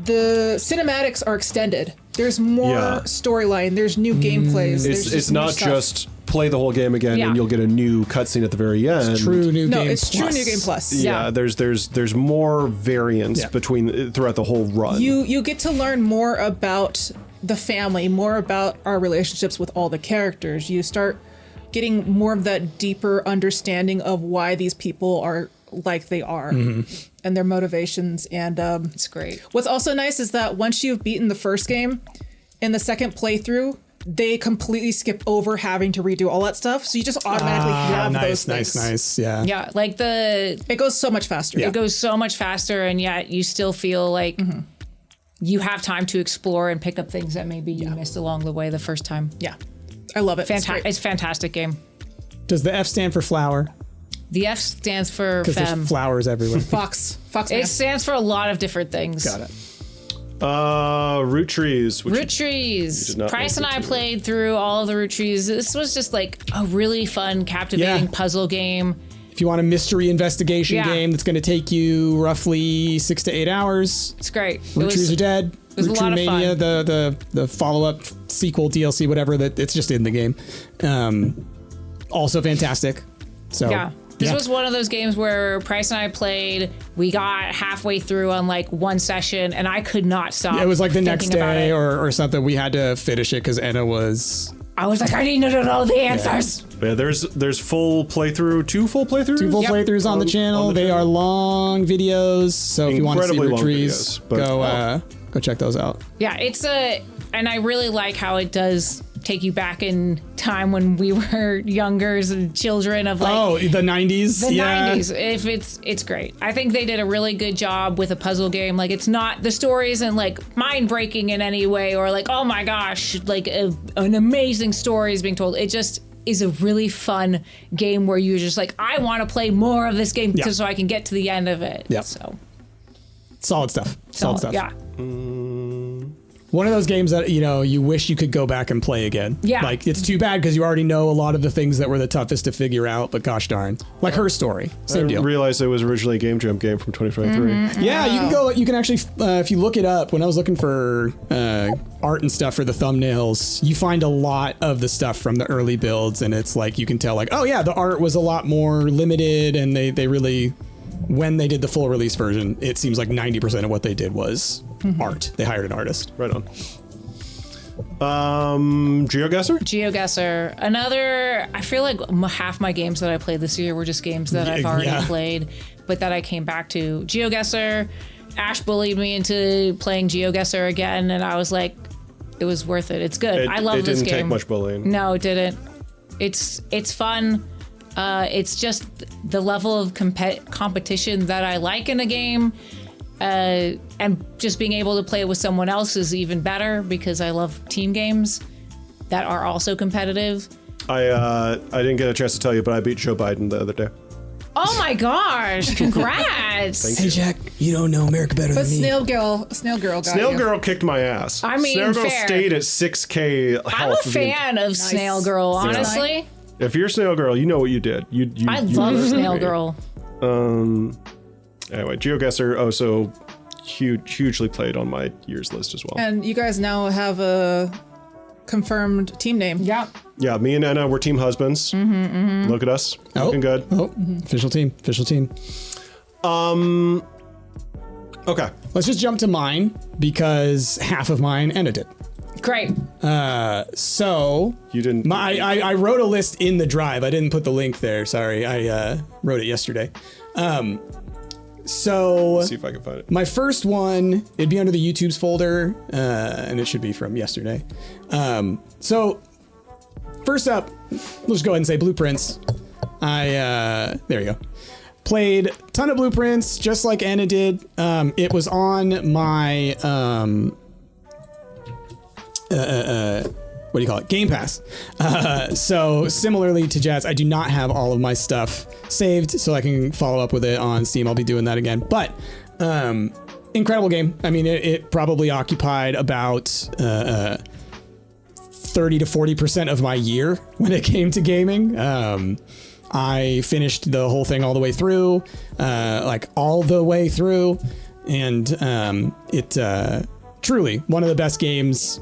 the cinematics are extended. There's more storyline. There's new gameplays. It's not just play the whole game again and you'll get a new cutscene at the very end. True New Game it's Plus. true New Game Plus. Yeah, there's more variance throughout the whole run. You get to learn more about the family, more about our relationships with all the characters. You start getting more of that deeper understanding of why these people are like they are and their motivations. And it's great. What's also nice is that once you've beaten the first game, in the second playthrough, they completely skip over having to redo all that stuff. So you just automatically have those things. Nice. Yeah. Yeah, like it goes so much faster. It goes so much faster, and yet you still feel like you have time to explore and pick up things that maybe you missed along the way the first time. Yeah. I love it. It's a fantastic game. Does the F stand for flower? The F stands for Because femme. there's flowers everywhere. Fox It stands for a lot of different things. Got it. Root Trees. Root Trees. did not Price and make it I to. played through all of the Root Trees. This was just like a really fun, captivating puzzle game. If you want a mystery investigation Yeah. game that's going to take you roughly 6 to 8 hours, It's great. Root Trees are dead. It was Root a lot Tree of Mania, fun. the follow-up sequel DLC, whatever, that it's just in the game. Also fantastic. So Yeah. This was one of those games where Price and I played. We got halfway through on like one session, and I could not stop. It was like the next thinking about day it. or something. We had to finish it because Aenne was I was like, I need to know the answers. Yeah, there's full playthrough, 2 full playthroughs. 2 full Yep. playthroughs on the channel. They are long videos, so if you want to see Incredibly Root long Trees, videos, but- go check those out. Yeah, and I really like how it does take you back in time when we were younger as children of like The 90s. the yeah. 90s. If it's great. I think they did a really good job with a puzzle game. Like, it's not, the story isn't like mind breaking in any way or like, oh my gosh, like an amazing story is being told. It just is a really fun game where you're just like, I want to play more of this game Yeah. so I can get to the end of it. Yeah. So Solid stuff. Solid stuff. Yeah. One of those games that, you wish you could go back and play again. Yeah. Like, it's too bad because you already know a lot of the things that were the toughest to figure out, but gosh darn. Like Her Story. Same I deal. realized it was originally a Game Jam game from 2023. Mm-hmm. Yeah, you can actually, if you look it up, when I was looking for art and stuff for the thumbnails, you find a lot of the stuff from the early builds, and it's like, you can tell like, oh yeah, the art was a lot more limited, and they really, when they did the full release version, it seems like 90% of what they did was art. They hired an artist. Right on. GeoGuessr? GeoGuessr. Another, I feel like half my games that I played this year were just games that I've already Yeah. played, but that I came back to. GeoGuessr, Ash bullied me into playing GeoGuessr again, and I was like, it was worth it. It's good. I love this game. It didn't take much bullying. No, it didn't. It's fun. It's just the level of competition that I like in a game. And just being able to play it with someone else is even better because I love team games that are also competitive. I didn't get a chance to tell you, but I beat Joe Biden the other day. Oh my gosh! Congrats! Hey Jack, you don't know America better But than me. Snail Girl got Snail you. Girl kicked my ass. I mean, Snail Girl fair. stayed at 6K health. I'm a fan of Snail Girl, honestly. If you're Snail Girl, you know what you did. I love Snail Girl. Anyway, GeoGuessr also hugely played on my years list as well. And you guys now have a confirmed team name. Yeah. Yeah, me and Aenne, we're team husbands. Look at us. Looking good. Oh, official team. Okay. Let's just jump to mine because half of mine Aenne did. Great. So You didn't. I wrote a list in the drive. I didn't put the link there. Sorry. I wrote it yesterday. So See if I can find it. my first one, it'd be under the YouTube's folder, and it should be from yesterday. So first up, let's go ahead and say Blueprints. There you go. Played a ton of Blueprints, just like Aenne did. It was on my what do you call it? Game Pass. So similarly to Jazz, I do not have all of my stuff saved, so I can follow up with it on Steam. I'll be doing that again. But incredible game. I mean, it probably occupied about 30 to 40% of my year when it came to gaming. I finished the whole thing all the way through, and it truly one of the best games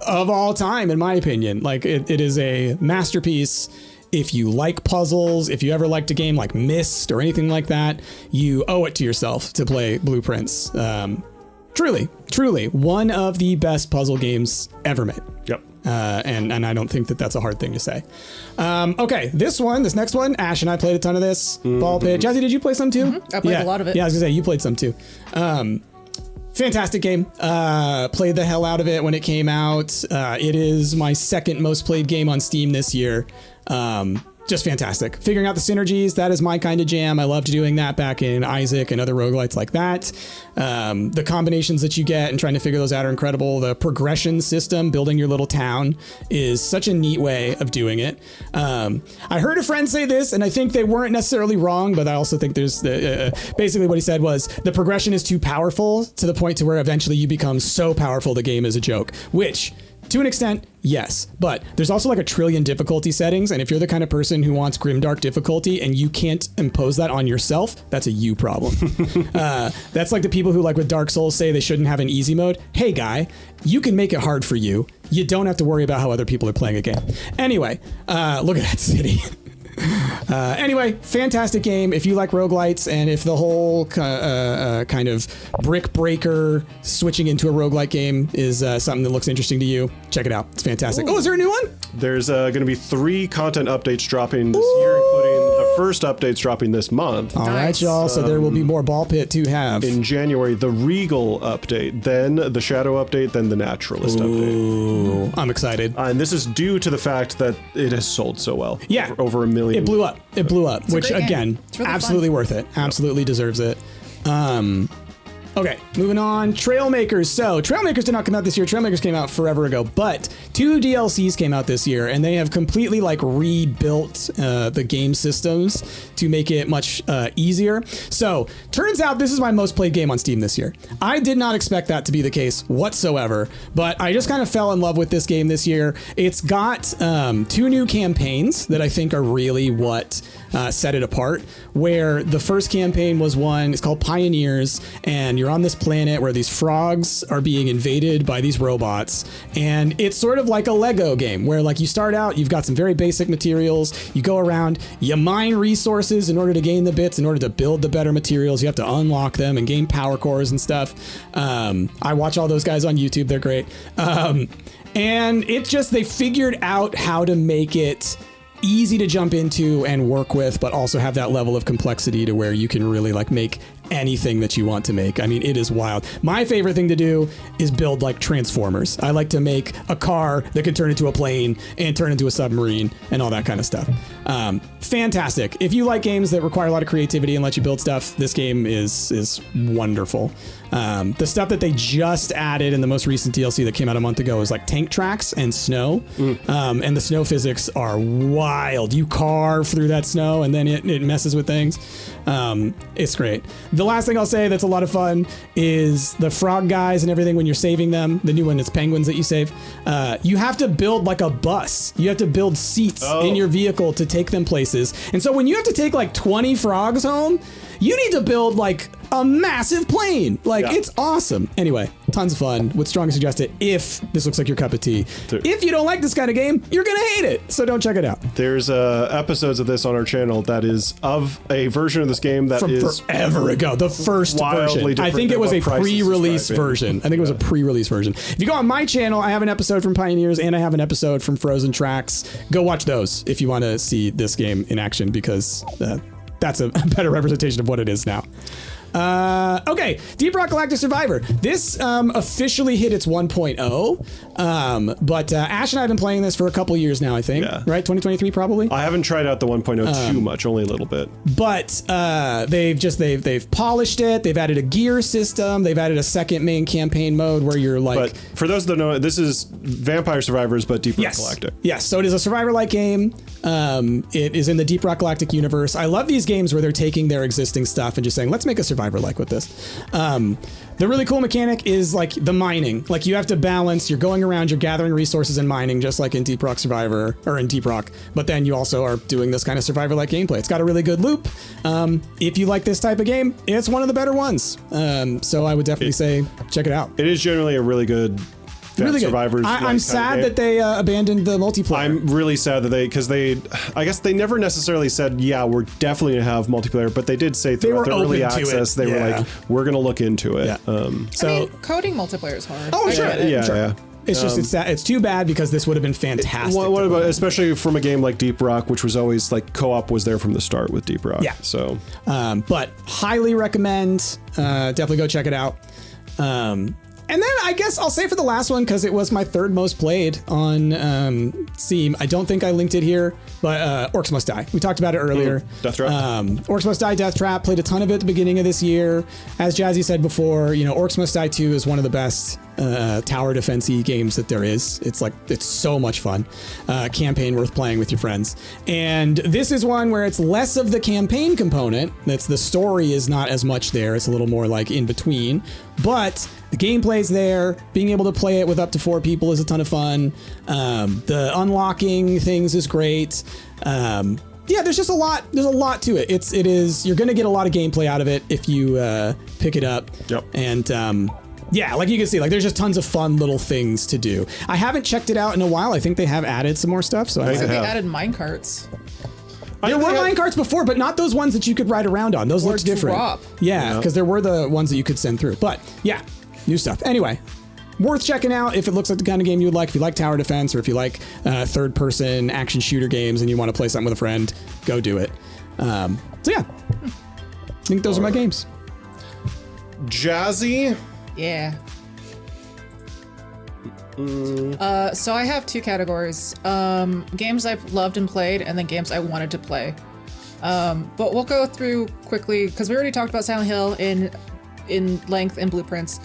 of all time, in my opinion. Like, it is a masterpiece. If you like puzzles, if you ever liked a game like Myst or anything like that, you owe it to yourself to play Blueprints. Truly one of the best puzzle games ever made. Yep. And I don't think that that's a hard thing to say. Okay, this next one, Ash and I played a ton of this. Ball Pit. Jazzy, did you play some too? I played a lot of it. Yeah, I was gonna say, you played some too. Fantastic game. Played the hell out of it when it came out. It is my second most played game on Steam this year. just fantastic. Figuring out the synergies, that is my kind of jam. I loved doing that back in Isaac and other roguelites like that. The combinations that you get and trying to figure those out are incredible. The progression system, building your little town, is such a neat way of doing it. I heard a friend say this, and I think they weren't necessarily wrong, but I also think there's basically what he said was the progression is too powerful to the point to where eventually you become so powerful the game is a joke, which to an extent, yes, but there's also like a trillion difficulty settings, and if you're the kind of person who wants grimdark difficulty and you can't impose that on yourself, that's a you problem. That's like the people who, like with Dark Souls, say they shouldn't have an easy mode. Hey guy, you can make it hard for you. You don't have to worry about how other people are playing a game. Anyway, look at that city. Anyway, fantastic game. If you like roguelites and if the whole kind of brick breaker switching into a roguelite game is something that looks interesting to you, check it out. It's fantastic. Ooh. Oh, is there a new one? There's going to be 3 content updates dropping this year, including the first updates dropping this month. All right, y'all. So there will be more ball pit to have. In January, the Regal update, then the Shadow update, then the Naturalist update. I'm excited. And this is due to the fact that it has sold so well. Yeah. Over 1 million. It blew up. It blew up, which again, really absolutely fun. worth it. Absolutely deserves it. Okay, moving on. Trailmakers. So, Trailmakers did not come out this year. Trailmakers came out forever ago, but 2 DLCs came out this year, and they have completely like rebuilt the game systems to make it much easier. So, turns out this is my most played game on Steam this year. I did not expect that to be the case whatsoever, but I just kind of fell in love with this game this year. It's got 2 new campaigns that I think are really what set it apart, where the first campaign was one, it's called Pioneers, and you're on this planet where these frogs are being invaded by these robots, and it's sort of like a Lego game where like you start out, you've got some very basic materials, you go around, you mine resources in order to gain the bits, in order to build the better materials, you have to unlock them and gain power cores and stuff. I watch all those guys on YouTube, they're great. And it just, they figured out how to make it easy to jump into and work with, but also have that level of complexity to where you can really like make anything that you want to make. I mean, it is wild. My favorite thing to do is build like Transformers. I like to make a car that can turn into a plane and turn into a submarine and all that kind of stuff. Fantastic. If you like games that require a lot of creativity and let you build stuff, this game is wonderful. The stuff that they just added in the most recent DLC that came out a month ago is like tank tracks and snow. And the snow physics are wild. You carve through that snow and then it messes with things. It's great. The last thing I'll say that's a lot of fun is the frog guys and everything when you're saving them. The new one is penguins that you save. You have to build like a bus. You have to build seats in your vehicle to take them places. And so when you have to take like 20 frogs home, you need to build like a massive plane. Like it's awesome. Anyway, tons of fun. Would strongly suggest it if this looks like your cup of tea. If you don't like this kind of game, you're gonna hate it. So don't check it out. There's episodes of this on our channel that is of a version of this game that from is forever ago. The first version. I think it was a pre-release version. I think it was a pre-release version. If you go on my channel, I have an episode from Pioneers and I have an episode from Frozen Tracks. Go watch those if you want to see this game in action, because that's a better representation of what it is now. Okay, Deep Rock Galactic Survivor. This officially hit its 1.0, but Ash and I have been playing this for a couple years now, I think. Yeah. Right? 2023 probably? I haven't tried out the 1.0 too much, only a little bit. But they've polished it. They've added a gear system. They've added a second main campaign mode where you're like... But for those that don't know, this is Vampire Survivors, but Deep Rock Galactic. Yes, so it is a Survivor-like game. It is in the Deep Rock Galactic universe. I love these games where they're taking their existing stuff and just saying, let's make a Survivor like with this. The really cool mechanic is like the mining. Like you have to balance, you're going around, you're gathering resources and mining just like in Deep Rock Survivor or in Deep Rock, but then you also are doing this kind of Survivor-like gameplay. It's got a really good loop. If you like this type of game, it's one of the better ones. So I would definitely say check it out. It is generally a really good really good. Survivors. I'm sad that they abandoned the multiplayer. I'm really sad that I guess they never necessarily said, yeah, we're definitely gonna have multiplayer, but they did say throughout their early access, they were like, we're gonna look into it. Yeah. So I mean, coding multiplayer is hard. Oh, sure. Yeah. It's just it's sad. It's too bad because this would have been fantastic. What about, especially from a game like Deep Rock, which was always like co-op was there from the start with Deep Rock. Yeah. So, but highly recommend. Definitely go check it out. And then I guess I'll say for the last one, because it was my third most played on Steam. I don't think I linked it here, but Orcs Must Die. We talked about it earlier. Death Trap. Orcs Must Die, Death Trap. Played a ton of it at the beginning of this year. As Jazzy said before, Orcs Must Die 2 is one of the best tower defense-y games that there is. It's so much fun. Campaign worth playing with your friends. And this is one where it's less of the campaign component. That's the story is not as much there. It's a little more like in between. But the gameplay's there. Being able to play it with up to 4 people is a ton of fun. The unlocking things is great. Yeah, there's just a lot. There's a lot to it. It is. You're going to get a lot of gameplay out of it if you pick it up. Yep. And yeah, like you can see, there's just tons of fun little things to do. I haven't checked it out in a while. I think they have added some more stuff. So I think They have. added minecarts. there were minecarts before, but not those ones that you could ride around on. Those Or looked different. drop. Yeah, because there were the ones that you could send through. But yeah, new stuff. Anyway, worth checking out if it looks like the kind of game you would like. If you like tower defense or if you like third-person action shooter games and you want to play something with a friend, go do it. So yeah, I think those are my games. Jazzy. Yeah. So I have 2 categories. Games I've loved and played, and then games I wanted to play. But we'll go through quickly, because we already talked about Silent Hill in length and blueprints.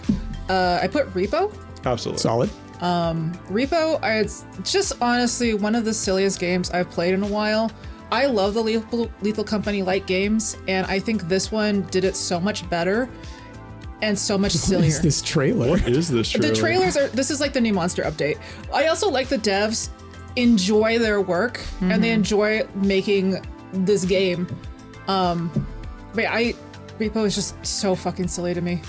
I put Repo. Absolutely. Solid. Repo, it's just honestly one of the silliest games I've played in a while. I love the Lethal Company-like games, and I think this one did it so much better and so much sillier. What is this trailer? What is this trailer? The trailers this is like the new monster update. I also like the devs enjoy their work and they enjoy making this game. But Repo is just so fucking silly to me.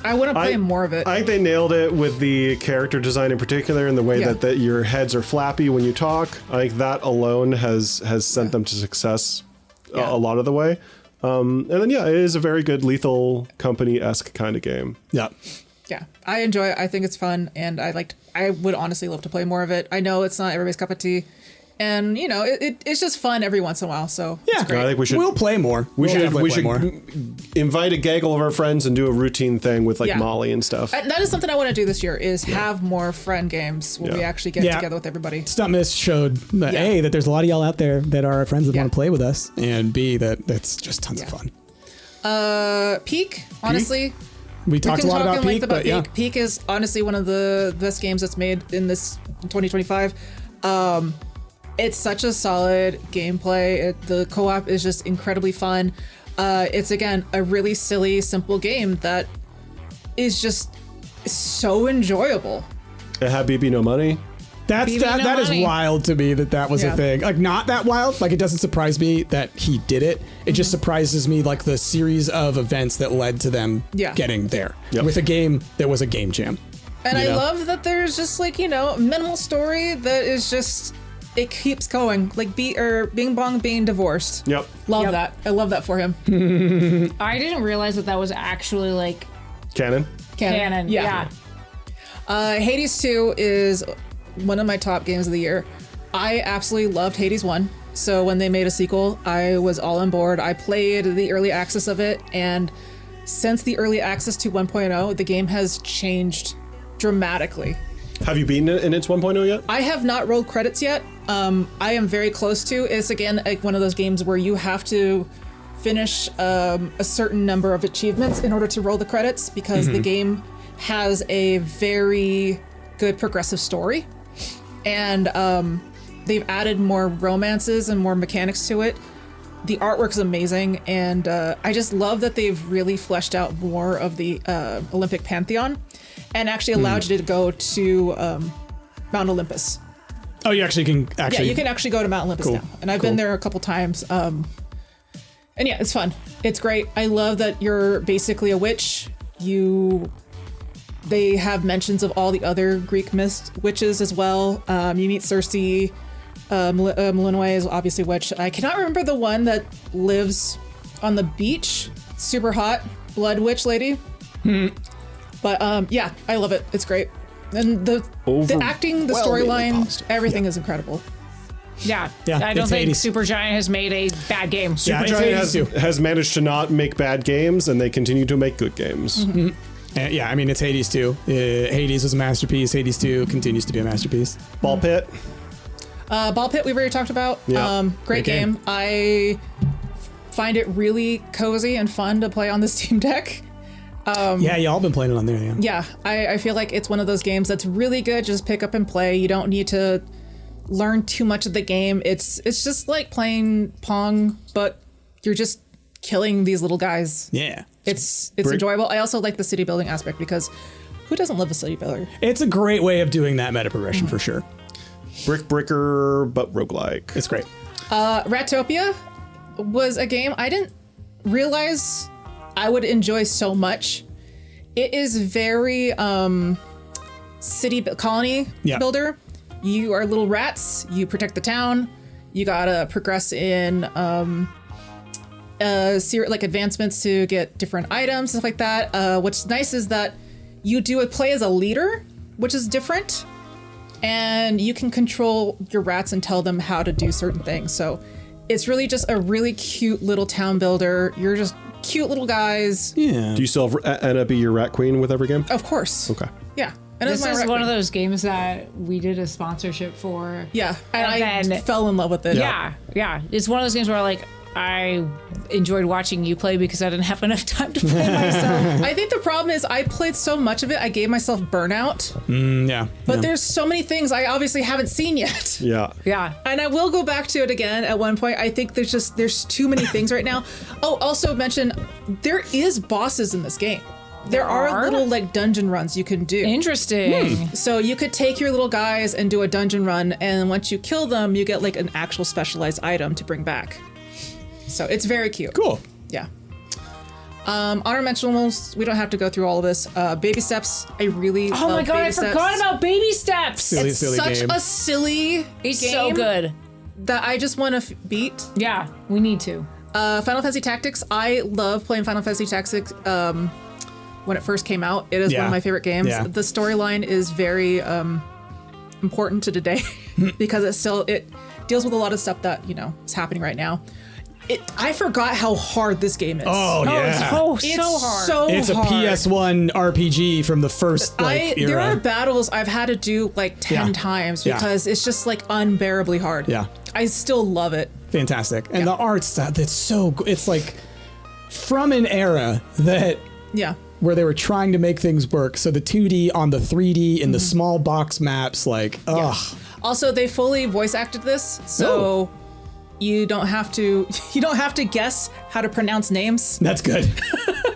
I want to play more of it. I think they nailed it with the character design in particular and the way that your heads are flappy when you talk. I think that alone has sent them to success a lot of the way. And then, it is a very good Lethal Company-esque kind of game. Yeah. Yeah, I enjoy it. I think it's fun, and I would honestly love to play more of it. I know it's not everybody's cup of tea, and it's just fun every once in a while. So Yeah, it's great. I think we should. We'll play more. We should definitely play more. invite a gaggle of our friends and do a routine thing with Yeah. Molly and stuff. And that is something I want to do this year. Is have more friend games where we actually get together with everybody. Stumpt showed that A, that there's a lot of y'all out there that are our friends that want to play with us, and B, that's just tons of fun. Peak, honestly. We talked a lot about Peak, but yeah. Peak is honestly one of the best games that's made in this 2025. It's such a solid gameplay. The co-op is just incredibly fun. It's again a really silly, simple game that is just so enjoyable. It had BB No Money. That is wild to me that was a thing. Like, not that wild. Like, it doesn't surprise me that he did it. It just surprises me, like, the series of events that led to them getting there with a game that was a game jam. And I love that there's just minimal story that is just, it keeps going. Like Bing Bong being divorced. Yep. Love that. I love that for him. I didn't realize that was actually Canon. canon. Yeah. Hades 2 is one of my top games of the year. I absolutely loved Hades 1. So when they made a sequel, I was all on board. I played the early access of it, and since the early access to 1.0, the game has changed dramatically. Have you beaten it in its 1.0 yet? I have not rolled credits yet. I am very close to. It's again like one of those games where you have to finish a certain number of achievements in order to roll the credits, because the game has a very good progressive story. And they've added more romances and more mechanics to it. The artwork's amazing, and I just love that they've really fleshed out more of the Olympic pantheon and actually allowed you to go to Mount Olympus. Oh, you actually can Yeah, you can actually go to Mount Olympus now. And I've been there a couple times. And yeah, it's fun. It's great. I love that you're basically a witch. They have mentions of all the other Greek myths, witches as well. You meet Circe. Melinoi is obviously a witch. I cannot remember the one that lives on the beach. Super hot blood witch lady. But yeah, I love it. It's great. And the acting, the storyline, everything is incredible. Yeah. I don't think Supergiant has made a bad game. Supergiant has managed to not make bad games, and they continue to make good games. Yeah, I mean, it's Hades 2. Hades was a masterpiece. Hades 2 continues to be a masterpiece. Ball Pit. Ball Pit, we've already talked about. Yeah. Great game. I find it really cozy and fun to play on the Steam Deck. Yeah, y'all been playing it on there, yeah. Yeah, I feel like it's one of those games that's really good. Just pick up and play. You don't need to learn too much of the game. It's just like playing Pong, but you're just killing these little guys. Yeah. It's enjoyable. I also like the city building aspect because who doesn't love a city builder? It's a great way of doing that meta progression for sure. Brick Breaker, but roguelike. It's great. Ratopia was a game I didn't realize I would enjoy so much. It is very colony builder. You are little rats. You protect the town. You gotta progress in like advancements to get different items, stuff like that. What's nice is that you do play as a leader, which is different, and you can control your rats and tell them how to do certain things. So it's really just a really cute little town builder. You're just cute little guys. Yeah. Do you still have Aenne be your rat queen with every game? Of course. Okay. Yeah. And This is one of those games that we did a sponsorship for. Yeah. And I then- fell in love with it. Yeah, it's one of those games where like I enjoyed watching you play because I didn't have enough time to play myself. I think the problem is I played so much of it, I gave myself burnout. Yeah. But there's so many things I obviously haven't seen yet. Yeah. Yeah. And I will go back to it again at one point. I think there's too many things right now. Oh, also mention there is bosses in this game. There are little like dungeon runs you can do. Interesting. So you could take your little guys and do a dungeon run, and once you kill them, you get like an actual specialized item to bring back. So it's very cute. Cool. Yeah. Honor mentionables, we don't have to go through all of this. Baby Steps, I really Oh my love god, I Baby Steps. forgot about Baby Steps. Silly, It's silly such game. a silly It's game so good. that I just want to beat. Yeah, we need to. Final Fantasy Tactics, I love playing Final Fantasy Tactics when it first came out. It is one Yeah. of my favorite games. Yeah. The storyline is very important to today because it deals with a lot of stuff that, is happening right now. I forgot how hard this game is. Oh, yeah. It's so hard. So It's a hard. PS1 RPG from the first era. There are battles I've had to do like 10 Yeah. times Yeah. because it's just like unbearably hard. Yeah. I still love it. Fantastic. And the art style, that's so good. It's like from an era that Yeah. where they were trying to make things work. So the 2D on the 3D in the small box maps, like, ugh. Also, they fully voice acted this, so you don't have to guess how to pronounce names That's good.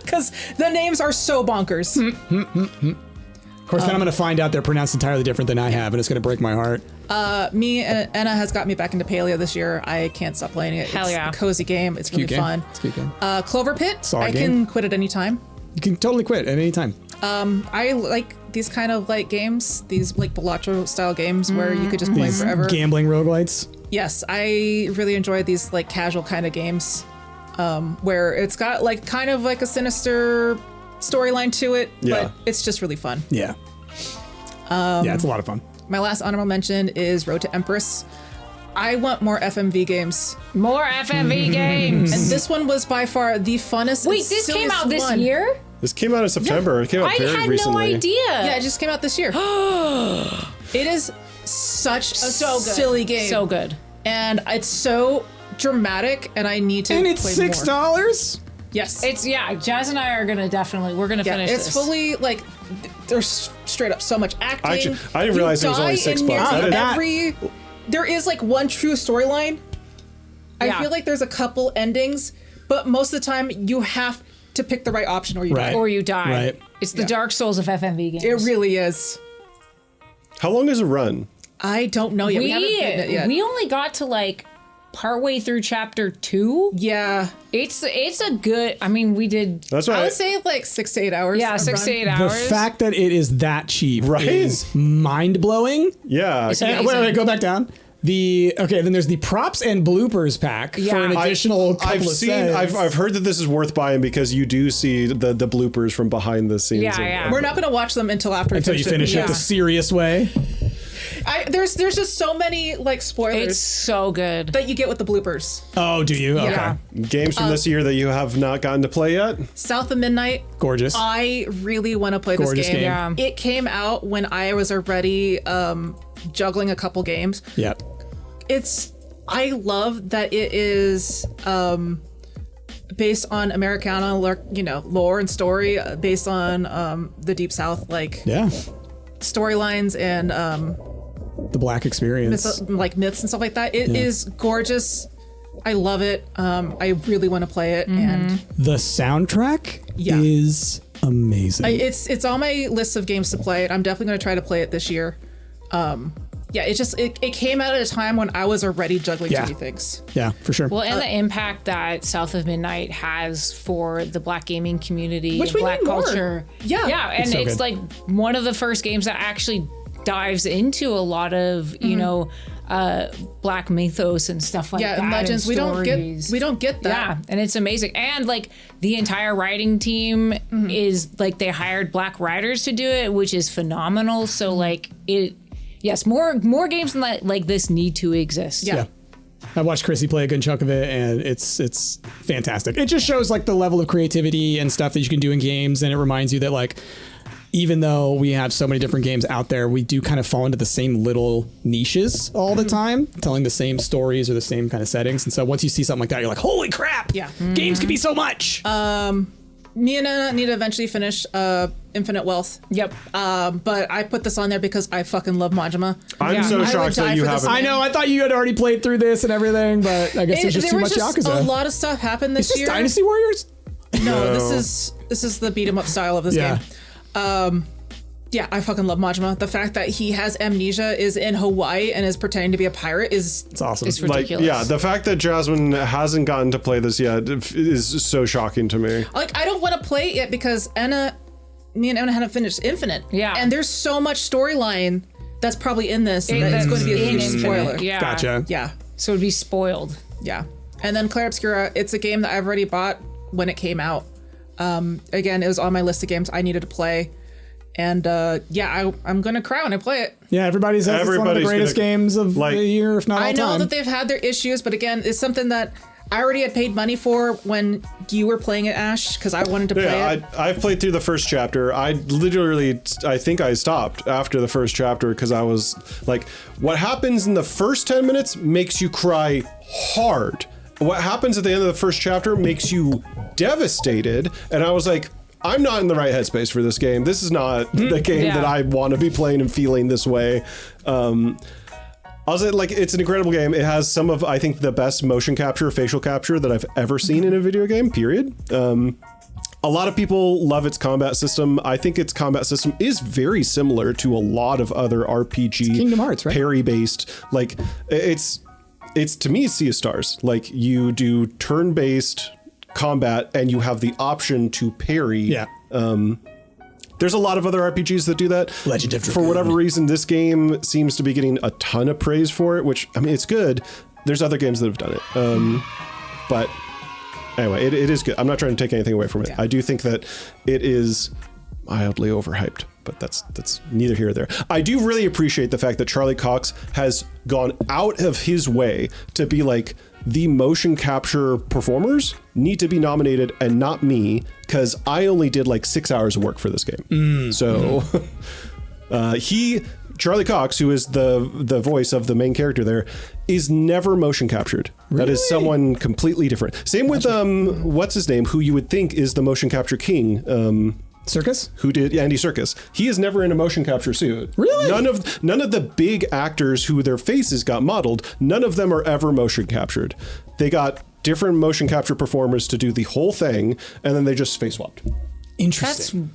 because the names are so bonkers. Of course, then I'm going to find out they're pronounced entirely different than I have, and it's going to break my heart. Me and Aenne has got me back into Paleo this year. I can't stop playing it. Hell it's yeah. a cozy game. It's really Cute game. fun. It's a cute game. Clover Pit. Solid I game. can quit at any time. You can totally quit at any time. I like these kind of like games, these like Balatro style games where you could just play forever. Gambling roguelites. Yes, I really enjoy these like casual kind of games where it's got like kind of like a sinister storyline to it, Yeah. but it's just really fun. Yeah. Yeah, it's a lot of fun. My last honorable mention is Road to Empress. I want more FMV games. More FMV games. And this one was by far the funnest. Wait, and this came silliest out this one. year? This came out in September. It came out I very had recently. no idea. Yeah, it just came out this year. It is such a So good. silly game. So good. And it's so dramatic, and I need to And it's play more. $6? Yes. Jazz and I are gonna we're gonna finish it's this. fully like there's straight up so much acting. Actually, I didn't realize it was only You die $6. in I nearly didn't- every there is like one true storyline. I Yeah. feel like there's a couple endings, but most of the time you have to pick the right option or you Right. die. or you die. Right. It's the Dark Souls of FMV games. It really is. How long is it run? I don't know yet. We haven't beaten it yet. we only got to like partway through chapter 2. Yeah. It's a good. I mean, we did. That's why I would say like 6 to 8 hours. Yeah, of 6 run. to 8 The hours. fact that it is that cheap Right? is mind-blowing. Yeah. It's Wait, wait, go back down. Then there's the props and bloopers pack for an Yeah. additional couple I've of seen. cents. I've heard that this is worth buying because you do see the bloopers from behind the scenes. Yeah, yeah. We're not going to watch them until after Until you finish Yeah. it the serious way. There's just so many like spoilers It's so good. that you get with the bloopers. Oh, do you? Yeah. Okay. Games from this year that you have not gotten to play yet? South of Midnight. Gorgeous. I really want to play Gorgeous this game. game. Yeah. It came out when I was already juggling a couple games. Yep. I love that it is based on Americana, lore and story, based on the Deep South, Yeah. storylines and The Black experience. myths and stuff like that. It is gorgeous. I love it. I really want to play it, and The soundtrack Yeah. is amazing. it's on my list of games to play. I'm definitely going to try to play it this year. It came out at a time when I was already juggling too many things. Yeah, for sure. Well, and the impact that South of Midnight has for the Black gaming community Which and we Black need more. culture. Yeah. Yeah, and so it's good. like one of the first games that actually dives into a lot of, you know, Black mythos and stuff like that. And legends. We don't get that. Yeah, and it's amazing. And like the entire writing team is like they hired Black writers to do it, which is phenomenal. So like yes, more games than that like this need to exist. Yeah. I watched Chrissy play a good chunk of it, and it's fantastic. It just shows like the level of creativity and stuff that you can do in games, and it reminds you that like even though we have so many different games out there, we do kind of fall into the same little niches all the time, telling the same stories or the same kind of settings. And so once you see something like that, you're like, holy crap! Yeah. Games can be so much. Me and Anna need to eventually finish Infinite Wealth. Yep. But I put this on there because I fucking love Majima. I'm Yeah. so I would shocked die that you for this haven't. I know. I thought you had already played through this and everything, but I guess there's just too much Yakuza. a lot of stuff happened Is this this year. Dynasty Warriors? No, this is the beat 'em up style of this Yeah. game. Yeah, I fucking love Majima. The fact that he has amnesia, is in Hawaii, and is pretending to be a pirate is It's awesome. It's Like, ridiculous. yeah, the fact that Jasmine hasn't gotten to play this yet is so shocking to me. like I don't want to play it because me and Anna hadn't finished Infinite. Yeah. and there's so much storyline that's probably in this that it's That's going to be a in huge Infinite, spoiler. Yeah. Gotcha. Yeah, So it'd be spoiled. yeah. And then Clair Obscura, it's a game that I've already bought when it came out. Again, it was on my list of games I needed to play. And I'm gonna cry when I play it. Yeah, everybody says it's one of the Everybody's greatest gonna- games of like- the year, if not all I know time. that they've had their issues, but again, it's something that I already had paid money for when you were playing it, Ash, because I wanted to play Yeah, it. I've played through the first chapter. I think I stopped after the first chapter because I was like, what happens in the first 10 minutes makes you cry hard. What happens at the end of the first chapter makes you devastated. And I was like, I'm not in the right headspace for this game. This is not the game Yeah. that I want to be playing and feeling this way. I was like, it's an incredible game. It has some of, I think, the best motion capture, facial capture that I've ever seen in a video game, period. A lot of people love its combat system. I think its combat system is very similar to a lot of other RPG Kingdom Hearts, right? parry-based. Like, it's to me, Sea of Stars. Like, you do turn-based combat and you have the option to parry. Yeah. There's a lot of other RPGs that do that. Legend of For Dragoon. whatever reason, this game seems to be getting a ton of praise for it, which, I mean, it's good. There's other games that have done it. But anyway, it is good. I'm not trying to take anything away from it. Yeah. I do think that it is mildly overhyped, but that's neither here nor there. I do really appreciate the fact that Charlie Cox has gone out of his way to be like, the motion capture performers need to be nominated and not me, because I only did like 6 hours of work for this game. So Charlie Cox, who is the voice of the main character there, is never motion captured. That is someone completely different. Same with what's his name, who you would think is the motion capture king. Circus? Who did Andy Serkis? He is never in a motion capture suit. Really? None of the big actors who their faces got modeled, none of them are ever motion captured. They got different motion capture performers to do the whole thing, and then they just face swapped. Interesting.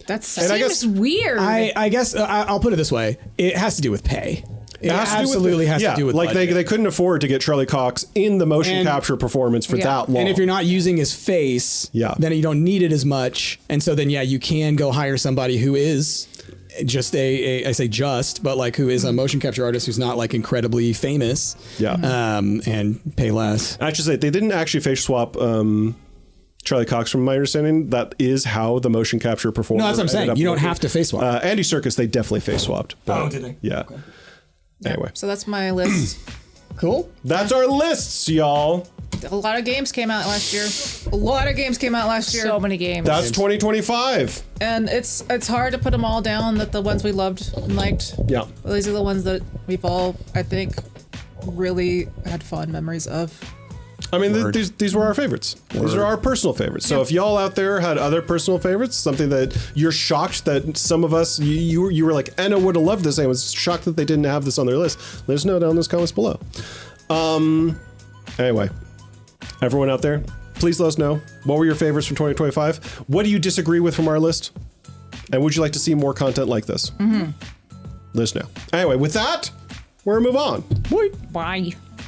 That's Seems I guess- weird. I guess I'll put it this way. It has to do with pay. It has to do with absolutely has to do with like budget. they couldn't afford to get Charlie Cox in the motion And- capture performance for Yeah. that long. And if you're not using his face, then you don't need it as much. And so then, you can go hire somebody who is just I say just, but like who is a motion capture artist who's not like incredibly famous. And pay less. I should say they didn't actually face swap Charlie Cox, from my understanding. That is how the motion capture performer. No, that's what I'm saying. ended up You don't working. have to face swap. Andy Serkis, they definitely face swapped. Oh, did they? Yeah. Anyway, So that's my list. Cool. that's our lists, y'all. A lot of games came out last year. So many games. That's 2025. And it's hard to put them all down. That the ones we loved and liked. Yeah. These are the ones that we've all, I think, really had fond memories of. I mean, these were our favorites. These are our personal favorites. So if y'all out there had other personal favorites, something that you're shocked that some of us, you were like, Aenne would have loved this, and was shocked that they didn't have this on their list, let us know down in those comments below. Anyway, everyone out there, please let us know, what were your favorites from 2025? What do you disagree with from our list? And would you like to see more content like this? Let us know. Anyway, with that, we're gonna move on. Bye.